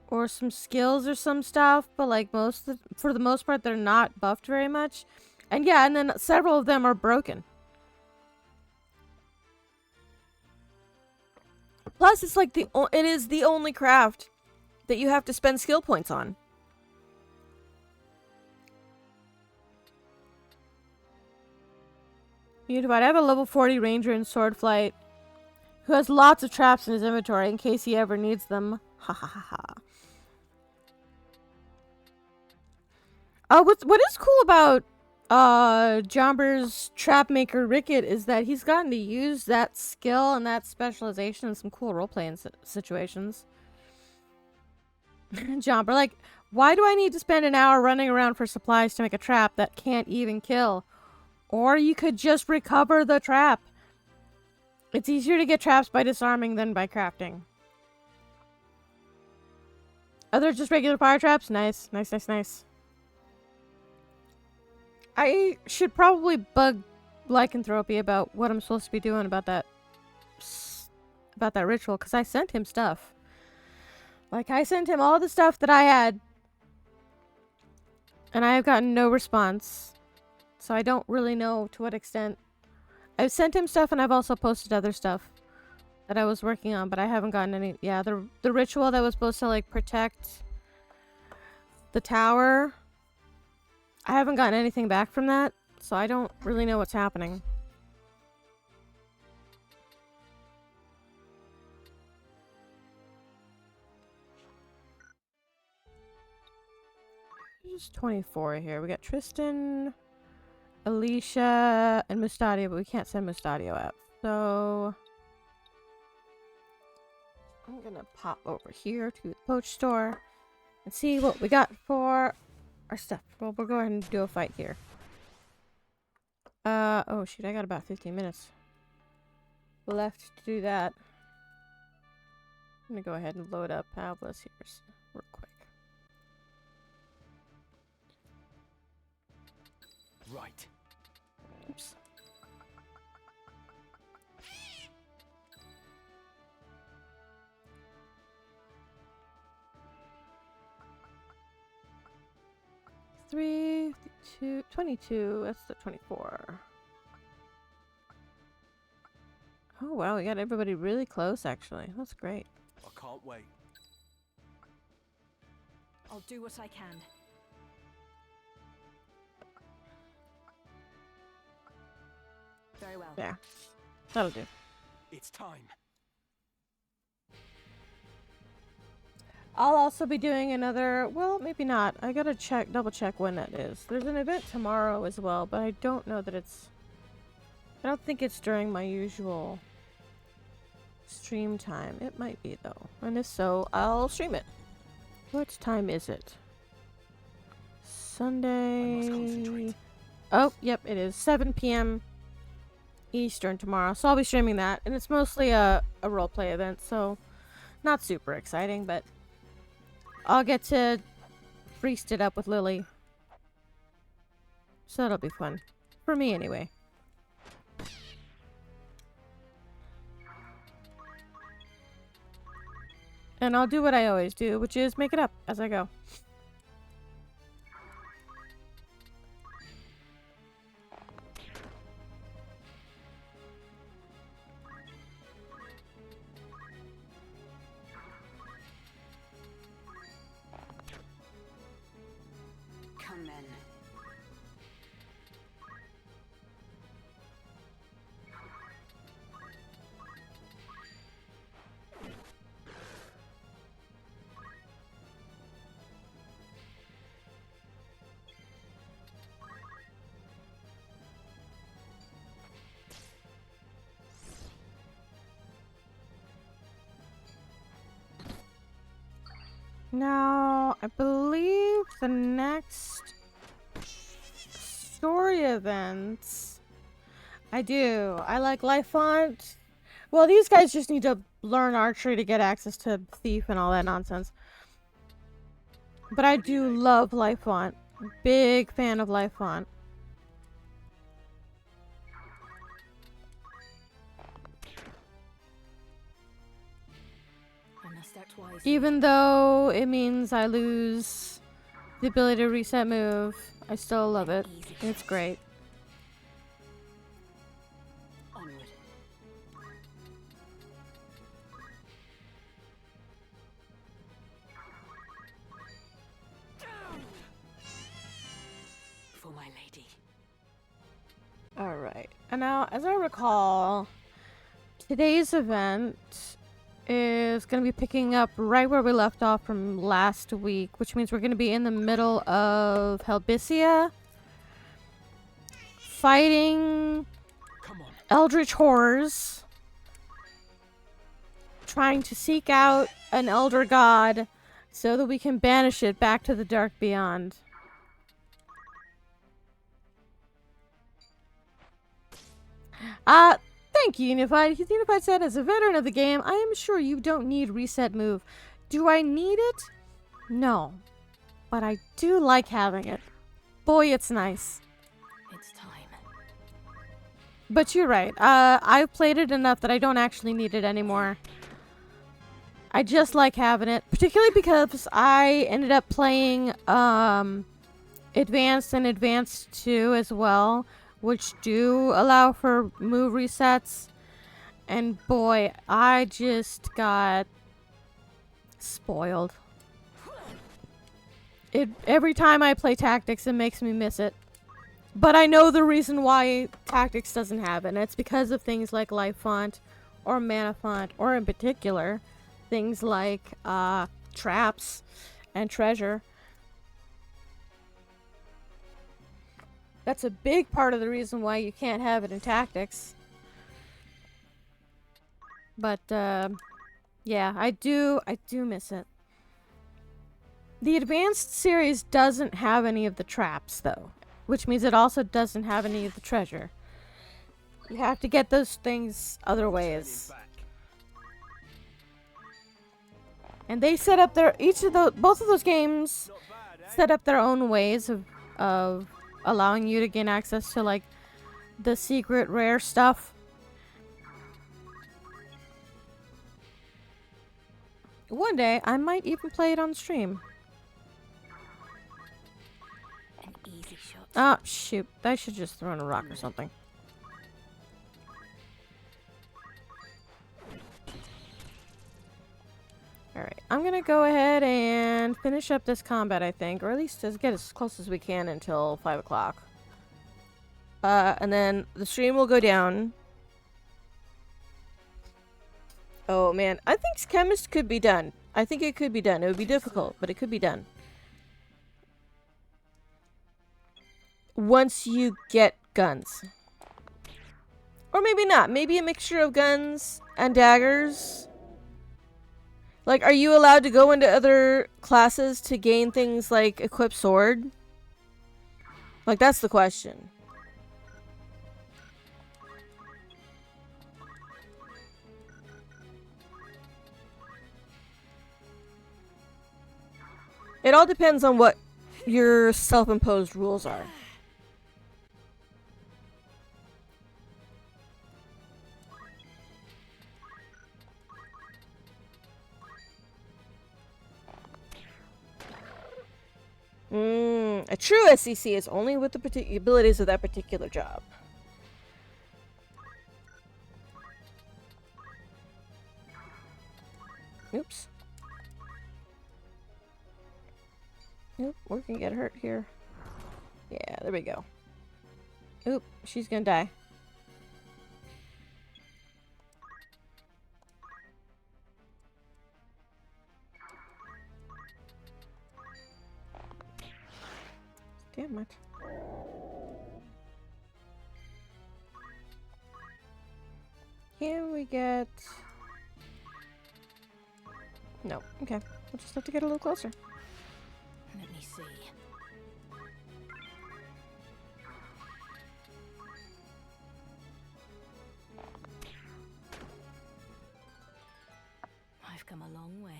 Or some skills or some stuff. But, like, for the most part, they're not buffed very much. And yeah, and then several of them are broken. Plus, it's like it is the only craft that you have to spend skill points on. I have a level 40 ranger in sword flight who has lots of traps in his inventory in case he ever needs them. Ha ha ha ha. What is cool about Jomber's trap maker Ricket is that he's gotten to use that skill and that specialization in some cool role-playing situations. Jomber, like, why do I need to spend an hour running around for supplies to make a trap that can't even kill? Or you could just recover the trap. It's easier to get traps by disarming than by crafting. Are there just regular fire traps? Nice, nice, nice, nice. I should probably bug Lycanthropy about what I'm supposed to be doing about that ritual, because I sent him stuff. Like, I sent him all the stuff that I had, and I have gotten no response. So I don't really know to what extent. I've sent him stuff, and I've also posted other stuff that I was working on, but I haven't gotten any. Yeah, the ritual that was supposed to, like, protect the tower, I haven't gotten anything back from that, so I don't really know what's happening. There's 24 here. We got Tristan, Alicia, and Mustadio, but we can't send Mustadio out. So I'm gonna pop over here to the poach store and see what we got for our stuff. Well, we'll go ahead and do a fight here. Oh shoot, I got about 15 minutes left to do that. I'm gonna go ahead and load up Pavlos here real quick.
Right.
Oops. Three, 22, that's the 24. Oh wow, we got everybody really close actually. That's great.
I can't wait.
I'll do what I can. Very well.
Yeah, that'll do.
It's time.
I'll also be doing another, well, maybe not. I gotta double check when that is. There's an event tomorrow as well, but I don't know that I don't think it's during my usual stream time. It might be though. And if so, I'll stream it. What time is it? Sunday.
I must concentrate.
Oh, yep, it is 7 p.m. Eastern tomorrow. So I'll be streaming that. And it's mostly a roleplay event, so not super exciting, but I'll get to priest it up with Lily. So that'll be fun. For me, anyway. And I'll do what I always do, which is make it up as I go.
Come then.
Now, I believe the next story events. I do. I like Life Font. Well, these guys just need to learn archery to get access to Thief and all that nonsense. But I do love Life Font. Big fan of Life Font.
I must act wisely.
Even though it means I lose the ability to reset move, I still love it. It's great.
Onward. For my lady.
Alright. And now, as I recall, today's event is going to be picking up right where we left off from last week, which means we're going to be in the middle of Helbycia, fighting
Come on.
eldritch horrors, trying to seek out an elder god so that we can banish it back to the dark beyond. Thank you, Unified. Unified said, as a veteran of the game, I am sure you don't need reset move. Do I need it? No. But I do like having it. Boy, it's nice. But you're right. I've played it enough that I don't actually need it anymore. I just like having it, particularly because I ended up playing Advanced and Advanced 2 as well, which do allow for move resets. And boy, I just got spoiled. Every time I play Tactics, it makes me miss it. But I know the reason why Tactics doesn't have it, and it's because of things like Life Font or Mana Font, or in particular, things like traps and treasure. That's a big part of the reason why you can't have it in Tactics. But yeah, I do miss it. The Advanced series doesn't have any of the traps though, which means it also doesn't have any of the treasure. You have to get those things other ways. And they set up their both of those games set up their own ways of allowing you to gain access to like the secret rare stuff. One day I might even play it on stream.
An easy shot.
Oh shoot, I should just throw in a rock or something. Alright, I'm gonna go ahead and finish up this combat, I think. Or at least just get as close as we can until 5 o'clock. And then the stream will go down. Oh man, I think Chemist could be done. I think it could be done. It would be difficult, but it could be done. Once you get guns. Or maybe not. Maybe a mixture of guns and daggers. Like, are you allowed to go into other classes to gain things like equip sword? Like, that's the question. It all depends on what your self-imposed rules are. A true SCC is only with the abilities of that particular job. Oops. Oop, we're gonna get hurt here. Yeah, there we go. Oop, she's gonna die. Damn it. Can we get... No, okay. We'll just have to get a little closer.
Let me see. I've come a long way.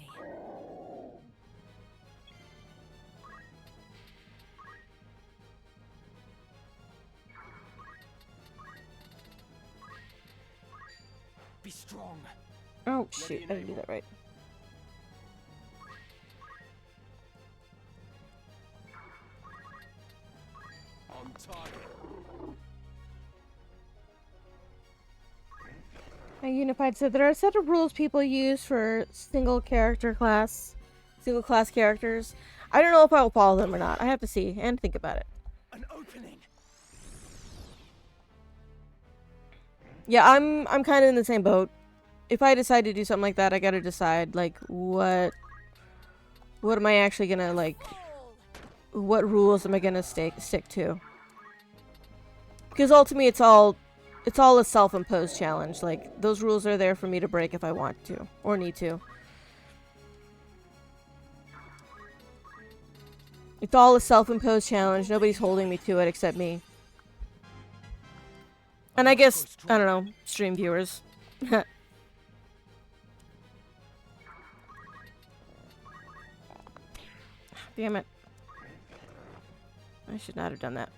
Be strong.
Oh, shoot. I didn't do that right.
On target.
Unified said there are a set of rules people use for single class characters. I don't know if I will follow them or not. I have to see and think about it.
An opening.
Yeah, I'm kind of in the same boat. If I decide to do something like that, I gotta decide like what am I actually gonna like? What rules am I gonna stick to? Because ultimately, it's all a self-imposed challenge. Like, those rules are there for me to break if I want to or need to. It's all a self-imposed challenge. Nobody's holding me to it except me. And I guess, I don't know, stream viewers. Damn it. I should not have done that.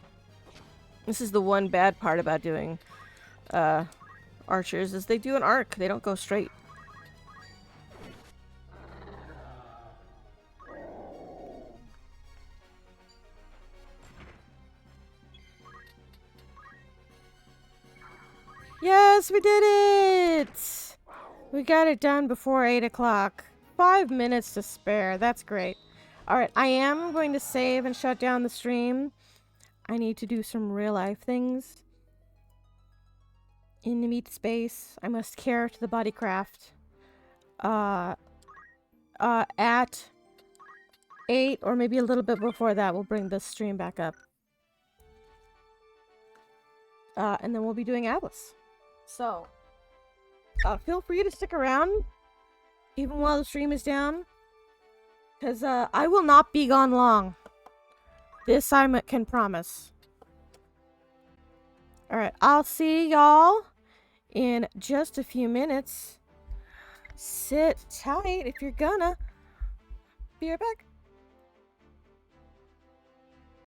This is the one bad part about doing archers is they do an arc. They don't go straight. Yes, we did it! We got it done before 8 o'clock. 5 minutes to spare. That's great. Alright, I am going to save and shut down the stream. I need to do some real life things. In the meat space, I must care to the bodycraft. At 8 or maybe a little bit before that, we'll bring the stream back up. And then we'll be doing Atlas. So, feel free to stick around, even while the stream is down, because I will not be gone long. This I can promise. Alright, I'll see y'all in just a few minutes. Sit tight if you're gonna. Be right back.